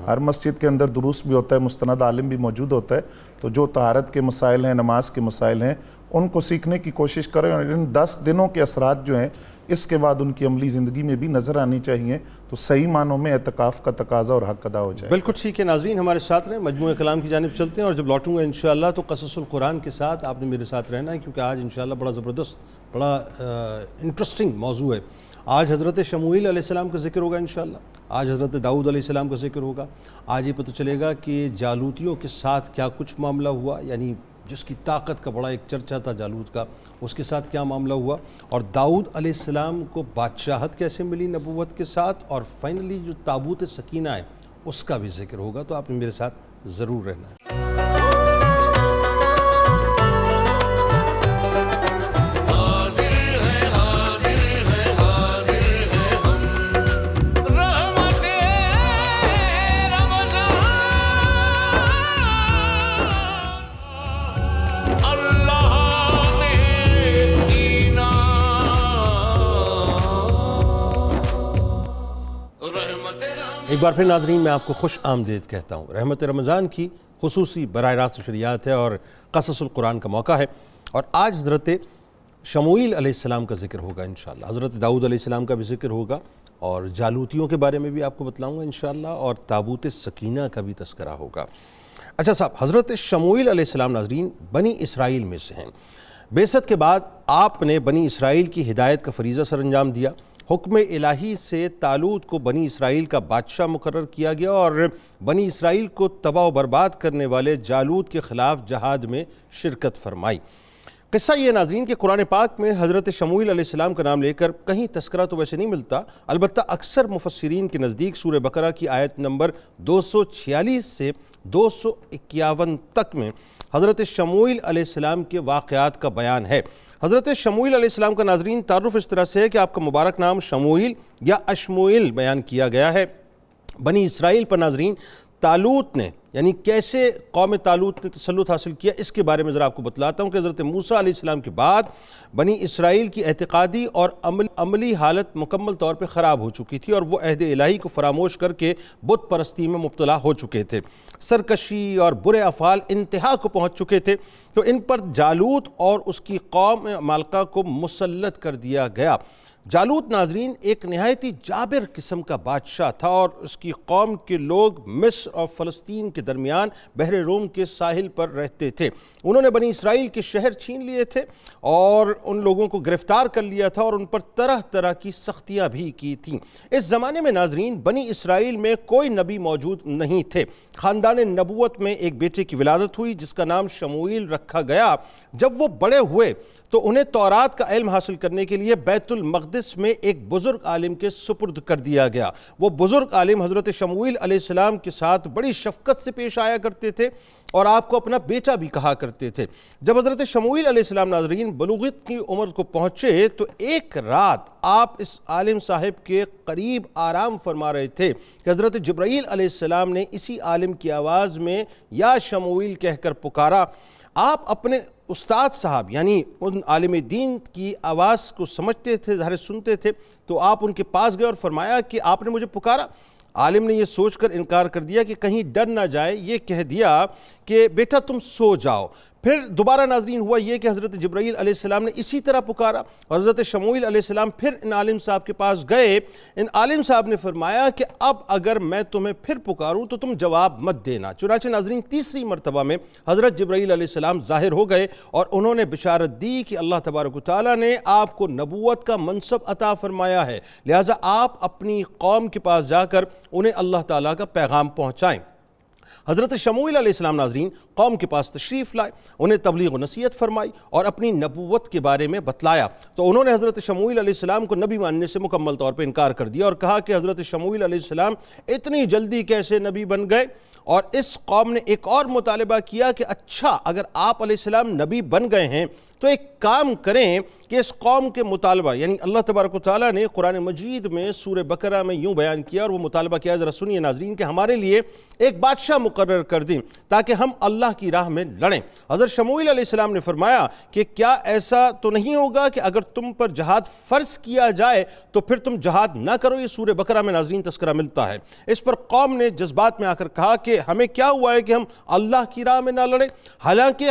ہر مسجد کے اندر دروس بھی ہوتا ہے، مستند عالم بھی موجود ہوتا ہے، تو جو طہارت کے مسائل ہیں، نماز کے مسائل ہیں، ان کو سیکھنے کی کوشش کریں، اور ان 10 دنوں کے اثرات جو ہیں اس کے بعد ان کی عملی زندگی میں بھی نظر آنی چاہیے، تو صحیح معنوں میں اعتکاف کا تقاضا اور حق ادا ہو جائے۔ بالکل ٹھیک ہے۔ ناظرین ہمارے ساتھ رہیں، مجموعہ کلام کی جانب چلتے ہیں، اور جب لوٹوں گا انشاءاللہ تو قصص القرآن کے ساتھ آپ نے میرے ساتھ رہنا ہے، کیونکہ آج انشاءاللہ بڑا زبردست، بڑا انٹرسٹنگ موضوع ہے۔ آج حضرت شموئیل علیہ السلام کا ذکر ہوگا انشاءاللہ، آج حضرت داؤد علیہ السلام کا ذکر ہوگا، آج یہ پتہ چلے گا کہ جالوتیوں کے ساتھ کیا کچھ معاملہ ہوا، یعنی جس کی طاقت کا بڑا ایک چرچہ تھا جالوت کا، اس کے ساتھ کیا معاملہ ہوا، اور داؤد علیہ السلام کو بادشاہت کیسے ملی نبوت کے ساتھ، اور فائنلی جو تابوت سکینہ ہے اس کا بھی ذکر ہوگا۔ تو آپ نے میرے ساتھ ضرور رہنا ہے۔ ایک بار پھر ناظرین میں آپ کو خوش آمدید کہتا ہوں۔ رحمت رمضان کی خصوصی براہ راست نشریات ہے اور قصص القرآن کا موقع ہے، اور آج حضرت شموئیل علیہ السلام کا ذکر ہوگا انشاءاللہ، حضرت داؤد علیہ السلام کا بھی ذکر ہوگا، اور جالوتیوں کے بارے میں بھی آپ کو بتلاؤں گا انشاءاللہ، اور تابوت سکینہ کا بھی تذکرہ ہوگا۔ اچھا صاحب، حضرت شموئیل علیہ السلام ناظرین بنی اسرائیل میں سے ہیں۔ بعثت کے بعد آپ نے بنی اسرائیل کی ہدایت کا فریضہ سر انجام دیا۔ حکم الہی سے طالوت کو بنی اسرائیل کا بادشاہ مقرر کیا گیا، اور بنی اسرائیل کو تباہ و برباد کرنے والے جالوت کے خلاف جہاد میں شرکت فرمائی۔ قصہ یہ ناظرین کہ قرآن پاک میں حضرت شموئیل علیہ السلام کا نام لے کر کہیں تذکرہ تو ویسے نہیں ملتا، البتہ اکثر مفسرین کے نزدیک سورہ بقرہ کی آیت نمبر 246 سے 251 تک میں حضرت شموئیل علیہ السلام کے واقعات کا بیان ہے۔ حضرت شموئیل علیہ السلام کا ناظرین تعارف اس طرح سے ہے کہ آپ کا مبارک نام شموئیل یا اشموئیل بیان کیا گیا ہے۔ بنی اسرائیل پر ناظرین طالوت نے، یعنی کیسے قوم طالوت نے تسلط حاصل کیا، اس کے بارے میں ذرا آپ کو بتلاتا ہوں کہ حضرت موسیٰ علیہ السلام کے بعد بنی اسرائیل کی اعتقادی اور عملی حالت مکمل طور پہ خراب ہو چکی تھی، اور وہ عہد الہی کو فراموش کر کے بت پرستی میں مبتلا ہو چکے تھے۔ سرکشی اور برے افعال انتہا کو پہنچ چکے تھے، تو ان پر جالوت اور اس کی قوم عمالقہ کو مسلط کر دیا گیا۔ جالوت ناظرین ایک نہایتی جابر قسم کا بادشاہ تھا، اور اس کی قوم کے لوگ مصر اور فلسطین کے درمیان بحر روم کے ساحل پر رہتے تھے۔ انہوں نے بنی اسرائیل کے شہر چھین لیے تھے اور ان لوگوں کو گرفتار کر لیا تھا، اور ان پر طرح طرح کی سختیاں بھی کی تھیں۔ اس زمانے میں ناظرین بنی اسرائیل میں کوئی نبی موجود نہیں تھے۔ خاندان نبوت میں ایک بیٹے کی ولادت ہوئی جس کا نام شموئیل رکھا گیا۔ جب وہ بڑے ہوئے تو انہیں تورات کا علم حاصل کرنے کے لیے بیت المقدس میں ایک بزرگ عالم کے سپرد کر دیا گیا۔ وہ بزرگ عالم حضرت شموئیل علیہ السلام کے ساتھ بڑی شفقت سے پیش آیا کرتے تھے، اور آپ کو اپنا بیٹا بھی کہا کرتے تھے۔ جب حضرت شموئیل علیہ السلام ناظرین بلوغت کی عمر کو پہنچے تو ایک رات آپ اس عالم صاحب کے قریب آرام فرما رہے تھے کہ حضرت جبرائیل علیہ السلام نے اسی عالم کی آواز میں یا شموئیل کہہ کر پکارا۔ آپ اپنے استاد صاحب یعنی ان عالم دین کی آواز کو سمجھتے تھے، ظاہر سنتے تھے، تو آپ ان کے پاس گئے اور فرمایا کہ آپ نے مجھے پکارا۔ عالم نے یہ سوچ کر انکار کر دیا کہ کہیں ڈر نہ جائے، یہ کہہ دیا کہ بیٹا تم سو جاؤ۔ پھر دوبارہ ناظرین ہوا یہ کہ حضرت جبرائیل علیہ السلام نے اسی طرح پکارا اور حضرت شموئیل علیہ السلام پھر ان عالم صاحب کے پاس گئے. ان عالم صاحب نے فرمایا کہ اب اگر میں تمہیں پھر پکاروں تو تم جواب مت دینا. چنانچہ ناظرین تیسری مرتبہ میں حضرت جبرائیل علیہ السلام ظاہر ہو گئے اور انہوں نے بشارت دی کہ اللہ تبارک و تعالیٰ نے آپ کو نبوت کا منصب عطا فرمایا ہے، لہٰذا آپ اپنی قوم کے پاس جا کر انہیں اللہ تعالیٰ کا پیغام پہنچائیں. حضرت شموئیل علیہ السلام ناظرین قوم کے پاس تشریف لائے، انہیں تبلیغ و نصیحت فرمائی اور اپنی نبوت کے بارے میں بتلایا. تو انہوں نے حضرت شموئیل علیہ السلام کو نبی ماننے سے مکمل طور پہ انکار کر دیا اور کہا کہ حضرت شموئیل علیہ السلام اتنی جلدی کیسے نبی بن گئے. اور اس قوم نے ایک اور مطالبہ کیا کہ اچھا اگر آپ علیہ السلام نبی بن گئے ہیں تو ایک کام کریں کہ اس قوم کے مطالبہ، یعنی اللہ تبارک و تعالیٰ نے قرآن مجید میں سورہ بقرہ میں یوں بیان کیا اور وہ مطالبہ کیا، ذرا سنیے ناظرین، کہ ہمارے لیے ایک بادشاہ مقرر کر دیں تاکہ ہم اللہ کی راہ میں لڑیں. حضرت شموئیل علیہ السلام نے فرمایا کہ کیا ایسا تو نہیں ہوگا کہ اگر تم پر جہاد فرض کیا جائے تو پھر تم جہاد نہ کرو؟ یہ سورہ بقرہ میں ناظرین تذکرہ ملتا ہے. اس پر قوم نے جذبات میں آ کر کہا کہ ہمیں کیا ہوا ہے کہ ہم اللہ کی راہ میں نہ لڑیں، حالانکہ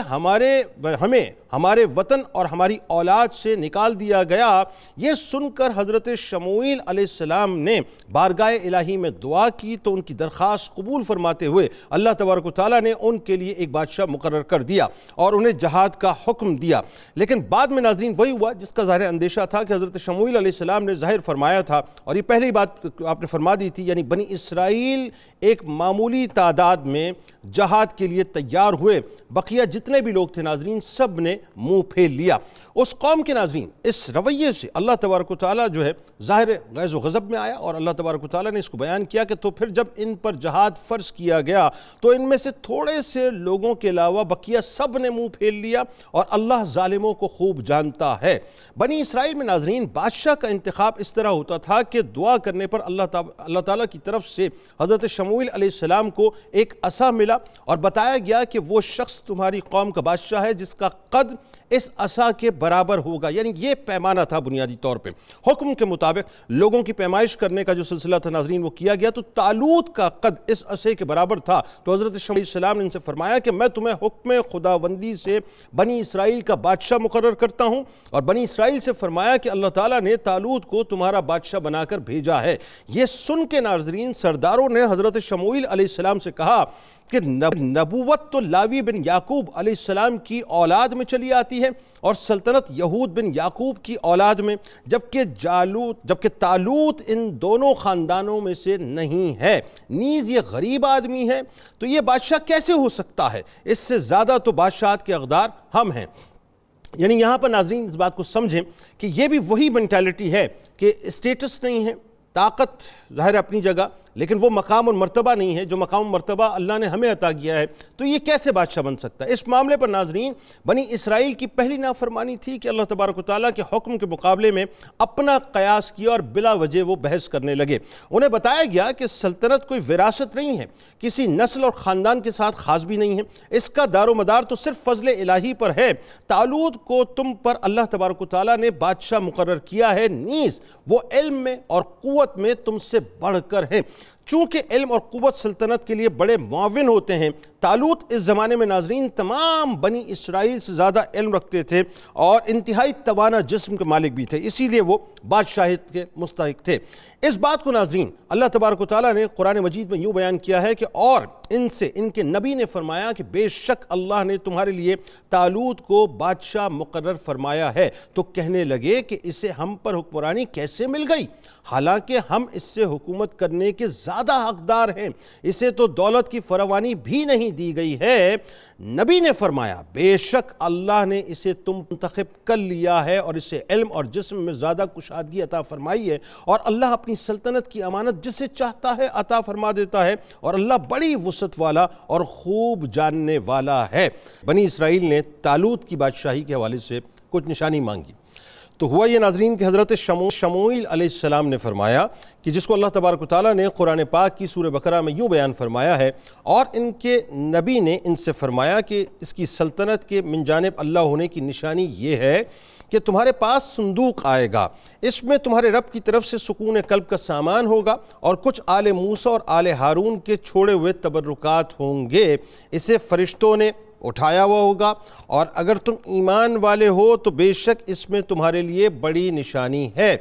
ہمارے وطن اور ہماری اولاد سے نکال دیا گیا. یہ سن کر حضرت شموئیل علیہ السلام نے بارگاہ الہی میں دعا کی تو ان کی درخواست قبول فرماتے ہوئے اللہ تبارک و تعالیٰ نے ان کے لیے ایک بادشاہ مقرر کر دیا اور انہیں جہاد کا حکم دیا. لیکن بعد میں ناظرین وہی ہوا جس کا ظاہر اندیشہ تھا کہ حضرت شموئیل علیہ السلام نے ظاہر فرمایا تھا، اور یہ پہلی بات آپ نے فرما دی تھی، یعنی بنی اسرائیل ایک معمولی تعداد میں جہاد کے لیے تیار ہوئے، بقیہ جتنے بھی لوگ تھے ناظرین سب نے منہ پھیر لیا. اس قوم کے ناظرین اس رویے سے اللہ تبارک و تعالیٰ جو ہے ظاہر غیظ و غضب میں آیا اور اللہ تبارک و تعالیٰ نے اس کو بیان کیا کہ تو پھر جب ان پر جہاد فرض کیا گیا تو ان میں سے تھوڑے سے لوگوں کے علاوہ بقیہ سب نے منہ پھیر لیا، اور اللہ ظالموں کو خوب جانتا ہے. بنی اسرائیل میں ناظرین بادشاہ کا انتخاب اس طرح ہوتا تھا کہ دعا کرنے پر اللہ تعالیٰ کی طرف سے حضرت شموئیل علیہ السلام کو ایک عصا ملا اور بتایا گیا کہ وہ شخص تمہاری قوم کا بادشاہ ہے جس کا قد اس عصا کے برابر ہوگا. یعنی یہ پیمانہ تھا بنیادی طور پہ. حکم کے مطابق لوگوں کی پیمائش کرنے کا جو سلسلہ تھا ناظرین وہ کیا گیا، تو طالوت کا قد اس عصے کے برابر تھا. تو حضرت شموئیل علیہ السلام نے ان سے فرمایا کہ میں تمہیں حکم خداوندی سے بنی اسرائیل کا بادشاہ مقرر کرتا ہوں، اور بنی اسرائیل سے فرمایا کہ اللہ تعالیٰ نے طالوت کو تمہارا بادشاہ بنا کر بھیجا ہے. یہ سن کے ناظرین سرداروں نے حضرت شموئیل علیہ السلام سے کہا کہ نبوت تو لاوی بن یعقوب علیہ السلام کی اولاد میں چلی آتی ہے اور سلطنت یہود بن یعقوب کی اولاد میں، جبکہ طالوت ان دونوں خاندانوں میں سے نہیں ہے، نیز یہ غریب آدمی ہے، تو یہ بادشاہ کیسے ہو سکتا ہے؟ اس سے زیادہ تو بادشاہت کے اقدار ہم ہیں. یعنی یہاں پر ناظرین اس بات کو سمجھیں کہ یہ بھی وہی مینٹیلٹی ہے کہ اسٹیٹس نہیں ہے، طاقت ظاہر اپنی جگہ، لیکن وہ مقام اور مرتبہ نہیں ہے جو مقام و مرتبہ اللہ نے ہمیں عطا کیا ہے، تو یہ کیسے بادشاہ بن سکتا ہے؟ اس معاملے پر ناظرین بنی اسرائیل کی پہلی نافرمانی تھی کہ اللہ تبارک و تعالیٰ کے حکم کے مقابلے میں اپنا قیاس کیا اور بلا وجہ وہ بحث کرنے لگے. انہیں بتایا گیا کہ سلطنت کوئی وراثت نہیں ہے، کسی نسل اور خاندان کے ساتھ خاص بھی نہیں ہے، اس کا دار و مدار تو صرف فضل الہی پر ہے. طالوت کو تم پر اللہ تبارک و تعالیٰ نے بادشاہ مقرر کیا ہے، نیز وہ علم میں اور قوت میں تم سے بڑھ کر ہے. چونکہ علم اور قوت سلطنت کے لیے بڑے معاون ہوتے ہیں، طالوت اس زمانے میں ناظرین تمام بنی اسرائیل سے زیادہ علم رکھتے تھے اور انتہائی توانا جسم کے مالک بھی تھے، اسی لیے وہ بادشاہت کے مستحق تھے. اس بات کو ناظرین اللہ تبارک و تعالیٰ نے قرآن مجید میں یوں بیان کیا ہے کہ اور ان کے نبی نے فرمایا کہ بے شک اللہ نے تمہارے لیے طالوت کو بادشاہ مقرر فرمایا ہے. تو کہنے لگے کہ اسے ہم پر حکمرانی کیسے مل گئی، حالانکہ ہم اس سے حکومت کرنے کے زیادہ حقدار ہیں، اسے تو دولت کی فراوانی بھی نہیں دی گئی ہے. نبی نے فرمایا بے شک اللہ نے اسے تم منتخب کر لیا ہے اور اسے علم اور جسم میں زیادہ کشادگی عطا فرمائی ہے، اور اللہ اپنی سلطنت کی امانت جسے چاہتا ہے عطا فرما دیتا ہے، اور اللہ بڑی وسعت والا اور خوب جاننے والا ہے. بنی اسرائیل نے طالوت کی بادشاہی کے حوالے سے کچھ نشانی مانگی. تو ہوا یہ ناظرین کہ حضرت شموئیل علیہ السلام نے فرمایا کہ جس کو اللہ تبارک و تعالیٰ نے قرآن پاک کی سورہ بقرہ میں یوں بیان فرمایا ہے، اور ان کے نبی نے ان سے فرمایا کہ اس کی سلطنت کے من جانب اللہ ہونے کی نشانی یہ ہے کہ تمہارے پاس صندوق آئے گا، اس میں تمہارے رب کی طرف سے سکون قلب کا سامان ہوگا اور کچھ آل موسیٰ اور آل ہارون کے چھوڑے ہوئے تبرکات ہوں گے. اسے فرشتوں نے اٹھایا ہوا ہوگا، اور اگر تم ایمان والے ہو تو بے شک اس میں تمہارے لیے بڑی نشانی ہے۔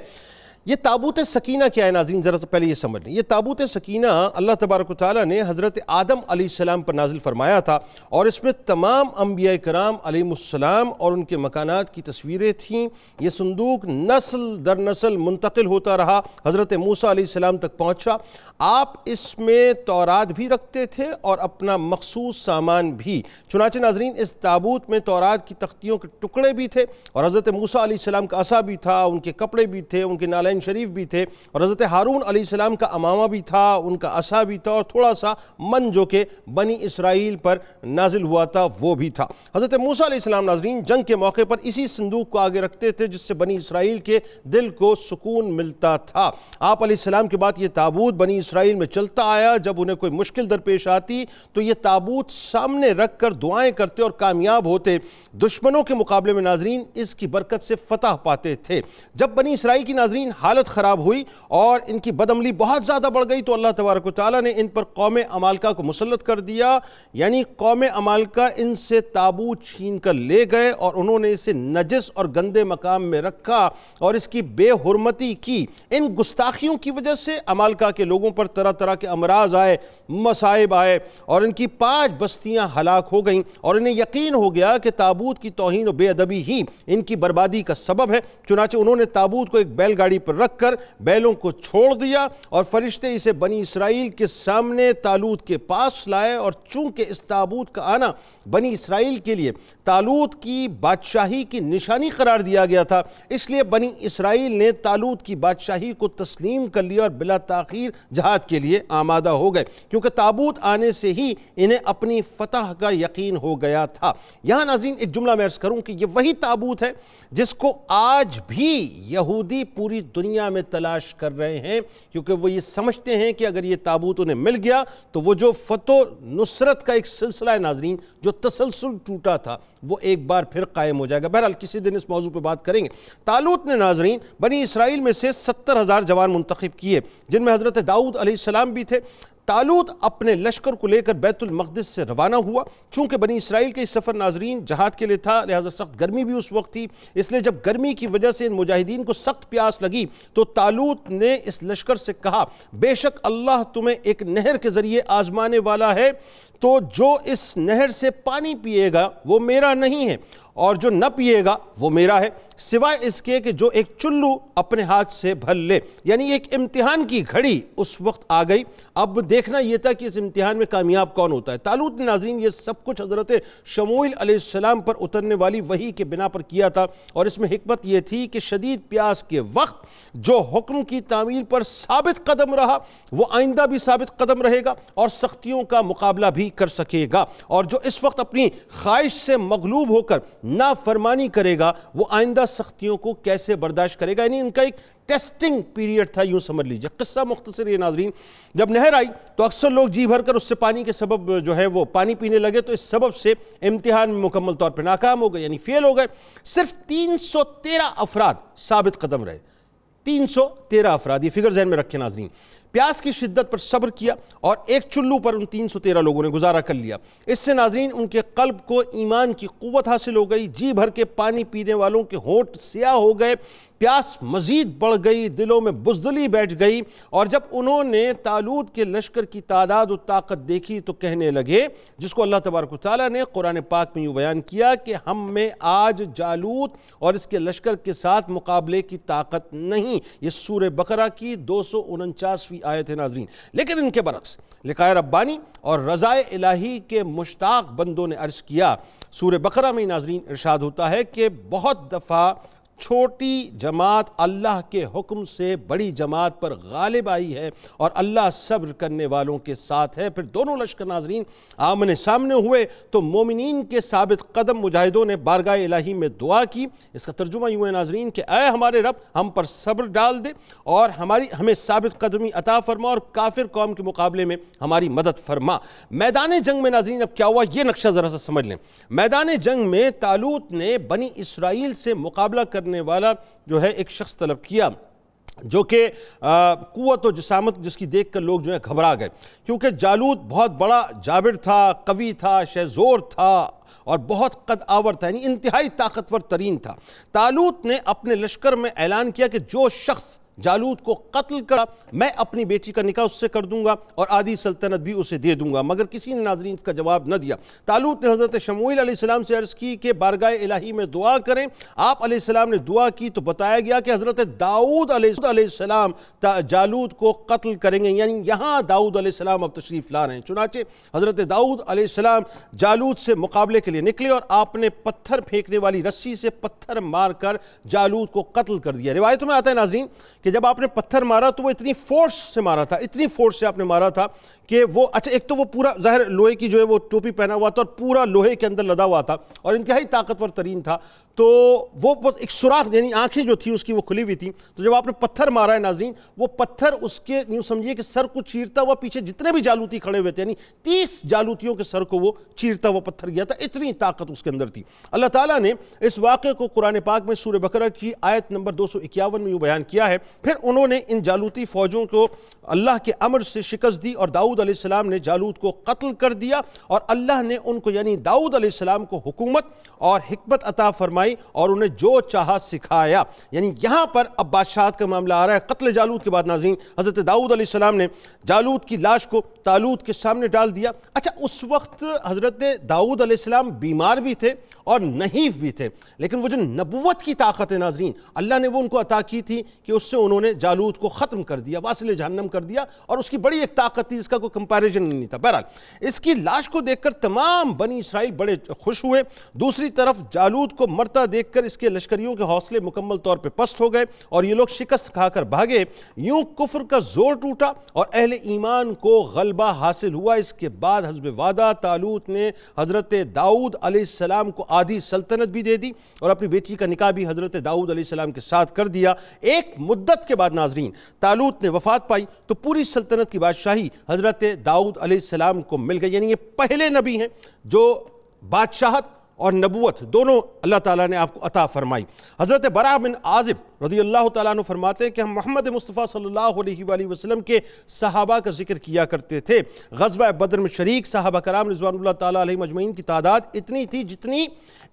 یہ تابوت سکینہ کیا ہے ناظرین؟ ذرا سے پہلے یہ سمجھ لیں۔ یہ تابوت سکینہ اللہ تبارک و تعالیٰ نے حضرت آدم علیہ السلام پر نازل فرمایا تھا، اور اس میں تمام انبیاء کرام علیہ السلام اور ان کے مکانات کی تصویریں تھیں۔ یہ صندوق نسل در نسل منتقل ہوتا رہا، حضرت موسیٰ علیہ السلام تک پہنچا۔ آپ اس میں تورات بھی رکھتے تھے اور اپنا مخصوص سامان بھی۔ چنانچہ ناظرین اس تابوت میں تورات کی تختیوں کے ٹکڑے بھی تھے، اور حضرت موسیٰ علیہ السلام کا عصا بھی تھا، ان کے کپڑے بھی تھے، ان کے نالین شریف بھی تھے، اور حضرت ہارون علیہ السلام کا امامہ بھی تھا، ان کا عصا بھی تھا، اور تھوڑا سا من جو کہ بنی اسرائیل پر نازل ہوا تھا وہ بھی تھا۔ حضرت موسیٰ علیہ السلام ناظرین جنگ کے موقع پر اسی صندوق کو آگے رکھتے تھے، جس سے بنی اسرائیل کے دل کو سکون ملتا تھا۔ آپ علیہ السلام کے بعد یہ تابوت بنی اسرائیل میں چلتا آیا۔ جب انہیں کوئی مشکل درپیش آتی تو یہ تابوت سامنے رکھ کر دعائیں کرتے اور کامیاب ہوتے۔ دشمنوں کے مقابلے میں ناظرین اس کی برکت سے فتح پاتے تھے۔ جب بنی اسرائیل کی ناظرین حالت خراب ہوئی اور ان کی بدعملی بہت زیادہ بڑھ گئی تو اللہ تبارک و تعالیٰ نے ان پر قوم عمالقہ کو مسلط کر دیا، یعنی قوم عمالقہ ان سے تابوت چھین کر لے گئے اور انہوں نے اسے نجس اور گندے مقام میں رکھا اور اس کی بے حرمتی کی۔ ان گستاخیوں کی وجہ سے عمالقہ کے لوگوں پر طرح طرح کے امراض آئے، مصائب آئے، اور ان کی 5 بستیاں ہلاک ہو گئیں، اور انہیں یقین ہو گیا کہ تابوت کی توہین و بے ادبی ہی ان کی بربادی کا سبب ہے۔ چنانچہ انہوں نے تابوت کو ایک بیل گاڑی پر رکھ کر بیلوں کو چھوڑ دیا، اور فرشتے اسے بنی اسرائیل کے سامنے طالوت کے پاس لائے، اور چونکہ اس تابوت کا آنا بنی اسرائیل کے لیے طالوت کی بادشاہی کی نشانی قرار دیا گیا تھا، اس لیے بنی اسرائیل نے طالوت کی بادشاہی کو تسلیم کر لیا اور بلا تاخیر جہاد کے لیے آمادہ ہو گئے، کیونکہ تابوت آنے سے ہی انہیں اپنی فتح کا یقین ہو گیا تھا۔ یہاں ناظرین ایک جملہ میں عرض کروں کہ یہ وہی تابوت ہے جس کو آج بھی یہودی پوری دنیا میں تلاش کر رہے ہیں، کیونکہ وہ یہ سمجھتے ہیں کہ اگر یہ تابوت انہیں مل گیا تو وہ جو فتح نصرت کا ایک سلسلہ ہے ناظرین، جو تسلسل ٹوٹا تھا، وہ ایک بار پھر قائم ہو جائے گا۔ بہرحال کسی دن اس موضوع پہ بات کریں گے۔ طالوت نے ناظرین بنی اسرائیل میں سے 70,000 جوان منتخب کیے، جن میں حضرت داؤد علیہ السلام بھی تھے۔ طالوت اپنے لشکر کو لے کر بیت المقدس سے روانہ ہوا۔ چونکہ بنی اسرائیل کے اس سفر ناظرین جہاد کے لیے تھا، لہٰذا سخت گرمی بھی اس وقت تھی، اس لیے جب گرمی کی وجہ سے ان مجاہدین کو سخت پیاس لگی تو طالوت نے اس لشکر سے کہا، بے شک اللہ تمہیں ایک نہر کے ذریعے آزمانے والا ہے، تو جو اس نہر سے پانی پیے گا وہ میرا نہیں ہے، اور جو نہ پیے گا وہ میرا ہے، سوائے اس کے کہ جو ایک چلو اپنے ہاتھ سے بھر لے۔ یعنی ایک امتحان کی گھڑی اس وقت آ گئی۔ اب دیکھنا یہ تھا کہ اس امتحان میں کامیاب کون ہوتا ہے۔ طالوت نے ناظرین یہ سب کچھ حضرت شموئیل علیہ السلام پر اترنے والی وحی کے بنا پر کیا تھا، اور اس میں حکمت یہ تھی کہ شدید پیاس کے وقت جو حکم کی تعمیل پر ثابت قدم رہا وہ آئندہ بھی ثابت قدم رہے گا اور سختیوں کا مقابلہ بھی کر سکے گا، اور جو اس وقت اپنی خواہش سے مغلوب ہو کر نافرمانی کرے گا وہ آئندہ سختیوں کو کیسے برداشت کرے گا۔ یعنی ان کا ایک ٹیسٹنگ پیریڈ تھا، یوں سمجھ لیجئے۔ قصہ مختصر یہ ناظرین، جب نہر آئی تو اکثر لوگ جی بھر کر اس سے پانی کے سبب جو ہے وہ پانی پینے لگے، تو اس سبب سے امتحان میں مکمل طور پہ ناکام ہو گئے، یعنی فیل ہو گئے۔ صرف 313 افراد ثابت قدم رہے، 313 افراد، یہ فگر ذہن میں رکھیں ناظرین۔ پیاس کی شدت پر صبر کیا اور ایک چلو پر ان 313 لوگوں نے گزارا کر لیا۔ اس سے ناظرین ان کے قلب کو ایمان کی قوت حاصل ہو گئی، جی بھر کے پانی پینے والوں کے ہونٹ سیاہ ہو گئے، پیاس مزید بڑھ گئی، دلوں میں بزدلی بیٹھ گئی، اور جب انہوں نے طالوت کے لشکر کی تعداد و طاقت دیکھی تو کہنے لگے، جس کو اللہ تبارک و تعالیٰ نے قرآن پاک میں یوں بیان کیا کہ ہم میں آج جالوت اور اس کے لشکر کے ساتھ مقابلے کی طاقت نہیں۔ یہ سورہ بقرہ کی 249ویں آیت ہے ناظرین۔ لیکن ان کے برعکس لقائے ربانی اور رضائے الہی کے مشتاق بندوں نے عرض کیا، سورہ بقرہ میں ناظرین ارشاد ہوتا ہے کہ بہت دفعہ چھوٹی جماعت اللہ کے حکم سے بڑی جماعت پر غالب آئی ہے اور اللہ صبر کرنے والوں کے ساتھ ہے۔ پھر دونوں لشکر ناظرین آمنے سامنے ہوئے تو مومنین کے ثابت قدم مجاہدوں نے بارگاہ الہی میں دعا کی۔ اس کا ترجمہ یوں ہے ناظرین کہ اے ہمارے رب، ہم پر صبر ڈال دے اور ہمیں ثابت قدمی عطا فرما اور کافر قوم کے مقابلے میں ہماری مدد فرما۔ میدان جنگ میں ناظرین اب کیا ہوا یہ نقشہ ذرا سا سمجھ لیں۔ میدان جنگ میں طالوت نے بنی اسرائیل سے مقابلہ کرنے والا جو ہے ایک شخص طلب کیا، جو کہ قوت و جسامت جس کی دیکھ کر لوگ جو ہے گھبرا گئے، کیونکہ جالوت بہت بڑا جابر تھا، قوی تھا، شہزور تھا اور بہت قد آور تھا، یعنی انتہائی طاقتور ترین تھا۔ طالوت نے اپنے لشکر میں اعلان کیا کہ جو شخص جالوت کو قتل کرا میں اپنی بیٹی کا نکاح اس سے کر دوں گا اور آدھی سلطنت بھی اسے دے دوں گا، مگر کسی نے ناظرین اس کا جواب نہ دیا۔ طالوت نے حضرت شموئیل علیہ السلام سے عرض کی کہ بارگاہ الہی میں دعا کریں۔ آپ علیہ السلام نے دعا کی تو بتایا گیا کہ حضرت داؤد علیہ السلام جالوت کو قتل کریں گے، یعنی یہاں داؤد علیہ السلام اب تشریف لا رہے ہیں۔ چنانچہ حضرت داؤد علیہ السلام جالوت سے مقابلے کے لیے نکلے اور آپ نے پتھر پھینکنے والی رسی سے پتھر مار کر جالوت کو قتل کر دیا۔ روایتوں میں آتا ہے ناظرین کہ جب آپ نے پتھر مارا تو وہ اتنی فورس سے مارا تھا، اتنی فورس سے آپ نے مارا تھا کہ وہ ایک تو وہ پورا ظاہر لوہے کی جو ہے وہ ٹوپی پہنا ہوا تھا اور پورا لوہے کے اندر لدا ہوا تھا اور انتہائی طاقتور ترین تھا، تو وہ ایک سوراخ یعنی آنکھیں جو تھی اس کی وہ کھلی ہوئی تھی، تو جب آپ نے پتھر مارا ہے ناظرین وہ پتھر اس کے یوں سمجھیے کہ سر کو چیرتا ہوا پیچھے جتنے بھی جالوتی کھڑے ہوئے تھے یعنی 30 جالوتیوں کے سر کو وہ چیرتا ہوا پتھر گیا تھا، اتنی طاقت اس کے اندر تھی۔ اللہ تعالیٰ نے اس واقعے کو قرآن پاک میں سورہ بقرہ کی آیت نمبر 251 میں یوں بیان کیا ہے، پھر انہوں نے ان جالوتی فوجوں کو اللہ کے امر سے شکست دی اور داؤد علیہ السلام نے جالوت کو قتل کر دیا اور اللہ نے ان کو یعنی داؤد علیہ السلام کو حکومت اور حکمت عطا فرمائی اور انہیں جو چاہا سکھایا۔ یعنی یہاں پر اب بادشاہت کا معاملہ آ رہا ہے۔ قتل جالوت کے بعد ناظرین حضرت داؤد علیہ السلام نے جالوت کی لاش کو طالوت کے سامنے ڈال دیا۔ اچھا اس وقت حضرت داؤد علیہ السلام بیمار بھی تھے اور نحیف بھی تھے، لیکن وہ جو نبوت کی طاقت ہے ناظرین اللہ نے وہ ان کو عطا کی تھی کہ اس سے انہوں نے جالوت کو ختم کر دیا، واصل جہنم کر دیا، اور اس کی بڑی ایک طاقت تھی، اس کا کوئی کمپیریزن نہیں تھا۔ بہرحال اس کی لاش کو دیکھ کر تمام بنی اسرائیل بڑے خوش ہوئے، دوسری طرف جالوت کو مرتا دیکھ کر اس کے لشکریوں کے حوصلے مکمل طور پہ پست ہو گئے اور یہ لوگ شکست کھا کر بھاگے۔ یوں کفر کا زور ٹوٹا اور اہل ایمان کو غلبہ حاصل ہوا۔ اس کے بعد حسب وعدہ طالوت نے حضرت داؤد علیہ السلام کو آدھی سلطنت بھی دے دی اور اپنی بیٹی کا نکاح بھی حضرت داؤد علیہ السلام کے ساتھ کر دیا۔ ایک مدت کے بعد ناظرین طالوت نے وفات پائی تو پوری سلطنت کی بادشاہی حضرت داؤد علیہ السلام کو مل گئی، یعنی یہ پہلے نبی ہیں جو بادشاہت اور نبوت دونوں اللہ تعالیٰ نے آپ کو عطا فرمائی۔ حضرت براء بن عازب رضی اللہ تعالیٰ عنہ فرماتے ہیں کہ ہم محمد مصطفیٰ صلی اللہ علیہ وآلہ وسلم کے صحابہ کا ذکر کیا کرتے تھے۔ غزوہ بدر میں شریک صحابہ کرام رضوان اللہ تعالیٰ علیہ مجمعین کی تعداد اتنی تھی جتنی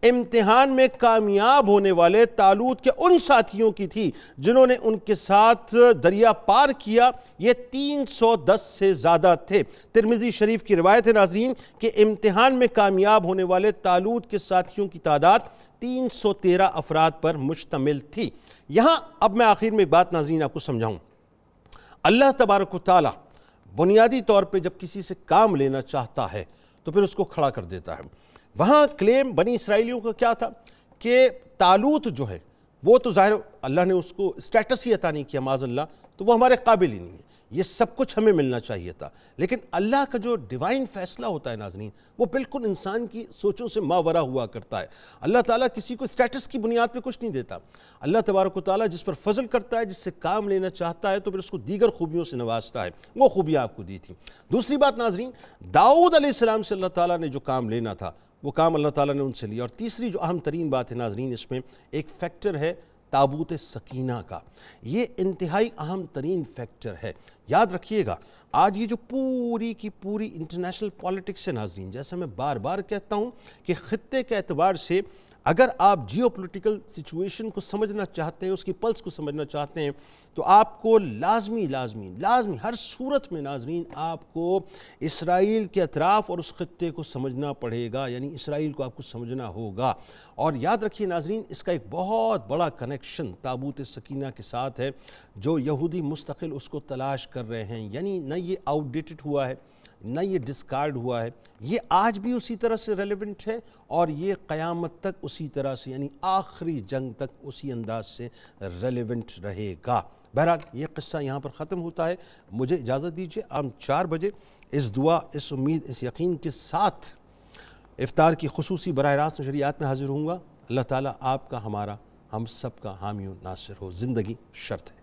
امتحان میں کامیاب ہونے والے طالوت کے ان ساتھیوں کی تھی جنہوں نے ان کے ساتھ دریا پار کیا، یہ 310 سے زیادہ تھے۔ ترمذی شریف کی روایت ہے ناظرین کہ امتحان میں کامیاب ہونے والے طالوت کے ساتھیوں کی تعداد 313 افراد پر مشتمل تھی۔ یہاں اب میں آخر میں ایک بات ناظرین آپ کو سمجھاؤں۔ اللہ تبارک و تعالی بنیادی طور پہ جب کسی سے کام لینا چاہتا ہے تو پھر اس کو کھڑا کر دیتا ہے۔ وہاں کلیم بنی اسرائیلیوں کا کیا تھا کہ طالوت جو ہے وہ تو ظاہر اللہ نے اس کو اسٹیٹس ہی عطا نہیں کیا معاذ اللہ، تو وہ ہمارے قابل ہی نہیں ہے، یہ سب کچھ ہمیں ملنا چاہیے تھا، لیکن اللہ کا جو ڈیوائن فیصلہ ہوتا ہے ناظرین وہ بالکل انسان کی سوچوں سے ماورا ہوا کرتا ہے۔ اللہ تعالیٰ کسی کو اسٹیٹس کی بنیاد پہ کچھ نہیں دیتا۔ اللہ تبارک و تعالیٰ جس پر فضل کرتا ہے، جس سے کام لینا چاہتا ہے تو پھر اس کو دیگر خوبیوں سے نوازتا ہے، وہ خوبیاں آپ کو دی تھی۔ دوسری بات ناظرین داؤد علیہ السلام سے اللہ تعالیٰ نے جو کام لینا تھا وہ کام اللہ تعالیٰ نے ان سے لیا۔ اور تیسری جو اہم ترین بات ہے ناظرین اس میں ایک فیکٹر ہے تابوت سکینہ کا، یہ انتہائی اہم ترین فیکٹر ہے۔ یاد رکھیے گا آج یہ جو پوری کی پوری انٹرنیشنل پالیٹکس ہے ناظرین، جیسا میں بار بار کہتا ہوں کہ خطے کے اعتبار سے اگر آپ جیو پولیٹیکل سچویشن کو سمجھنا چاہتے ہیں، اس کی پلس کو سمجھنا چاہتے ہیں، تو آپ کو لازمی ہر صورت میں ناظرین آپ کو اسرائیل کے اطراف اور اس خطے کو سمجھنا پڑے گا، یعنی اسرائیل کو آپ کو سمجھنا ہوگا۔ اور یاد رکھیے ناظرین اس کا ایک بہت بڑا کنیکشن تابوت سکینہ کے ساتھ ہے، جو یہودی مستقل اس کو تلاش کر رہے ہیں، یعنی نہ یہ آؤٹ ڈیٹڈ ہوا ہے نہ یہ ڈسکارڈ ہوا ہے، یہ آج بھی اسی طرح سے ریلیونٹ ہے اور یہ قیامت تک اسی طرح سے یعنی آخری جنگ تک اسی انداز سے ریلیونٹ رہے گا۔ بہرحال یہ قصہ یہاں پر ختم ہوتا ہے، مجھے اجازت دیجیے، ہم 4 بجے اس دعا، اس امید، اس یقین کے ساتھ افطار کی خصوصی براہ راست نشریات میں حاضر ہوں گا۔ اللہ تعالیٰ آپ کا، ہمارا، ہم سب کا حامی و ناصر ہو۔ زندگی شرط ہے۔